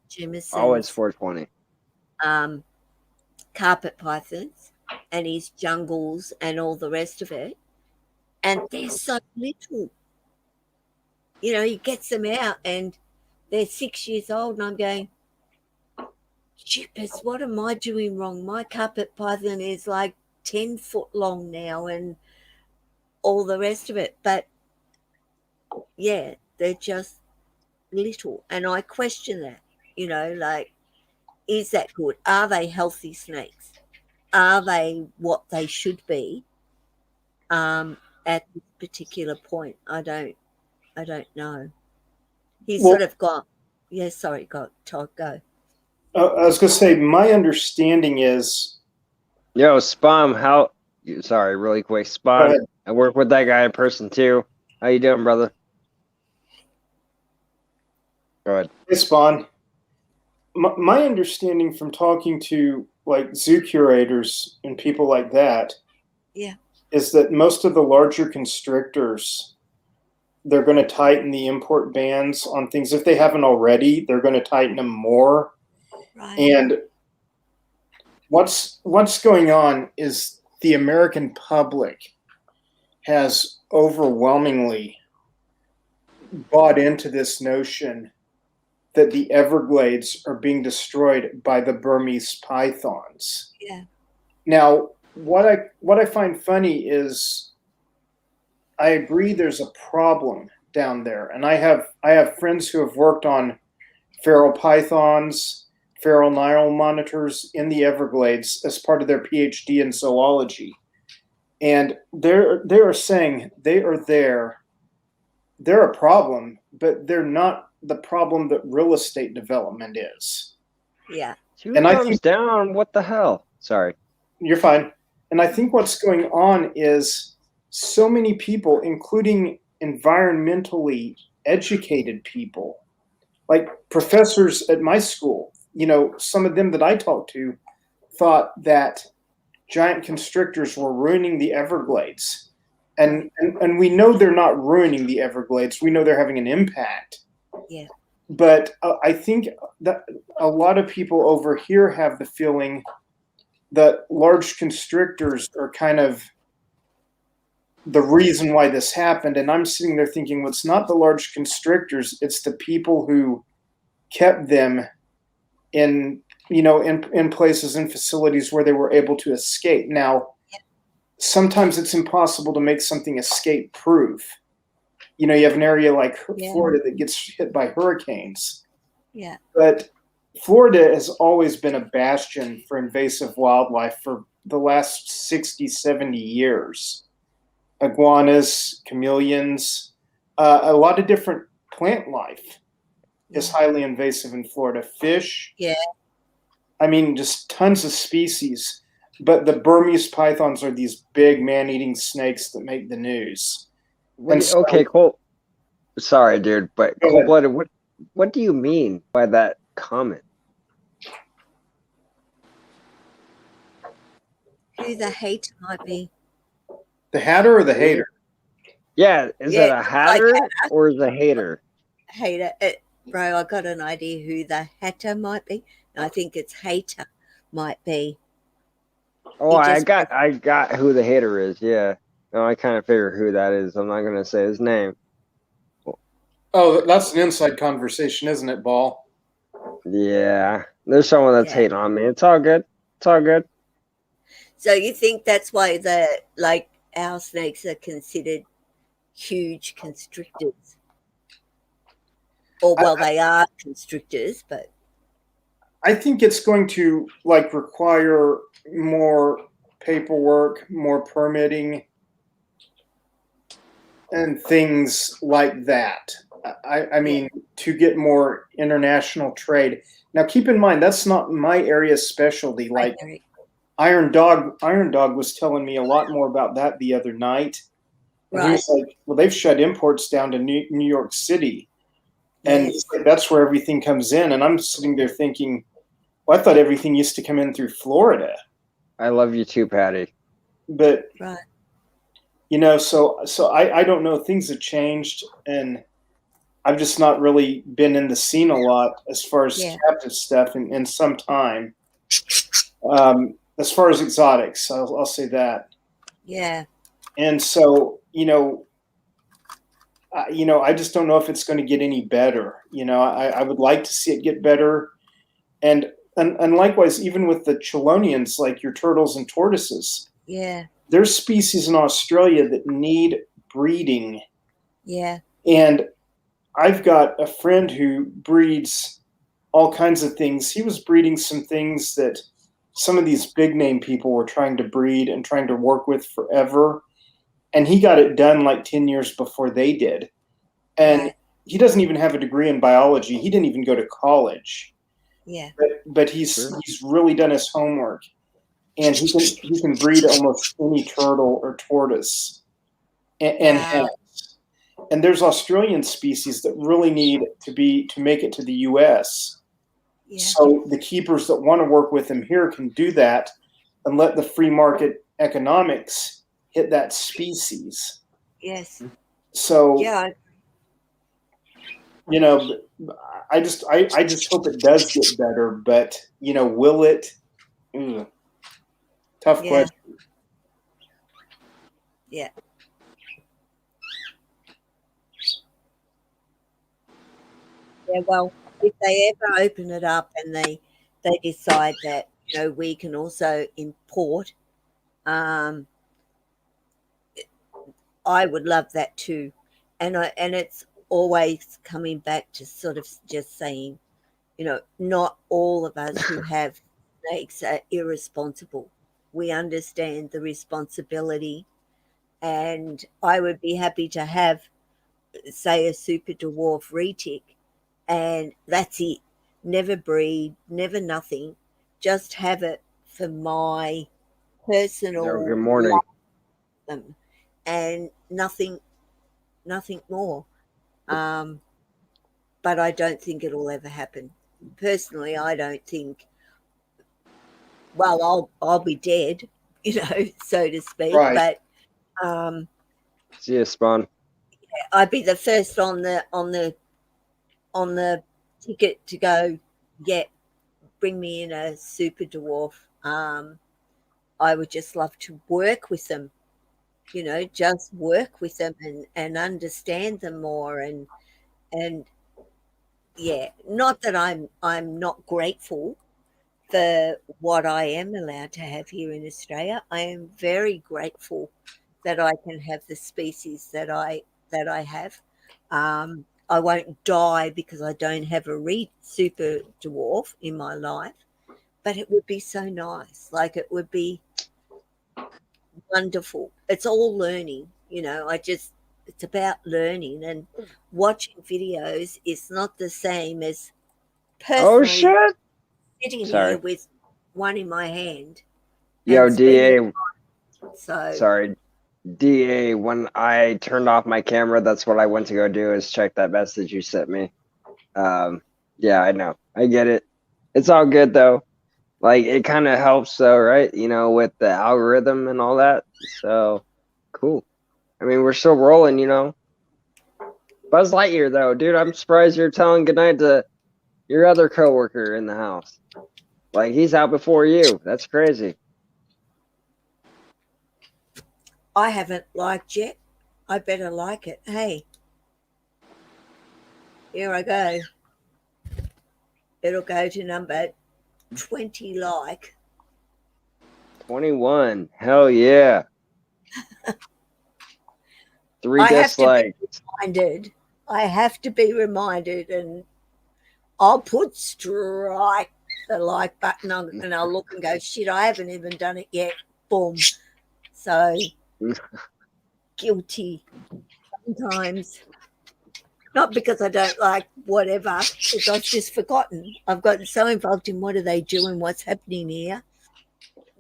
S5: Jemisin's
S1: 420.
S5: Carpet pythons and his jungles and all the rest of it, and they're so little. He gets them out and they're 6 years old, and I'm going, Jeepers, what am I doing wrong? My carpet python is like 10 foot long now and all the rest of it. But yeah, they're just little. And I question that, like, is that good? Are they healthy snakes? Are they what they should be at this particular point? I don't know. He's
S2: Well,
S5: sort of got, yeah, sorry, Todd, go.
S2: I was going to say, my understanding is,
S1: Yo, Spam, sorry, really quick.
S2: go ahead.
S1: Spawn, I work with that guy in person too. How you doing, brother? Go ahead.
S2: Hey, Spawn. My understanding from talking to like zoo curators and people like that
S5: Yeah,
S2: is that most of the larger constrictors, they're going to tighten the import bans on things. If they haven't already, they're going to tighten them more.
S5: right.
S2: And what's going on is the American public has overwhelmingly bought into this notion that the Everglades are being destroyed by the Burmese pythons.
S5: Yeah,
S2: Now, what I find funny is I agree there's a problem down there, and I have friends who have worked on feral pythons, feral Nile monitors in the Everglades as part of their PhD in zoology, and they are saying they are there. They're a problem, but they're not the problem that real estate development is.
S5: yeah,
S1: Two
S2: And I
S1: thumbs
S2: think
S1: down. What the hell? Sorry.
S2: you're fine. And I think what's going on is so many people, including environmentally educated people, like professors at my school, some of them that I talked to thought that giant constrictors were ruining the Everglades. And we know they're not ruining the Everglades. We know they're having an impact.
S5: yeah,
S2: But I think that a lot of people over here have the feeling that large constrictors are kind of the reason why this happened. And I'm sitting there thinking, well, it's not the large constrictors, it's the people who kept them in in places and facilities where they were able to escape. Now, sometimes it's impossible to make something escape proof. You have an area like
S5: yeah,
S2: Florida that gets hit by hurricanes,
S5: yeah,
S2: but Florida has always been a bastion for invasive wildlife for the last 60, 70 years. Iguanas, chameleons, a lot of different plant life is highly invasive in Florida. Fish,
S5: yeah.
S2: I mean, just tons of species. But the Burmese pythons are these big man-eating snakes that make the news.
S1: Okay, cool. Sorry, dude, but
S2: Go ahead.
S1: cold-blooded. What do you mean by that comment?
S5: Who the hater might be.
S2: The hatter or the hater?
S1: Yeah, is
S5: Yeah,
S1: it a
S5: like
S1: hatter or is it a hater?
S5: hater. Bro, I got an idea who the hatter might be. I think it's hater might be.
S1: Oh,
S5: He
S1: I
S5: just
S1: got who the hater is. Yeah. No, I kind of figure who that is. I'm not gonna say his name.
S2: Oh, that's an inside conversation, isn't it, Ball?
S1: Yeah, there's someone that's
S5: yeah.
S1: hating on me. It's all good. It's all good.
S5: So you think that's why our snakes are considered huge constrictors? Or well, they are constrictors, but
S2: I think it's going to require more paperwork, more permitting, and things like that. I mean, to get more international trade. Now, keep in mind that's not my area specialty. Like Iron Dog was telling me a lot more about that the other night. And he was like, "Well, they've shut imports down to New York City, and that's where everything comes in." And I'm sitting there thinking, well, I thought everything used to come in through Florida.
S1: I love you too, Patty.
S2: But so I don't know. Things have changed, and I've just not really been in the scene a lot as far as captive stuff in some time. As far as exotics, I'll say that.
S5: Yeah.
S2: And so I just don't know if it's going to get any better. I would like to see it get better. And and likewise, even with the chelonians, like your turtles and tortoises,
S5: Yeah.
S2: there's species in Australia that need breeding.
S5: Yeah.
S2: And I've got a friend who breeds all kinds of things. He was breeding some things that some of these big name people were trying to breed and trying to work with forever. And he got it done like 10 years before they did. And
S5: Right.
S2: he doesn't even have a degree in biology. He didn't even go to college.
S5: Yeah.
S2: But he's
S1: Sure.
S2: really done his homework. And he can breed almost any turtle or tortoise and
S5: Wow.
S2: has. And there's Australian species that really need to make it to the US.
S5: Yeah.
S2: So the keepers that want to work with him here can do that and let the free market economics hit that species.
S5: Yes.
S2: So,
S5: Yeah.
S2: you know, I just hope it does get better, but you know, will it? Tough
S5: Yeah.
S2: question.
S5: Yeah. Yeah. Well, if they ever open it up and they decide that we can also import, um, I would love that too. And it's always coming back to sort of just saying, not all of us who have snakes are irresponsible. We understand the responsibility, and I would be happy to have, say, a super dwarf retic, and that's it. Never breed, never nothing. Just have it for my
S1: Oh, good
S5: personal
S1: morning.
S5: love of them, and nothing more. Um, but I don't think it'll ever happen. Personally, I don't think. Well, I'll be dead, so to speak.
S2: Right.
S5: But um,
S1: See you, Spawn.
S5: I'd be the first on the ticket to go. Yeah, bring me in a super dwarf. I would just love to work with them. Just work with them and understand them more and yeah. Not that I'm not grateful for what I am allowed to have here in Australia. I am very grateful that I can have the species that I have. I won't die because I don't have a super dwarf in my life, but it would be so nice. Like it would be wonderful. It's all learning, it's about learning and watching videos is not the same as
S1: Oh
S5: personally
S1: shit!
S5: sitting here
S1: Sorry.
S5: with one in my hand
S1: Yo,
S5: and spending
S1: DA.
S5: so
S1: Sorry, DA. When I turned off my camera, that's what I went to go do is check that message you sent me. Um, yeah, I know. I get it. It's all good though. Like it kind of helps though, right? With the algorithm and all that. So cool. I mean, we're still rolling, Buzz Lightyear though, dude. I'm surprised you're telling goodnight to your other coworker in the house. Like he's out before you. That's crazy.
S5: I haven't liked yet. I better like it. Hey, here I go. It'll go to number 20 like.
S1: 21. Hell yeah. 3
S5: I have to be
S1: dislikes.
S5: reminded. I have to be reminded, and I'll put strike the like button on, and I'll look and go, shit, I haven't even done it yet. Boom. So guilty sometimes. Not because I don't like whatever, because I've just forgotten. I've gotten so involved in what are they doing, what's happening here,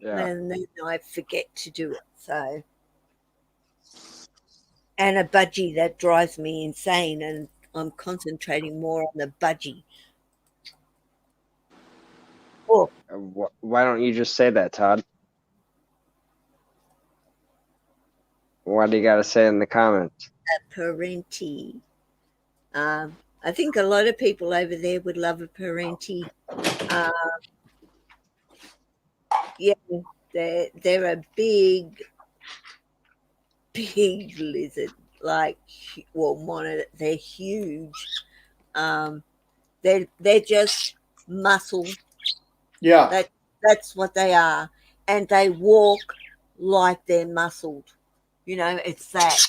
S1: Yeah.
S5: and then I forget to do it. So, and a budgie that drives me insane, and I'm concentrating more on the budgie. Oh,
S1: Why don't you just say that, Todd? Why do you gotta say it in the comments?
S5: a parenti. I think a lot of people over there would love a parenti. Uh, yeah, they're a big lizard. Like, well, they're huge. They're just muscle
S2: Yeah.
S5: That's what they are, and they walk like they're muscled. You know, it's that.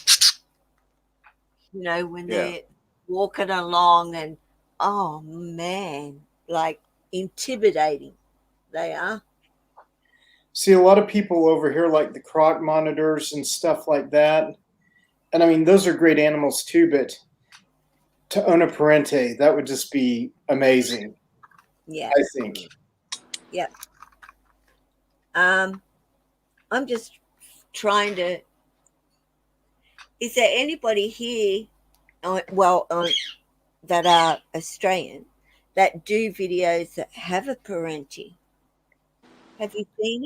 S5: You know, when
S1: Yeah.
S5: they're walking along, and oh man, like intimidating they are.
S2: See, a lot of people over here like the croc monitors and stuff like that. And I mean, those are great animals too, but to own a Parente, that would just be amazing,
S5: Yeah,
S2: I think.
S5: yeah. Um, I'm just trying to. Is there anybody here? That are Australian that do videos that have a parenti. Have you seen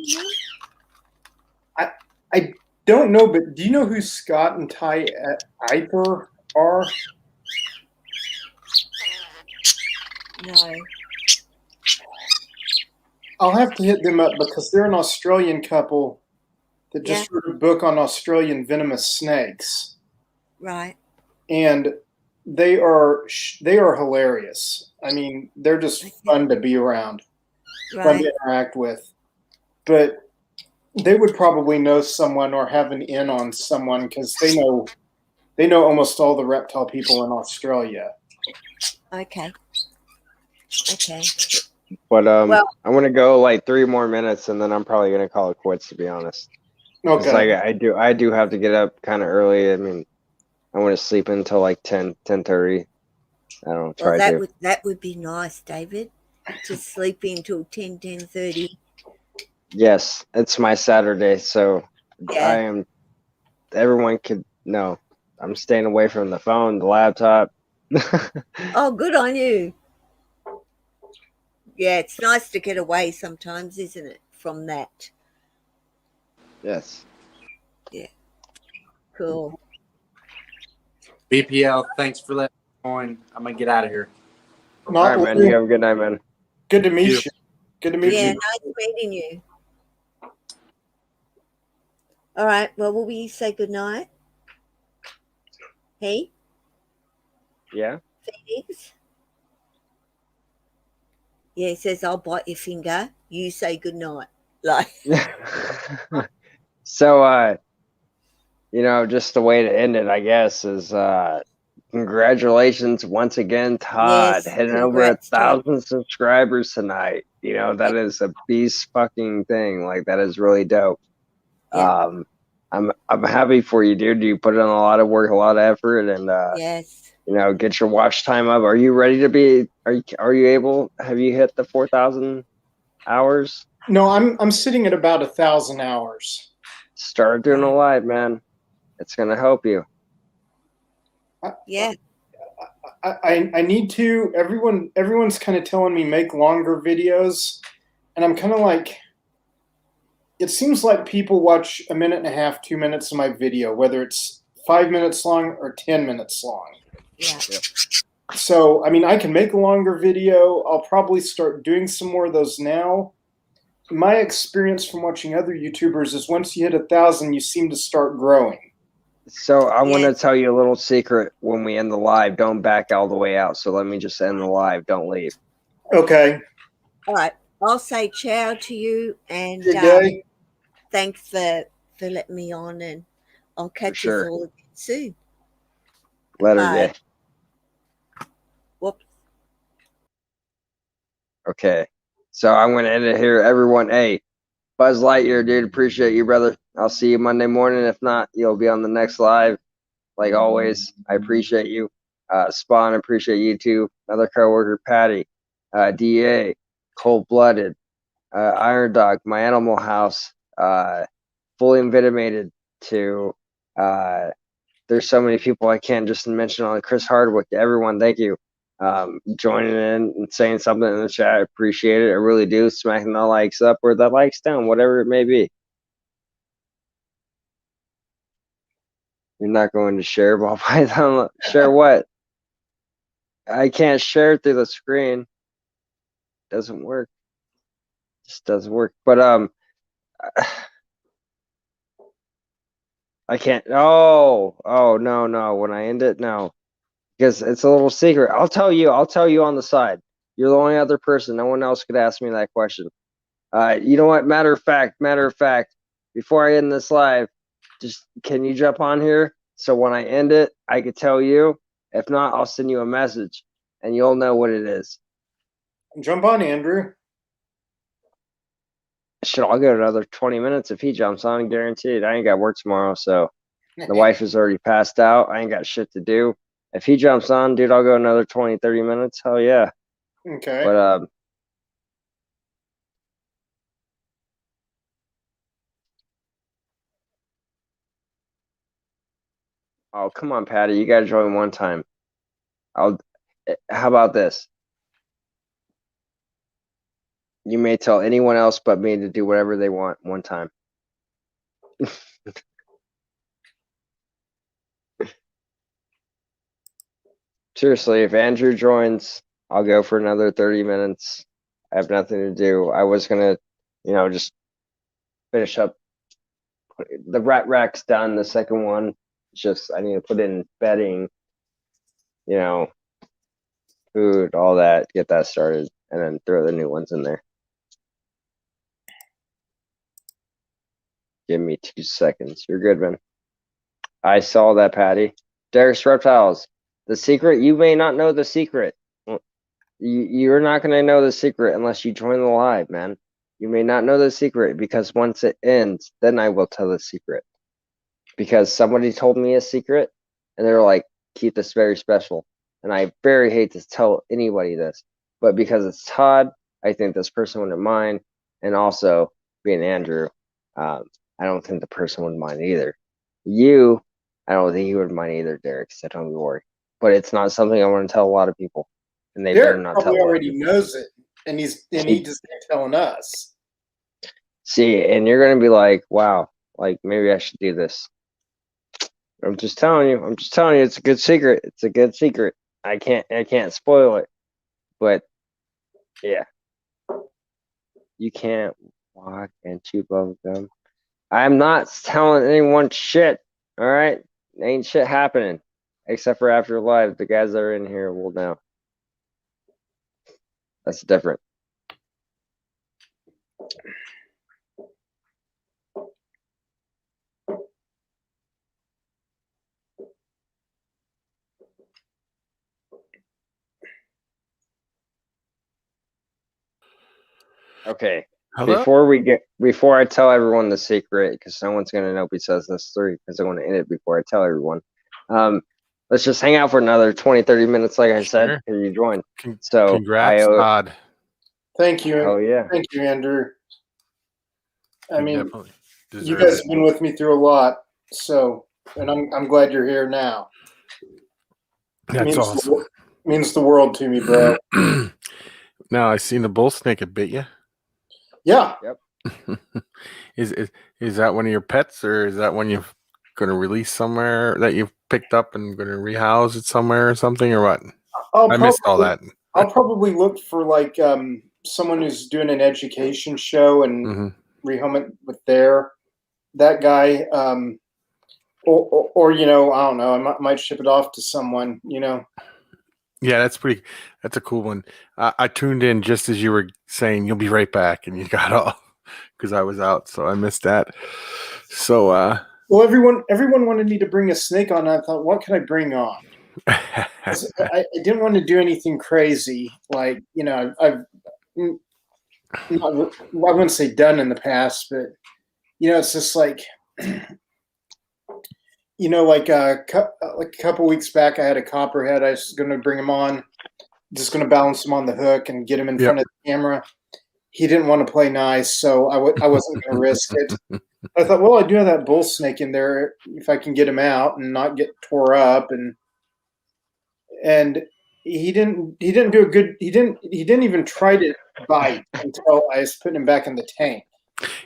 S5: any?
S2: I don't know, but do you know who Scott and Ty Iper are?
S5: No.
S2: I'll have to hit them up because they're an Australian couple that
S5: Yeah.
S2: just wrote a book on Australian venomous snakes,
S5: Right.
S2: and they are hilarious. I mean, they're just fun to be around, fun
S5: Right.
S2: to interact with. But they would probably know someone or have an in on someone because they know almost all the reptile people in Australia.
S5: Okay. Okay.
S1: But
S5: Well,
S1: I'm gonna go like 3 more minutes, and then I'm probably gonna call it quits, to be honest. It's
S2: Okay.
S1: like I do have to get up kind of early. I mean, I want to sleep until like 10:30. I don't
S5: well,
S1: try to.
S5: that would be nice, David, to sleep until 10:30.
S1: Yes, it's my Saturday, so I
S5: Yeah.
S1: am. Everyone could know I'm staying away from the phone, the laptop.
S5: Oh, good on you. Yeah, it's nice to get away sometimes, isn't it, from that?
S1: Yes.
S5: Cool.
S4: BPL, thanks for letting me join. I'm gonna get out of here.
S1: All
S2: Not
S1: right, man.
S2: really.
S1: You have a good night, man.
S2: Good to meet
S4: You.
S2: you. Good to meet
S5: Yeah,
S2: you.
S5: nice meeting you. All right. Well, will we say good night? Hey,
S1: Yeah.
S5: Phoenix? Yeah, he says, I'll bite your finger. You say good night. Like,
S1: So, just the way to end it, I guess, is congratulations once again, Todd,
S5: yes,
S1: hitting over
S5: congrats, Todd.
S1: 1,000 subscribers tonight.
S5: Yeah,
S1: That is a beast fucking thing. Like, that is really dope.
S5: yeah,
S1: Um, I'm happy for you, dude. You put in a lot of work, a lot of effort, and
S5: yes.
S1: get your watch time up. Are you ready to be? Are you able? Have you hit the 4,000 hours?
S2: No, I'm sitting at about 1,000 hours.
S1: Start doing a
S5: Right.
S1: live, man. It's gonna help you.
S5: Yeah,
S2: I need to. Everyone's kind of telling me make longer videos, and I'm kind of like, it seems like people watch a minute and a half, 2 minutes of my video, whether it's 5 minutes long or 10 minutes long.
S5: yeah.
S2: So, I mean, I can make a longer video. I'll probably start doing some more of those now. My experience from watching other YouTubers is once you hit 1,000, you seem to start growing.
S1: So I want to
S5: Yes.
S1: tell you a little secret when we end the live. Don't back all the way out. So let me just end the live. Don't leave.
S2: Okay.
S5: All right. I'll say ciao to you, and
S2: Good day.
S5: thanks for letting me on, and I'll catch us
S1: sure.
S5: all again soon.
S1: Letter
S5: Bye.
S1: day.
S5: Whoops.
S1: Okay. So I'm gonna end it here. Everyone, hey, Buzz Lightyear, dude, appreciate you, brother. I'll see you Monday morning. If not, you'll be on the next live. Like always, I appreciate you. Spawn, appreciate you too. Another coworker, Patty, DA, Cold Blooded, Iron Dog, My Animal House, fully invited to. There's so many people I can't just mention on Chris Hardwick. Everyone, thank you. Joining in and saying something in the chat. I appreciate it. I really do. Smacking the likes up or the likes down, whatever it may be. You're not going to share ball python. Share what? I can't share it through the screen. Doesn't work. Just doesn't work. But I can't. Oh no. When I end it, no, because it's a little secret. I'll tell you. I'll tell you on the side. You're the only other person. No one else could ask me that question. You know what? Matter of fact, before I end this live, just can you jump on here so when I end it, I could tell you. If not, I'll send you a message and you'll know what it is.
S2: Jump on, Andrew.
S1: Shit, I'll go another 20 minutes if he jumps on, guaranteed. I ain't got work tomorrow, so the wife is already passed out. I ain't got shit to do. If he jumps on, dude, I'll go another 20, 30 minutes. Hell yeah.
S2: Okay.
S1: But oh, come on, Patty. You got to join one time. How about this? You may tell anyone else but me to do whatever they want one time. Seriously, if Andrew joins, I'll go for another 30 minutes. I have nothing to do. I was going to, just finish up. The rat rack's done. The second one, it's just I need to put in bedding, food, all that, get that started, and then throw the new ones in there. Give me 2 seconds. You're good, man. I saw that, Patty. Derek's Reptiles. The secret, you may not know the secret. You're not going to know the secret unless you join the live, man. You may not know the secret because once it ends, then I will tell the secret. Because somebody told me a secret, and they're like, keep this very special. And I very hate to tell anybody this, but because it's Todd, I think this person wouldn't mind. And also, being Andrew, I don't think the person would mind either. You, I don't think you would mind either, Derek, so don't worry. But it's not something I want to tell a lot of people. And they better
S2: Derek
S1: not tell
S2: probably
S1: a lot of
S2: already
S1: people.
S2: knows it, and he just ain't telling us.
S1: See, and you're going to be like, wow, like maybe I should do this. I'm just telling you, it's a good secret. It's a good secret. I can't spoil it. But yeah. You can't walk and chew bubble gum. I'm not telling anyone shit. All right? Ain't shit happening. Except for after live. The guys that are in here will know. That's different. Okay.
S7: Hello?
S1: Before I tell everyone the secret, because no one's gonna know besides us three, because I want to end it before I tell everyone. Let's just hang out for another 20, 30 minutes, like I said,
S7: Sure.
S1: because you joined.
S7: Congrats, Todd.
S2: Thank you.
S1: Oh yeah.
S2: Thank you, Andrew. I
S7: You
S2: mean,
S7: definitely
S2: you
S7: deserve
S2: guys
S7: it.
S2: have been with me through a lot, so, and I'm glad you're here now.
S7: That's awesome.
S2: Means the world to me, bro.
S7: Now I seen the bull snake. It bit you.
S2: Yeah.
S1: Yep.
S7: Is that one of your pets, or is that one you're going to release somewhere that you've picked up and going to rehouse it somewhere or something, or what? I missed all that.
S2: I'll probably look for like someone who's doing an education show and rehome it with that guy. Or I don't know. I might ship it off to someone.
S7: Yeah, that's a cool one. I tuned in just as you were saying you'll be right back, and you got off because I was out, so I missed that. So,
S2: well, everyone wanted me to bring a snake on. I thought, what can I bring on? I didn't want to do anything crazy, like I've not, I wouldn't say done in the past, but it's just like like a couple weeks back, I had a copperhead. I was going to bring him on, just going to balance him on the hook and get him in front of the camera. He didn't want to play nice, so I wasn't going to risk it. I thought, well, I do have that bull snake in there. If I can get him out and not get tore up, and he didn't do a good. He didn't even try to bite until I was putting him back in the tank.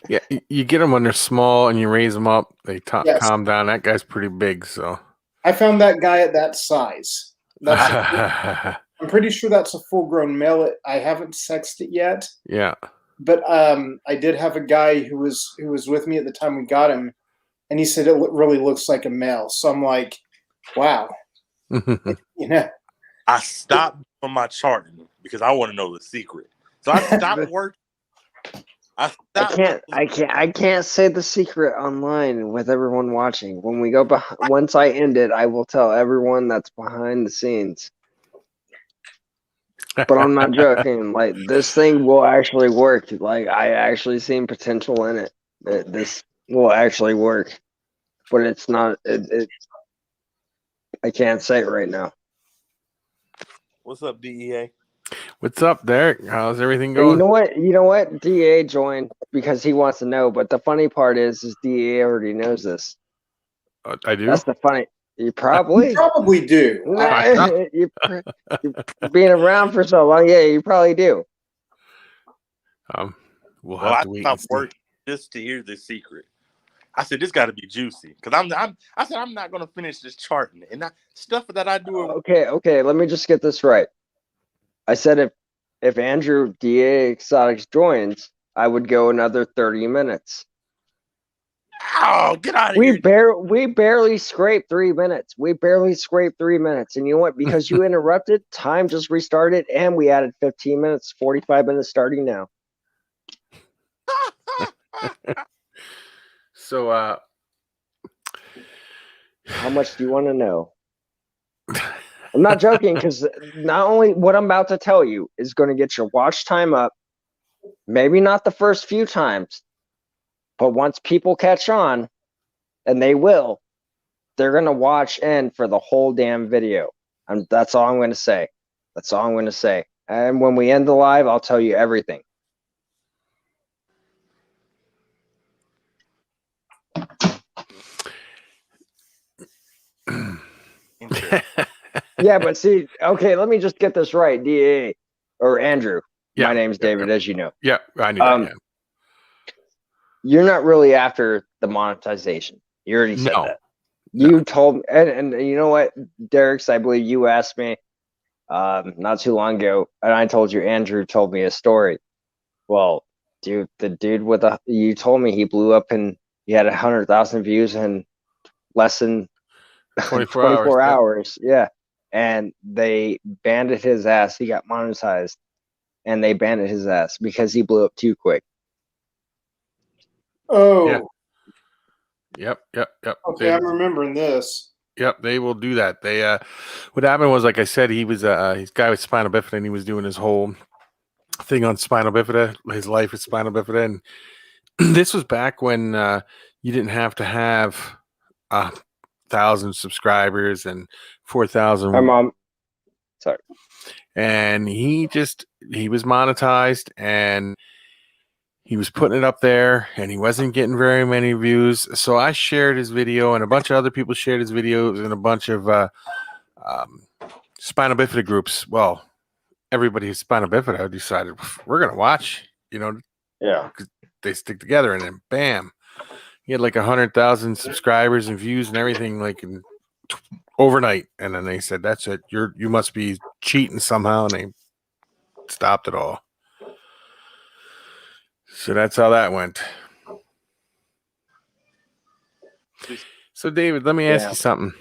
S7: Yeah, you get them when they're small and you raise them up. They
S2: Yes.
S7: calm down. That guy's pretty big, so
S2: I found that guy at that size. I'm pretty sure that's a full-grown male. I haven't sexed it yet.
S7: Yeah,
S2: but I did have a guy who was with me at the time we got him, and he said it really looks like a male. So I'm like, wow,
S8: I stopped on my charting because I want to know the secret. So I stopped working.
S1: I
S8: stopped
S1: can't,
S8: those.
S1: I can't say the secret online with everyone watching. When we go once I end it, I will tell everyone that's behind the scenes. But I'm not joking. Like, this thing will actually work. Like, I actually seen potential in it. This will actually work, but it's not. I can't say it right now.
S8: What's up, DEA?
S7: What's up, Derek? How's everything
S1: And you
S7: going?
S1: know what? You know what? DA joined because he wants to know. But the funny part is DA already knows this.
S7: I do.
S1: That's the funny. You
S2: You
S1: probably.
S2: probably do.
S1: you being around for so long, yeah, you probably do.
S7: We'll
S8: Well,
S7: have
S8: I
S7: to wait and
S8: stopped
S7: see.
S8: work just to hear the secret. I said this got to be juicy because I said I'm not gonna finish this charting and stuff that I do.
S1: Okay. Let me just get this right. I said if Andrew DA Exotics joins, I would go another 30 minutes.
S8: Oh, get out of
S1: We
S8: here!
S1: we barely scraped 3 minutes. We barely scraped 3 minutes. And you know what? Because you interrupted, time just restarted, and we added 15 minutes, 45 minutes starting now.
S7: So,
S1: how much do you want to know? I'm not joking, because not only what I'm about to tell you is going to get your watch time up, maybe not the first few times, but once people catch on, and they will, they're going to watch in for the whole damn video. And that's all I'm going to say. That's all I'm going to say. And when we end the live, I'll tell you everything. Yeah, but see, okay, let me just get this right. DA or Andrew.
S7: Yeah,
S1: My name's David, as you know.
S7: Yeah, I knew that. Yeah.
S1: You're not really after the monetization. You already said that. You told, and you know what, Derek's, I believe you asked me not too long ago, and I told you Andrew told me a story. Well, dude, the dude you told me he blew up and he had 100,000 views in less than 24 hours. Yeah. And they banded his ass. He got monetized and they banded his ass because he blew up too quick.
S2: Oh.
S7: Yeah. Yep.
S2: Okay, I'm remembering this.
S7: Yep, they will do that. They what happened was, like I said, he was he's a guy with spinal bifida, and he was doing his whole thing on spinal bifida, his life with spinal bifida, and this was back when you didn't have to have 1,000 subscribers and 4,000.
S1: My mom. Sorry.
S7: And he was monetized, and he was putting it up there, and he wasn't getting very many views. So I shared his video, and a bunch of other people shared his videos in a bunch of spinal bifida groups. Well, everybody who's spinal bifida decided we're going to watch,
S1: Yeah.
S7: They stick together, and then bam, he had like 100,000 subscribers and views and everything, like overnight. And then they said, "That's it. You must be cheating somehow," and they stopped it all. So that's how that went. So David, let me ask you something.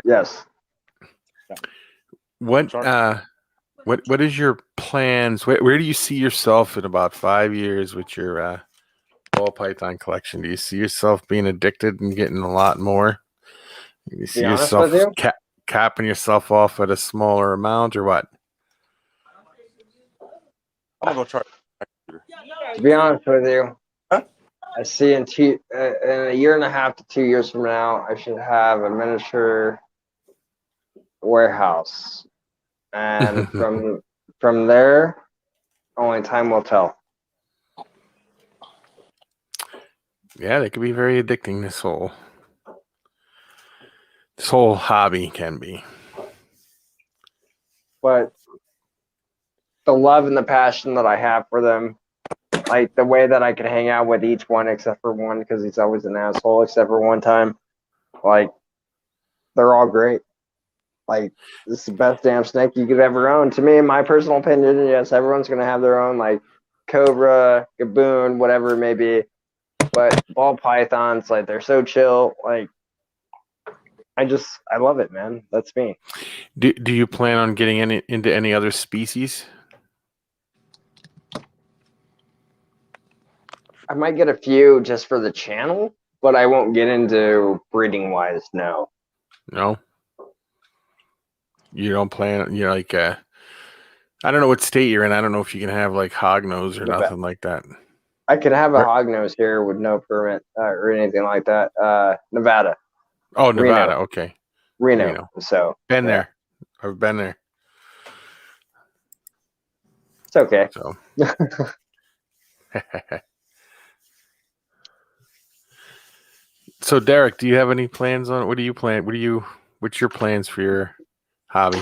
S1: Yes.
S7: What is your plans? Where do you see yourself in about 5 years with your ball python collection? Do you see yourself being addicted and getting a lot more? Do you see yourself capping yourself off at a smaller amount, or what?
S8: I'm gonna try.
S1: To be honest with you, I see in a year and a half to 2 years from now, I should have a miniature warehouse, and from there, only time will tell.
S7: Yeah, they could be very addicting. This whole hobby can be.
S1: But the love and the passion that I have for them, like the way that I can hang out with each one except for one, because he's always an asshole except for one time, like, they're all great. Like, this is the best damn snake you could ever own. To me, in my personal opinion, yes, everyone's going to have their own, like, cobra, gaboon, whatever it may be. But ball pythons, like, they're so chill. Like, I love it, man. That's me.
S7: Do you plan on getting into any other species?
S1: I might get a few just for the channel, but I won't get into breeding wise. No.
S7: No, you don't plan. You know, like I don't know what state you're in. I don't know if you can have like hognose or
S1: Nevada.
S7: nothing like that.
S1: I could have a
S7: Where-
S1: hognose here with no permit or anything like that. Nevada,
S7: Oh,
S1: Reno,
S7: Nevada. Okay,
S1: Reno.
S7: Reno.
S1: So
S7: Been
S1: yeah,
S7: there. I've been there.
S1: it's okay.
S7: So. So Derek, do you have any plans on what do you plan? What's your plans for your hobby?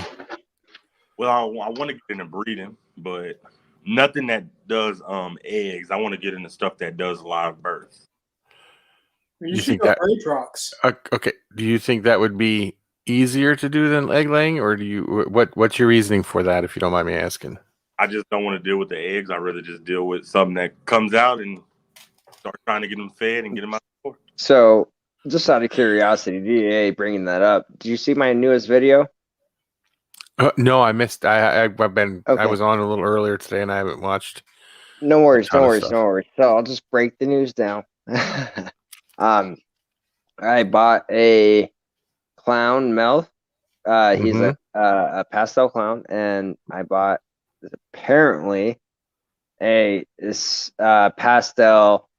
S8: Well, I want to get into breeding, but nothing that does eggs. I want to get into stuff that does live births.
S2: You
S7: You
S2: should
S7: think
S2: go
S7: that-
S2: rage rocks.
S7: Okay. Do you think that would be easier to do than egg laying, or do you what's your reasoning for that, if you don't mind me asking?
S8: I just don't want to deal with the eggs. I'd rather just deal with something that comes out and start trying to get them fed and get them out the door.
S1: So just out of curiosity, DA bringing that up. Did you see my newest video?
S7: No, I missed. I've been. I
S1: Okay.
S7: was on a little earlier today, and I haven't watched.
S1: No worries,
S7: ton
S1: no
S7: of
S1: worries,
S7: stuff.
S1: no worries. So I'll just break the news down. I bought a clown mouth. He's
S7: Mhm.
S1: a pastel clown, and I bought apparently this pastel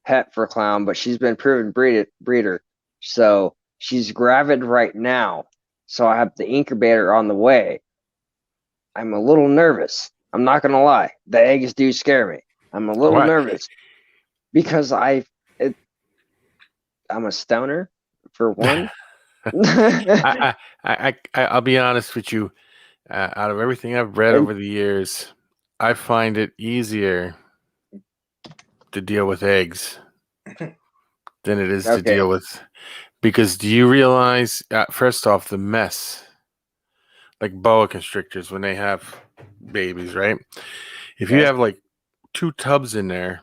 S1: het for clown, but she's been proven breeder. So she's gravid right now. So I have the incubator on the way. I'm a little nervous. I'm not gonna lie. The eggs do scare me. I'm a little
S7: Why?
S1: nervous because I'm a stoner for one.
S7: I'll be honest with you. Out of everything I've read
S1: And-
S7: over the years, I find it easier to deal with eggs than it is to
S1: Okay.
S7: deal with. Because do you realize, first off, the mess, like boa constrictors when they have babies, right? If you
S1: Yes.
S7: have like 2 tubs in there,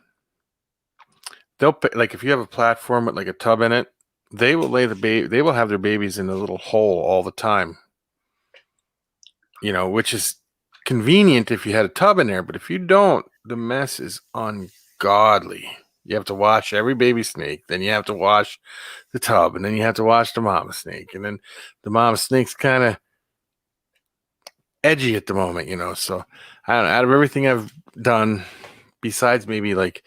S7: they'll like if you have a platform with like a tub in it, they will lay the baby. They will have their babies in a little hole all the time. You know, which is convenient if you had a tub in there, but if you don't, the mess is ungodly. You have to wash every baby snake, then you have to wash the tub, and then you have to wash the mama snake, and then the mama snake's kind of edgy at the moment, you know. So, I don't know, out of everything I've done, besides maybe like,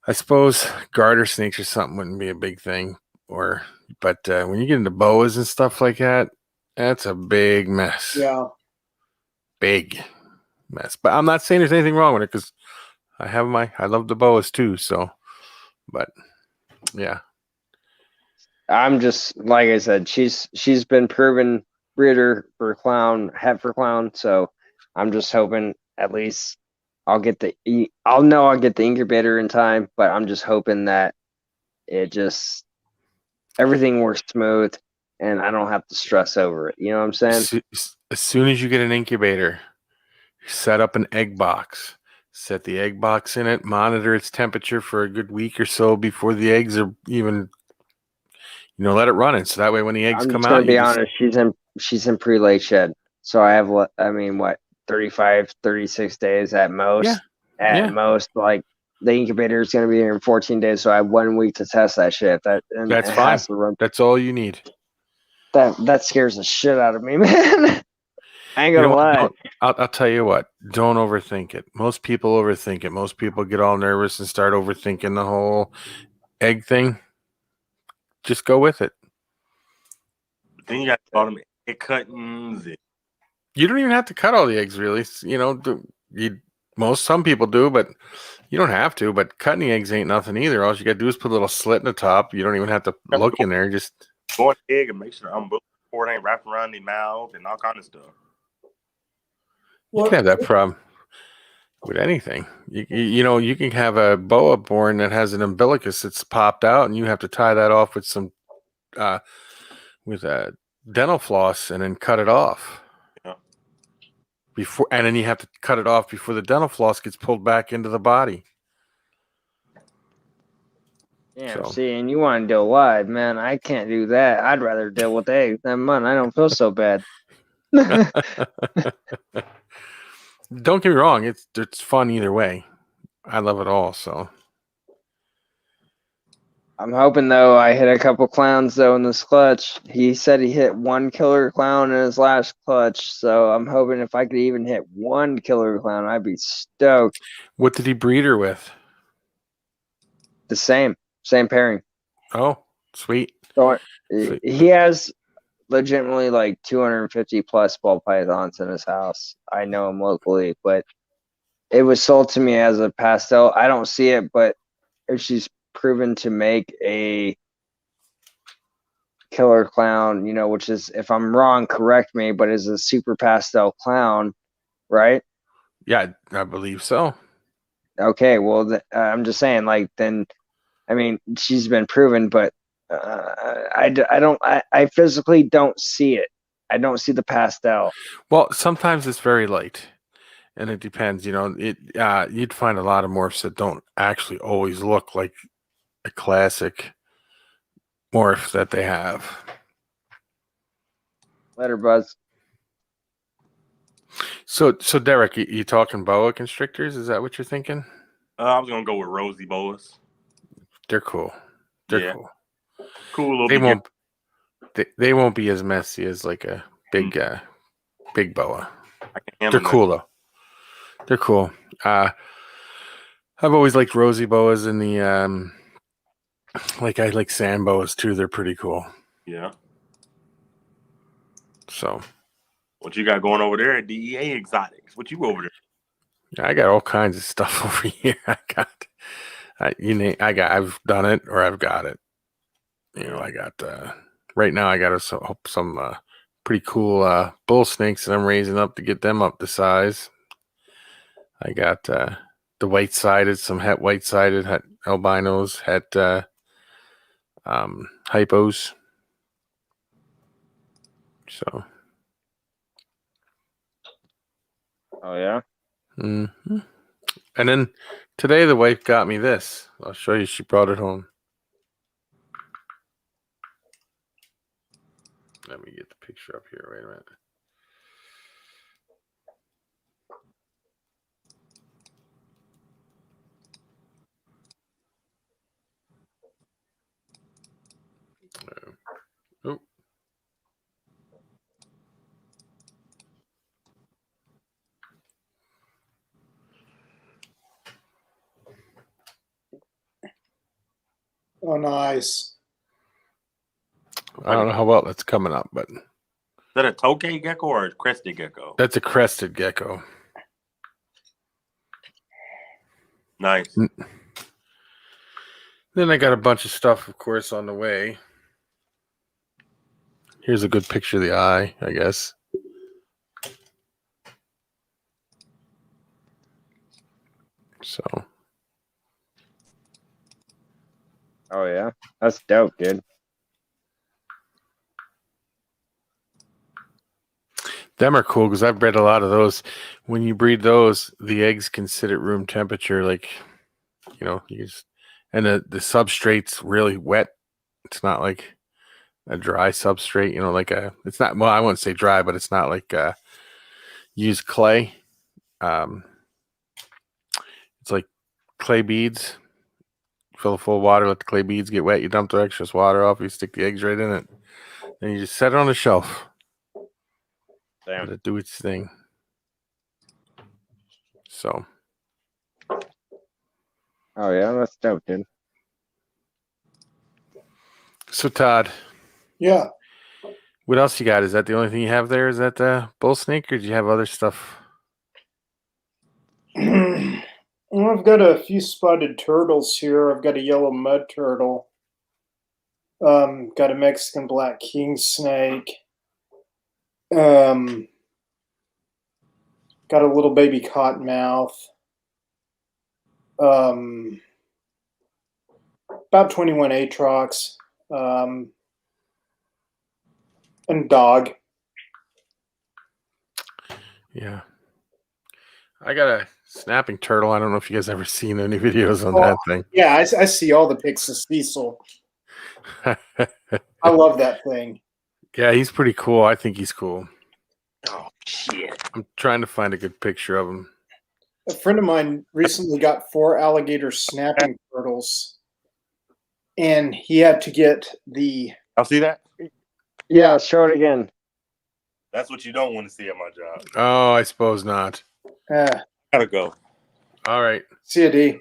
S7: I suppose garter snakes or something wouldn't be a big thing, but when you get into boas and stuff like that, that's a big mess.
S2: Yeah.
S7: Big mess. But I'm not saying there's anything wrong with it because I love the boas too. So, but yeah.
S1: I'm just like I said, she's been proven breeder for clown, het for clown. So I'm just hoping at least I'll get the incubator in time, but I'm just hoping that everything works smooth and I don't have to stress over it. You know what I'm saying?
S7: As soon as you get an incubator, set up an egg box. Set the egg box in it, monitor its temperature for a good week or so before the eggs are even, let it run it. So that way when the eggs
S1: I'm
S7: come
S1: just gonna
S7: out,
S1: be honest, she's in pre-lay shed. So I have what 35, 36 days at most.
S7: Yeah.
S1: At most, like the incubator is gonna be here in 14 days, so I have 1 week to test that shit.
S7: That's fine. That's all you need.
S1: That scares the shit out of me, man. I ain't gonna lie.
S7: I'll tell you what. Don't overthink it. Most people overthink it. Most people get all nervous and start overthinking the whole egg thing. Just go with it.
S8: Then you got all them egg cuttings.
S7: You don't even have to cut all the eggs, really. Some people do, but you don't have to. But cutting the eggs ain't nothing either. All you got to do is put a little slit in the top. You don't even have to look in there. Just
S8: go on the egg and make sure before it ain't wrapped around the mouth and all kind of stuff.
S7: You can have that problem with anything. You can have a boa born that has an umbilicus that's popped out, and you have to tie that off with some with a dental floss, and then cut it off.
S8: Yeah.
S7: And then you have to cut it off before the dental floss gets pulled back into the body.
S1: Yeah, see, and you want to deal live, man. I can't do that. I'd rather deal with eggs than mine. I don't feel so bad.
S7: Don't get me wrong, it's fun either way. I love it all. So,
S1: I'm hoping though I hit a couple clowns though in this clutch. He said he hit one killer clown in his last clutch, so I'm hoping if I could even hit one killer clown, I'd be stoked.
S7: What did he breed her with?
S1: The same pairing.
S7: Oh, sweet.
S1: So
S7: Sweet.
S1: he has legitimately like 250 plus ball pythons in his house. I know him locally, but it was sold to me as a pastel. I don't see it, but if she's proven to make a killer clown, you know, which is, if I'm wrong, correct me, but is a super pastel clown, right?
S7: Yeah, I believe so.
S1: Okay, well, I'm just saying, like, then, I mean, she's been proven, but I physically don't see it. I don't see the pastel.
S7: Well, sometimes it's very light, and it depends. You know, you'd find a lot of morphs that don't actually always look like a classic morph that they have.
S1: Later, Buzz.
S7: So Derek, you talking boa constrictors? Is that what you're thinking?
S8: I was gonna go with rosy boas.
S7: They're cool. They're
S8: Yeah.
S7: cool.
S8: Cool little.
S7: They won't. They won't be as messy as like a big big boa.
S8: I can handle
S7: They're cool though. They're cool. I've always liked rosy boas and the like I like sand boas too. They're pretty cool.
S8: Yeah.
S7: So
S8: What you got going over there at DEA Exotics? What you over there?
S7: I got all kinds of stuff over here. I've done it or I've got it. You know, I got right now I got some pretty cool bull snakes that I'm raising up to get them up to size. I got the white-sided, some het white-sided, het albinos, het hypos. So.
S1: Oh yeah.
S7: Mm-hmm. And then today the wife got me this. I'll show you. She brought it home. Let me get the picture up here. Wait a minute. Oh.
S2: Oh, nice.
S7: I don't know how well that's coming up, but
S8: Is that a tokay gecko or a crested gecko?
S7: that's a crested gecko.
S8: Nice.
S7: Then I got a bunch of stuff, of course, on the way. Here's a good picture of the eye, I guess. So.
S1: Oh yeah. That's dope, dude.
S7: Them are cool because I've bred a lot of those. When you breed those, the eggs can sit at room temperature, like, you know, and the substrate's really wet. It's not like a dry substrate, you know, it's not, well, I wouldn't say dry, but it's not like use clay. It's like clay beads. Fill it full of water, let the clay beads get wet. You dump the excess water off. You stick the eggs right in it. Then you just set it on the shelf.
S1: Damn.
S7: Let it do its thing. So.
S1: Oh yeah, that's dope, dude.
S7: So Todd.
S2: Yeah.
S7: What else you got? Is that the only thing you have there? Is that the bull snake, or do you have other stuff?
S2: Well, I've got a few spotted turtles here. I've got a yellow mud turtle. Got a Mexican black king snake. Got a little baby cottonmouth. About 21 atrox. And dog.
S7: Yeah. I got a snapping turtle. I don't know if you guys ever seen any videos on that thing.
S2: Yeah, I see all the pics of Cecil. I love that thing.
S7: Yeah, he's pretty cool. I think he's cool.
S8: Oh shit.
S7: I'm trying to find a good picture of him.
S2: A friend of mine recently got 4 alligator snapping turtles. and he had to get the.
S8: I'll see that.
S1: Yeah, show it again.
S8: That's what you don't want to see at my job.
S7: Oh, I suppose not.
S8: Gotta go.
S7: All right.
S2: See ya, D.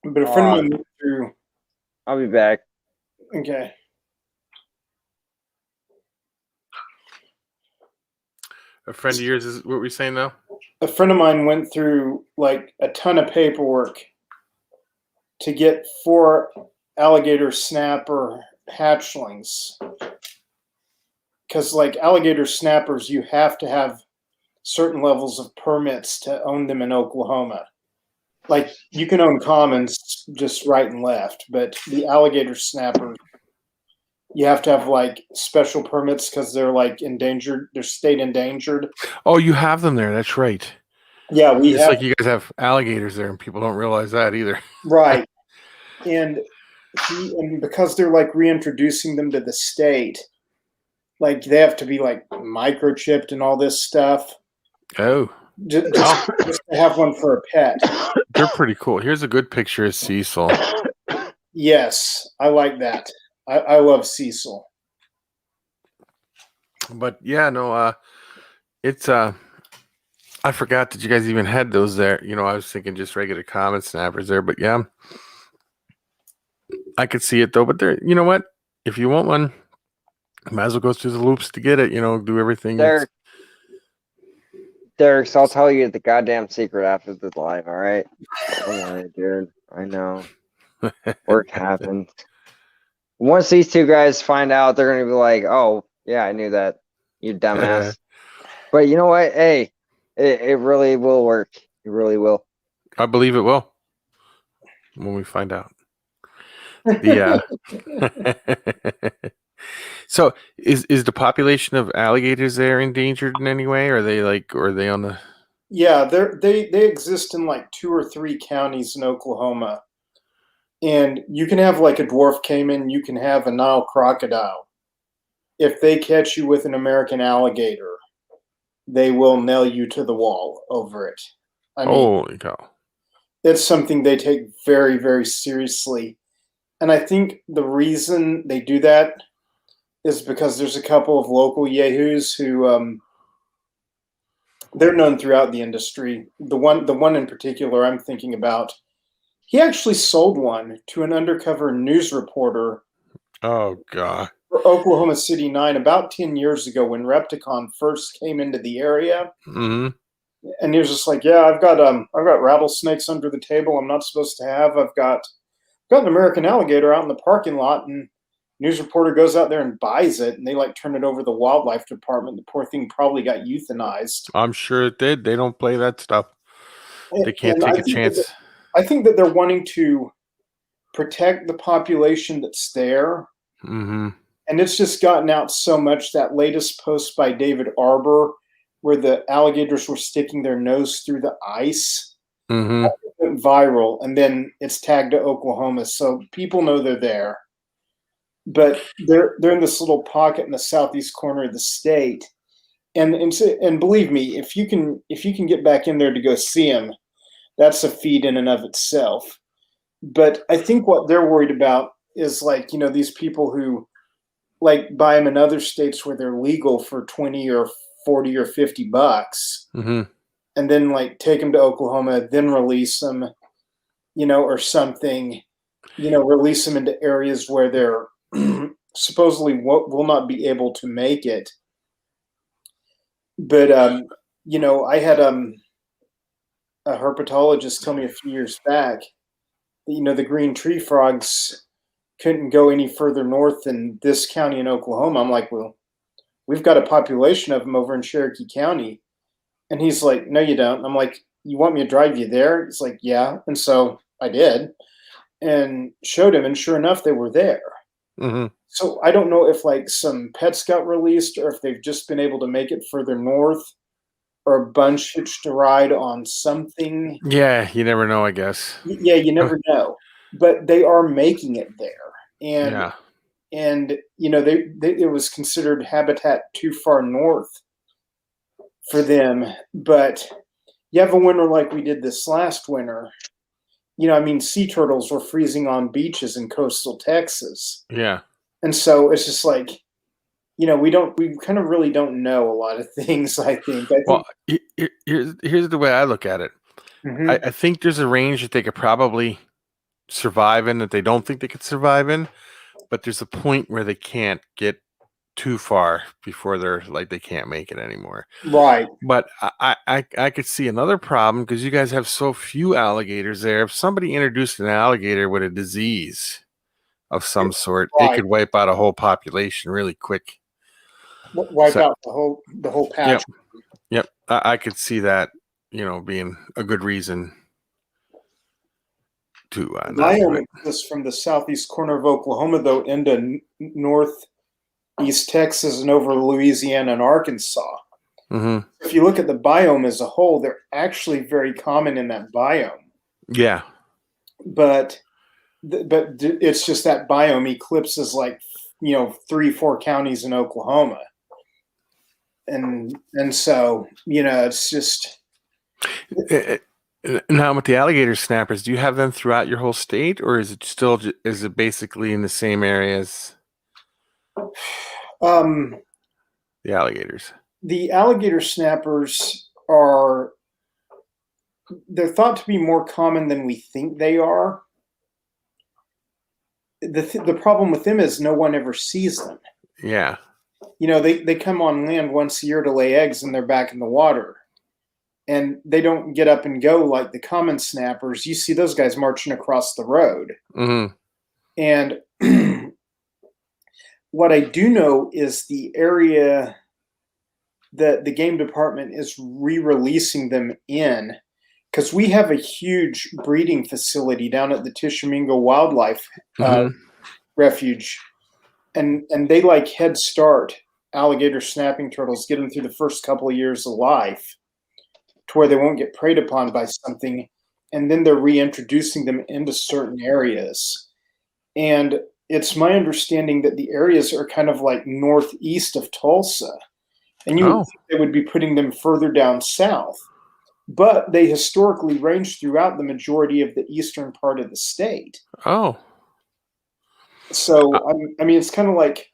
S2: But a friend of mine went through.
S1: I'll be back.
S2: Okay.
S7: A friend of yours is what we're saying now?
S2: A friend of mine went through like a ton of paperwork to get 4 alligator snapper hatchlings. Because like alligator snappers, you have to have certain levels of permits to own them in Oklahoma. Like you can own commons just right and left, but the alligator snappers, you have to have like special permits because they're like endangered. They're state endangered.
S7: Oh, you have them there. That's right.
S2: Yeah, we
S7: It's
S2: have.
S7: like you guys have alligators there, and people don't realize that either.
S2: Right. And because they're like reintroducing them to the state, like they have to be like microchipped and all this stuff.
S7: Oh,
S2: Just to have one for a pet.
S7: they're pretty cool. Here's a good picture of Cecil.
S2: Yes, I like that. I love Cecil.
S7: But yeah, no, it's I forgot that you guys even had those there. You know, I was thinking just regular common snappers there, but yeah, I could see it though. But there, you know what? If you want one, you might as well go through the loops to get it. You know, do everything.
S1: Derek, so I'll tell you the goddamn secret after the live, all right? Don't worry, dude. I know. Work happens. Once these two guys find out, they're going to be like, oh, yeah, I knew that, you dumbass. But you know what? Hey, it really will work. It really will.
S7: I believe it will when we find out. Yeah. So is the population of alligators there endangered in any way? Are they on the?
S2: Yeah, they exist in like 2 or 3 counties in Oklahoma, and you can have like a dwarf caiman, you can have a Nile crocodile. If they catch you with an American alligator, they will nail you to the wall over it. I mean,
S7: Holy cow!
S2: it's something they take very, very seriously, and I think the reason they do that is because there's a couple of local yahoos who they're known throughout the industry. The one in particular I'm thinking about, he actually sold one to an undercover news reporter.
S7: Oh god!
S2: For Oklahoma City 9 about 10 years ago when Repticon first came into the area.
S7: Mm-hmm.
S2: And he was just like, yeah, I've got rattlesnakes under the table I'm not supposed to have. I've got an American alligator out in the parking lot, and news reporter goes out there and buys it, and they like turn it over to the wildlife department. The poor thing probably got euthanized.
S7: I'm sure it did. They don't play that stuff. They can't take a chance.
S2: I think that they're wanting to protect the population that's there.
S7: Mm-hmm.
S2: And it's just gotten out so much. That latest post by David Arbor, where the alligators were sticking their nose through the ice, went viral, and then it's tagged to Oklahoma, so people know they're there. But they're in this little pocket in the southeast corner of the state, and believe me, if you can get back in there to go see them, that's a feat in and of itself. But I think what they're worried about is like, you know, these people who like buy them in other states where they're legal for 20 or 40 or $50, and then like take them to Oklahoma, then release them, you know, or something, you know, release them into areas where they're supposedly will not be able to make it. But you know, I had a herpetologist tell me a few years back that, you know, the green tree frogs couldn't go any further north than this county in Oklahoma. I'm like, well, we've got a population of them over in Cherokee County. And he's like, no, you don't. I'm like, you want me to drive you there? He's like, yeah. And so I did and showed him, and sure enough, they were there. So I don't know if like some pets got released or if they've just been able to make it further north, or a bunch hitched a ride on something.
S7: Yeah, you never know, I guess.
S2: Yeah, you never know. But they are making it there. And
S7: yeah.
S2: And you know, they it was considered habitat too far north for them. But you have a winter like we did this last winter, I mean, sea turtles were freezing on beaches in coastal Texas.
S7: Yeah.
S2: And so it's just like, we kind of really don't know a lot of things, I think.
S7: Well, here's the way I look at it.
S2: Mhm.
S7: I think there's a range that they could probably survive in that they don't think they could survive in, but there's a point where they can't get too far before they're like they can't make it anymore.
S2: Right.
S7: But I could see another problem because you guys have so few alligators there. If somebody introduced an alligator with a disease of some sort, it
S2: Right.
S7: could wipe out a whole population really quick.
S2: Wipe
S7: So,
S2: out the whole patch.
S7: yep, I could see that, being a good reason to
S2: The
S7: not do
S2: biome
S7: it.
S2: exists from the southeast corner of Oklahoma, though, into northeast Texas and over Louisiana and Arkansas.
S7: Hmm.
S2: If you look at the biome as a whole, they're actually very common in that biome.
S7: Yeah.
S2: But it's just that biome eclipses like 3-4 counties in Oklahoma, and so it's just
S7: Now with the alligator snappers, do you have them throughout your whole state, or is it still is it basically in the same areas
S2: um,
S7: the alligators?
S2: the alligator snappers they're thought to be more common than we think they are. The problem with them is no one ever sees them.
S7: Yeah.
S2: They come on land once a year to lay eggs and they're back in the water. And they don't get up and go like the common snappers. You see those guys marching across the road.
S7: Mm-hmm.
S2: And what I do know is the area that the game department is re-releasing them in, because we have a huge breeding facility down at the Tishomingo Wildlife
S7: Mm-hmm.
S2: Refuge, and they like head start alligator snapping turtles, get them through the first couple of years of life to where they won't get preyed upon by something, and then they're reintroducing them into certain areas. And it's my understanding that the areas are kind of like northeast of Tulsa, and you would think they would be putting them further down south, but they historically range throughout the majority of the eastern part of the state.
S7: Oh.
S2: So I mean, it's kind of like,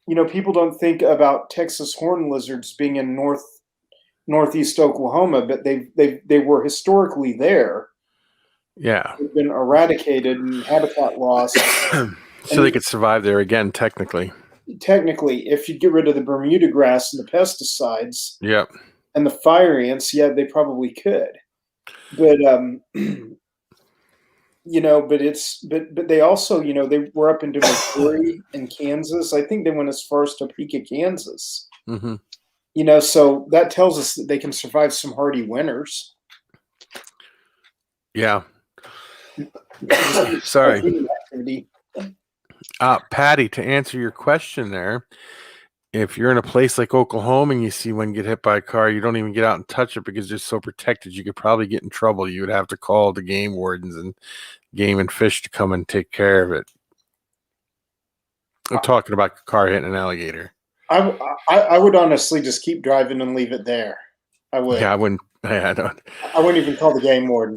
S2: people don't think about Texas horned lizards being in northeast Oklahoma, but they were historically there.
S7: Yeah.
S2: They've been eradicated and habitat loss.
S7: So they could survive there again, technically.
S2: Technically, if you get rid of the Bermuda grass and the pesticides,
S7: Yep.
S2: and the fire ants, yeah, they probably could. But but they also, they were up into Missouri and Kansas. I think they went as far as Topeka, Kansas.
S7: Mm-hmm.
S2: So that tells us that they can survive some hardy winters.
S7: Yeah. Sorry. Patty, to answer your question there, if you're in a place like Oklahoma and you see one get hit by a car, you don't even get out and touch it because they're so protected. You could probably get in trouble. You would have to call the game wardens and game and fish to come and take care of it. I'm talking about a car hitting an alligator.
S2: I would honestly just keep driving and leave it there. I would.
S7: Yeah, I wouldn't. I don't.
S2: I wouldn't even call the game warden.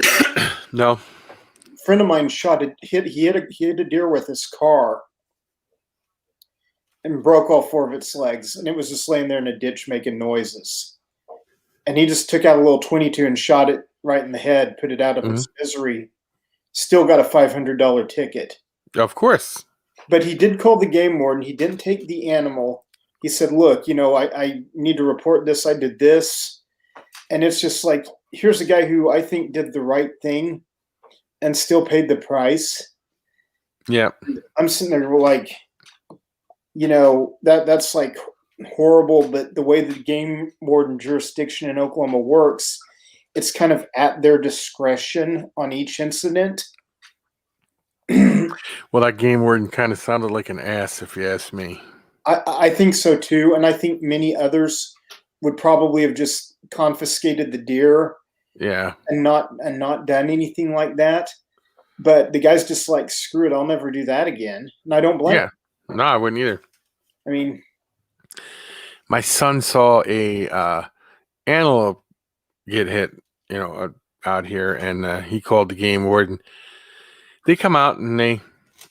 S7: No.
S2: A friend of mine he hit a deer with his car and broke all 4 of its legs, and it was just laying there in a ditch making noises. And he just took out a little 22 and shot it right in the head, put it out of its misery. Still got a $500 ticket.
S7: Of course.
S2: But he did call the game warden. He didn't take the animal. He said, look, I need to report this. I did this. And it's just like, here's a guy who I think did the right thing and still paid the price.
S7: Yeah.
S2: I'm sitting there like, that's like horrible, but the way the game warden jurisdiction in Oklahoma works, it's kind of at their discretion on each incident.
S7: Well, that game warden kind of sounded like an ass, if you ask me.
S2: I think so too, and I think many others would probably have just confiscated the deer,
S7: yeah,
S2: and not done anything like that. But the guy's just like, screw it, I'll never do that again, and I don't blame him.
S7: No, I wouldn't either.
S2: I mean,
S7: my son saw a antelope get hit, out here, and he called the game warden. They come out and they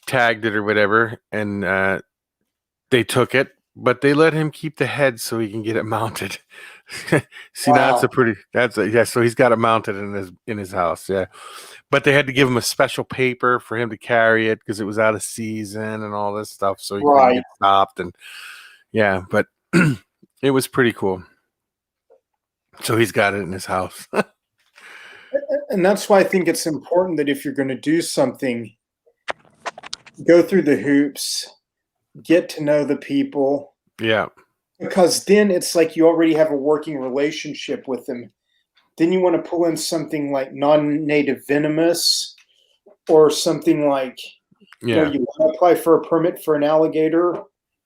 S7: tagged it or whatever, and they took it, but they let him keep the head so he can get it mounted. See,
S2: Wow.
S7: so he's got it mounted in his house, yeah. But they had to give him a special paper for him to carry it because it was out of season and all this stuff, so he couldn't
S2: Right.
S7: get stopped. And yeah, but it was pretty cool. So he's got it in his house.
S2: And that's why I think it's important that if you're going to do something, go through the hoops, get to know the people,
S7: Yeah,
S2: because then it's like you already have a working relationship with them. Then you want to pull in something like non-native venomous or something like,
S7: yeah,
S2: you want to apply for a permit for an alligator,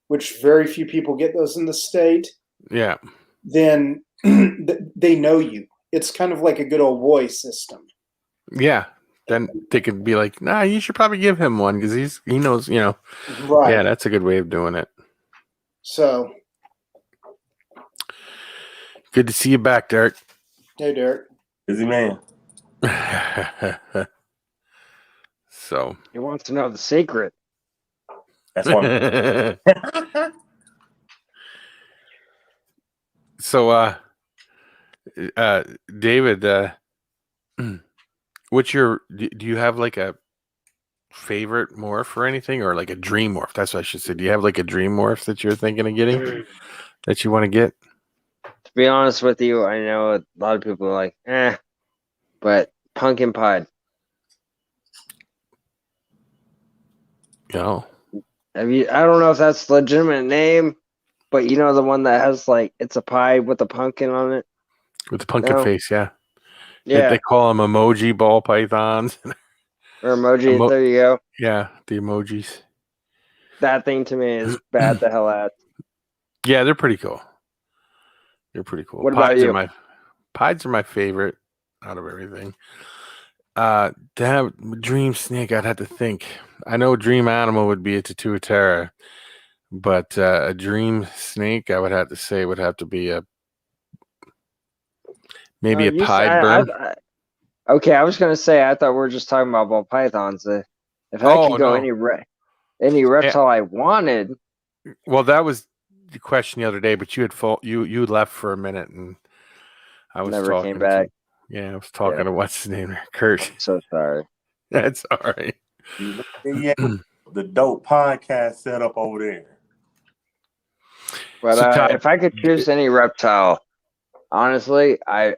S2: which very few people get those in the state.
S7: yeah.
S2: Then they know you. It's kind of like a good old boy system.
S7: Yeah, then they could be like, "Nah, you should probably give him one because he knows, you know."
S2: Right.
S7: Yeah, that's a good way of doing it.
S2: So,
S7: Good to see you back, Derek.
S2: hey, Derek.
S8: Busy man.
S7: So,
S1: He wants to know the secret.
S8: That's why.
S7: so, David, what's your? Do you have like a favorite morph or anything, or like a dream morph? That's what I should say. Do you have like a dream morph that you're thinking of getting that you want to get?
S1: To be honest with you, I know a lot of people are like, but pumpkin pie.
S7: No.
S1: I don't know if that's the legitimate name, but you know the one that has like it's a pie with a pumpkin on it.
S7: With the pumpkin
S1: No.
S7: face, yeah.
S1: Yeah,
S7: They call them emoji ball pythons.
S1: or emoji. There you go.
S7: Yeah, the emojis.
S1: That thing to me is bad the hell out.
S7: Yeah, they're pretty cool. They're pretty cool.
S1: What about you?
S7: Pies are my favorite out of everything. To have dream snake, I'd have to think. I know dream animal would be a Tatuatera, but a dream snake, I would have to say, would have to be maybe a pied burn.
S1: Okay, I was gonna say I thought we were just talking about ball pythons. If I could go
S7: no.
S1: any reptile I wanted.
S7: Well, that was the question the other day, but you had you left for a minute, and I was
S1: Never
S7: talking
S1: came back.
S7: I was talking to what's his name, Kurt.
S1: So sorry.
S7: That's all right.
S8: Yeah, the dope podcast set up over there.
S1: But
S7: So, Todd,
S1: if I could choose any reptile, honestly, I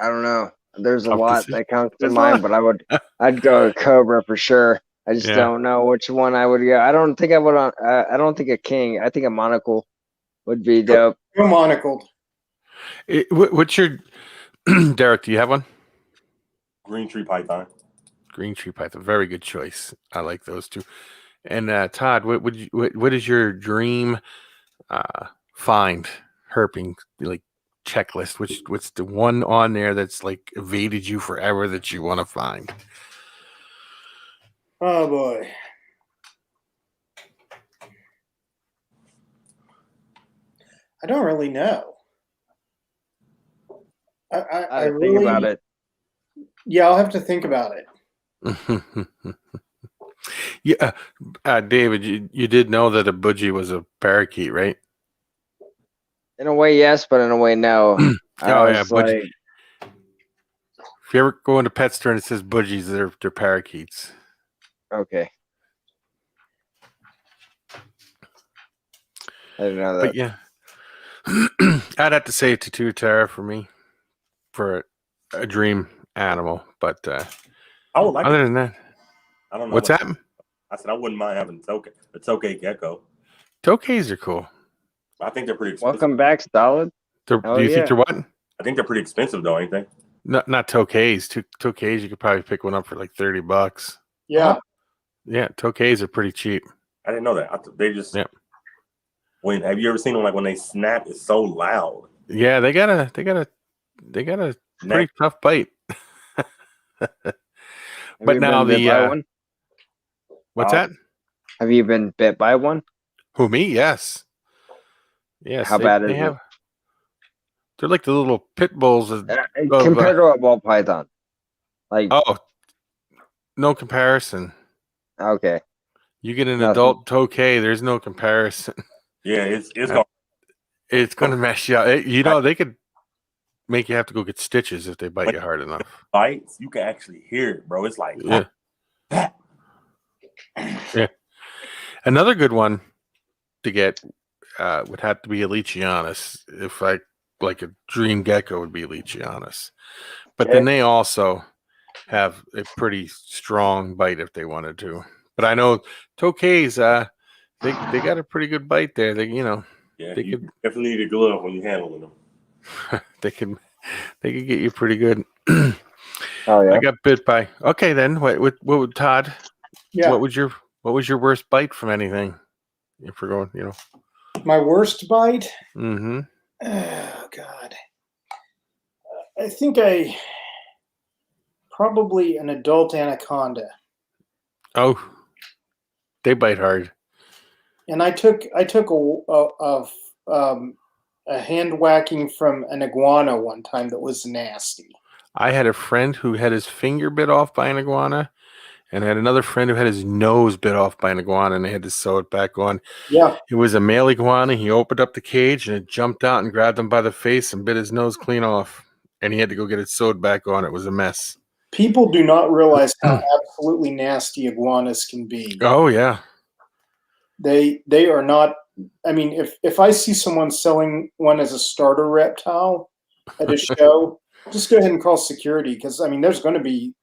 S1: don't know. There's a lot that comes to mind, but I'd go to Cobra for sure. I just don't know which one I would go. I don't think I would. I don't think a king. I think a monocle would be dope.
S2: You're monocled.
S7: What's your Derek? Do you have one?
S8: Green tree python.
S7: Green tree python. Very good choice. I like those two. And Todd, what is your dream find herping like checklist? What's the one on there that's like evaded you forever that you want to find?
S2: Oh boy. I don't really know. I really
S1: think about it.
S2: Yeah, I'll have to think about it.
S7: Yeah, David, you did know that a budgie was a parakeet, right?
S1: In a way, yes, but in a way, no.
S7: Budgie. If you ever go into pet store and it says budgies, they're parakeets.
S1: Okay. I didn't know that.
S7: But yeah, I'd have to say Tatuatera for me for a dream animal. But
S8: I would like.
S7: Other than that,
S8: I don't know.
S7: What's that?
S8: I said I wouldn't mind having a tokay gecko.
S7: Tokays are cool.
S8: I think they're pretty expensive.
S1: Welcome back, Solid.
S7: Do you think they're what?
S8: I think they're pretty expensive though, ain't they?
S7: Not tokays. Tokays, you could probably pick one up for like $30.
S2: Yeah.
S7: Yeah, tokays are pretty cheap.
S8: I didn't know that. They just. Yeah. Have you ever seen them? Like when they snap, it's so loud.
S7: Yeah, they got a pretty tough bite. But now
S1: one?
S7: What's that?
S1: Have you been bit by one?
S7: Who, me? Yes. Yes.
S1: How bad is it?
S7: They're like the little pit bulls
S1: Compared to a ball python? Like,
S7: oh, no comparison.
S1: okay,
S7: You get an
S1: nothing.
S7: adult tokay, there's no comparison.
S8: Yeah, it's
S7: It's going to mess you up. They could make you have to go get stitches if they bite you hard enough.
S8: bites. You can actually hear it, bro. It's like
S7: Yeah.
S8: that.
S7: Yeah. Another good one to get would have to be a Leachianus. If I like a dream gecko would be Leachianus. But then they also have a pretty strong bite if they wanted to. But I know tokays, they got a pretty good bite there.
S8: Yeah,
S7: they
S8: you
S7: could
S8: definitely need a glove when you're handling them.
S7: they could get you pretty good.
S1: Oh yeah.
S7: I got bit by. Okay, then what would Todd?
S2: Yeah.
S7: What was your worst bite from anything? If we're going,
S2: My worst bite?
S7: Mm-hmm.
S2: Oh God. I think probably an adult anaconda.
S7: Oh, they bite hard.
S2: And I took a hand whacking from an iguana one time that was nasty.
S7: I had a friend who had his finger bit off by an iguana, and I had another friend who had his nose bit off by an iguana, and they had to sew it back on.
S2: Yeah.
S7: It was a male iguana. He opened up the cage, and it jumped out and grabbed him by the face and bit his nose clean off. And he had to go get it sewed back on. It was a mess.
S2: People do not realize how absolutely nasty iguanas can be.
S7: Oh, yeah.
S2: They are not. I mean, if I see someone selling one as a starter reptile at a show, just go ahead and call security, because I mean, there's going to be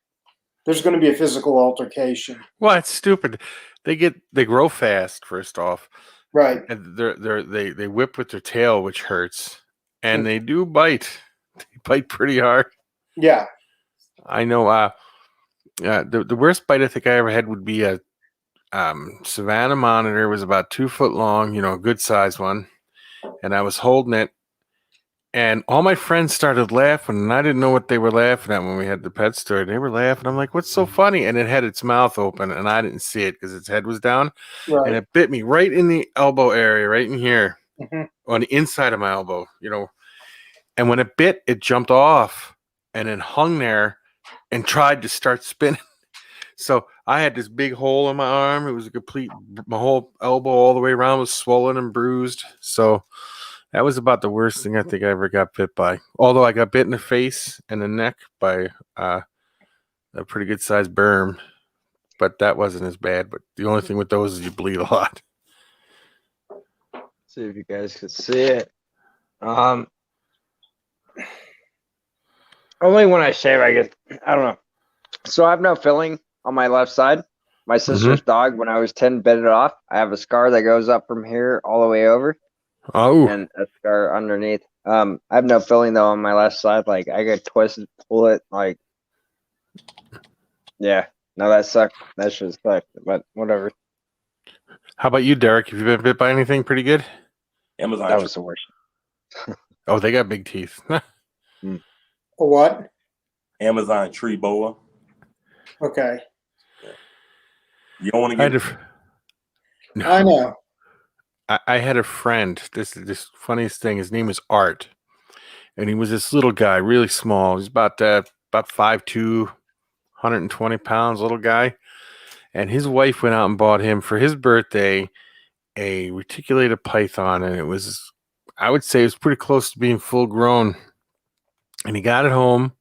S2: a physical altercation.
S7: Well, it's stupid. They grow fast. First off,
S2: Right?
S7: and they whip with their tail, which hurts, and they do bite. They bite pretty hard.
S2: Yeah.
S7: I know. The worst bite I think I ever had would be a Savannah monitor. It was about 2 foot long, a good size one, and I was holding it, and all my friends started laughing, and I didn't know what they were laughing at when we had the pet store. They were laughing. I'm like, "What's so funny?" And it had its mouth open, and I didn't see it because its head was down,
S2: Right.
S7: and it bit me right in the elbow area, right in here,
S2: Mhm.
S7: on the inside of my elbow, And when it bit, it jumped off and then hung there and tried to start spinning. So I had this big hole in my arm. It was my whole elbow all the way around was swollen and bruised. So that was about the worst thing I think I ever got bit by. Although I got bit in the face and the neck by a pretty good sized berm. But that wasn't as bad. But the only thing with those is you bleed a lot.
S1: See if you guys could see it. Only when I shave, I guess. I don't know. So I have no filling on my left side. My sister's dog, when I was 10, bit it off. I have a scar that goes up from here all the way over.
S7: Oh.
S1: And a scar underneath. I have no filling though on my left side. Like I got twisted, pull it. Like, yeah. No, that sucked. That should suck. But whatever.
S7: How about you, Derek? Have you been bit by anything pretty good?
S8: Amazon.
S1: That was the worst.
S7: Oh, they got big teeth.
S2: A what?
S8: Amazon tree boa.
S2: Okay.
S8: You don't want to get.
S7: No.
S2: I know.
S7: I had a friend. This funniest thing. His name was Art, and he was this little guy, really small. He's about 5'2", 120 pounds, little guy. And his wife went out and bought him for his birthday a reticulated python, and I would say it was pretty close to being full grown. And he got it home,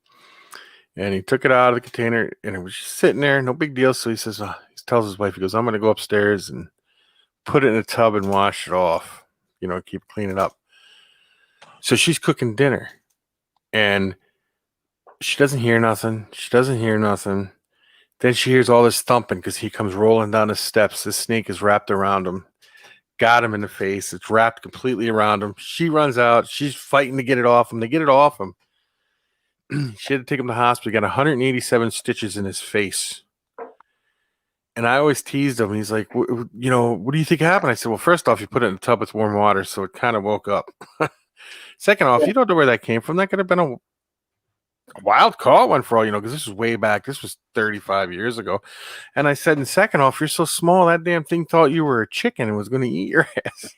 S7: and he took it out of the container, and it was just sitting there, no big deal. So he says, he tells his wife, he goes, "I'm going to go upstairs and put it in a tub and wash it off, keep cleaning it up." So she's cooking dinner, and she doesn't hear nothing. Then she hears all this thumping because he comes rolling down the steps. The snake is wrapped around him, got him in the face. It's wrapped completely around him. She runs out. She's fighting to get it off him. They get it off him. She had to take him to the hospital. He got 187 stitches in his face. And I always teased him. He's like, what do you think happened? I said, well, first off, you put it in a tub with warm water, so it kind of woke up. Second off, you don't know where that came from. That could have been wild caught one for all you know, because this was way back. This was 35 years ago. And I said, and second off, you're so small, that damn thing thought you were a chicken and was going to eat your ass.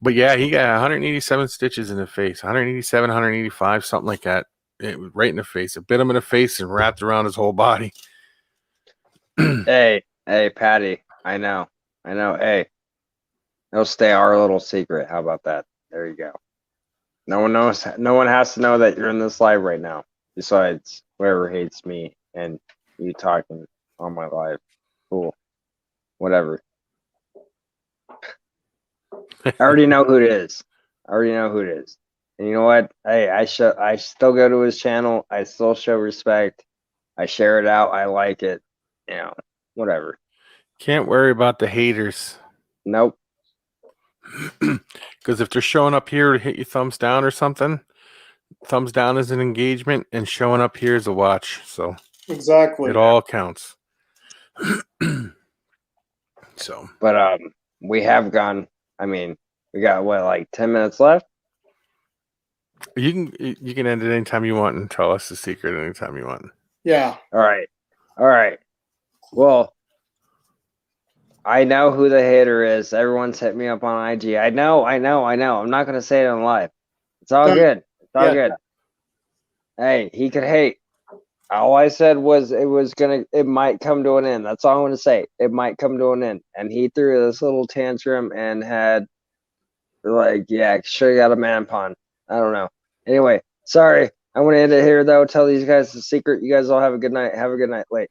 S7: But yeah, he got 187 stitches in the face, 187, 185, something like that. It was right in the face. It bit him in the face and wrapped around his whole body.
S1: Hey, Patty. I know. Hey, it'll stay our little secret. How about that? There you go. No one knows. No one has to know that you're in this live right now. Besides whoever hates me and you talking on my live. Cool. Whatever. I already know who it is. And you know what? Hey, I still go to his channel. I still show respect. I share it out. I like it. You know, whatever.
S7: Can't worry about the haters.
S1: Nope.
S7: Because if they're showing up here to hit you thumbs down or something, thumbs down is an engagement, and showing up here is a watch. So
S2: Exactly.
S7: it all counts. So,
S1: But we have gone. I mean, we got what, like 10 minutes left?
S7: you can end it anytime you want and tell us the secret anytime you want.
S2: Yeah.
S1: All right. Well, I know who the hater is. Everyone's hit me up on IG. I know. I'm not gonna say it on live. It's all good. It's all good. Hey, he could hate. All I said was it might come to an end. That's all I'm gonna say. It might come to an end. And he threw this little tantrum and had like, yeah, sure you got a man pond. I don't know. Anyway, sorry. I'm gonna end it here though. Tell these guys the secret. You guys all have a good night. Have a good night. Late.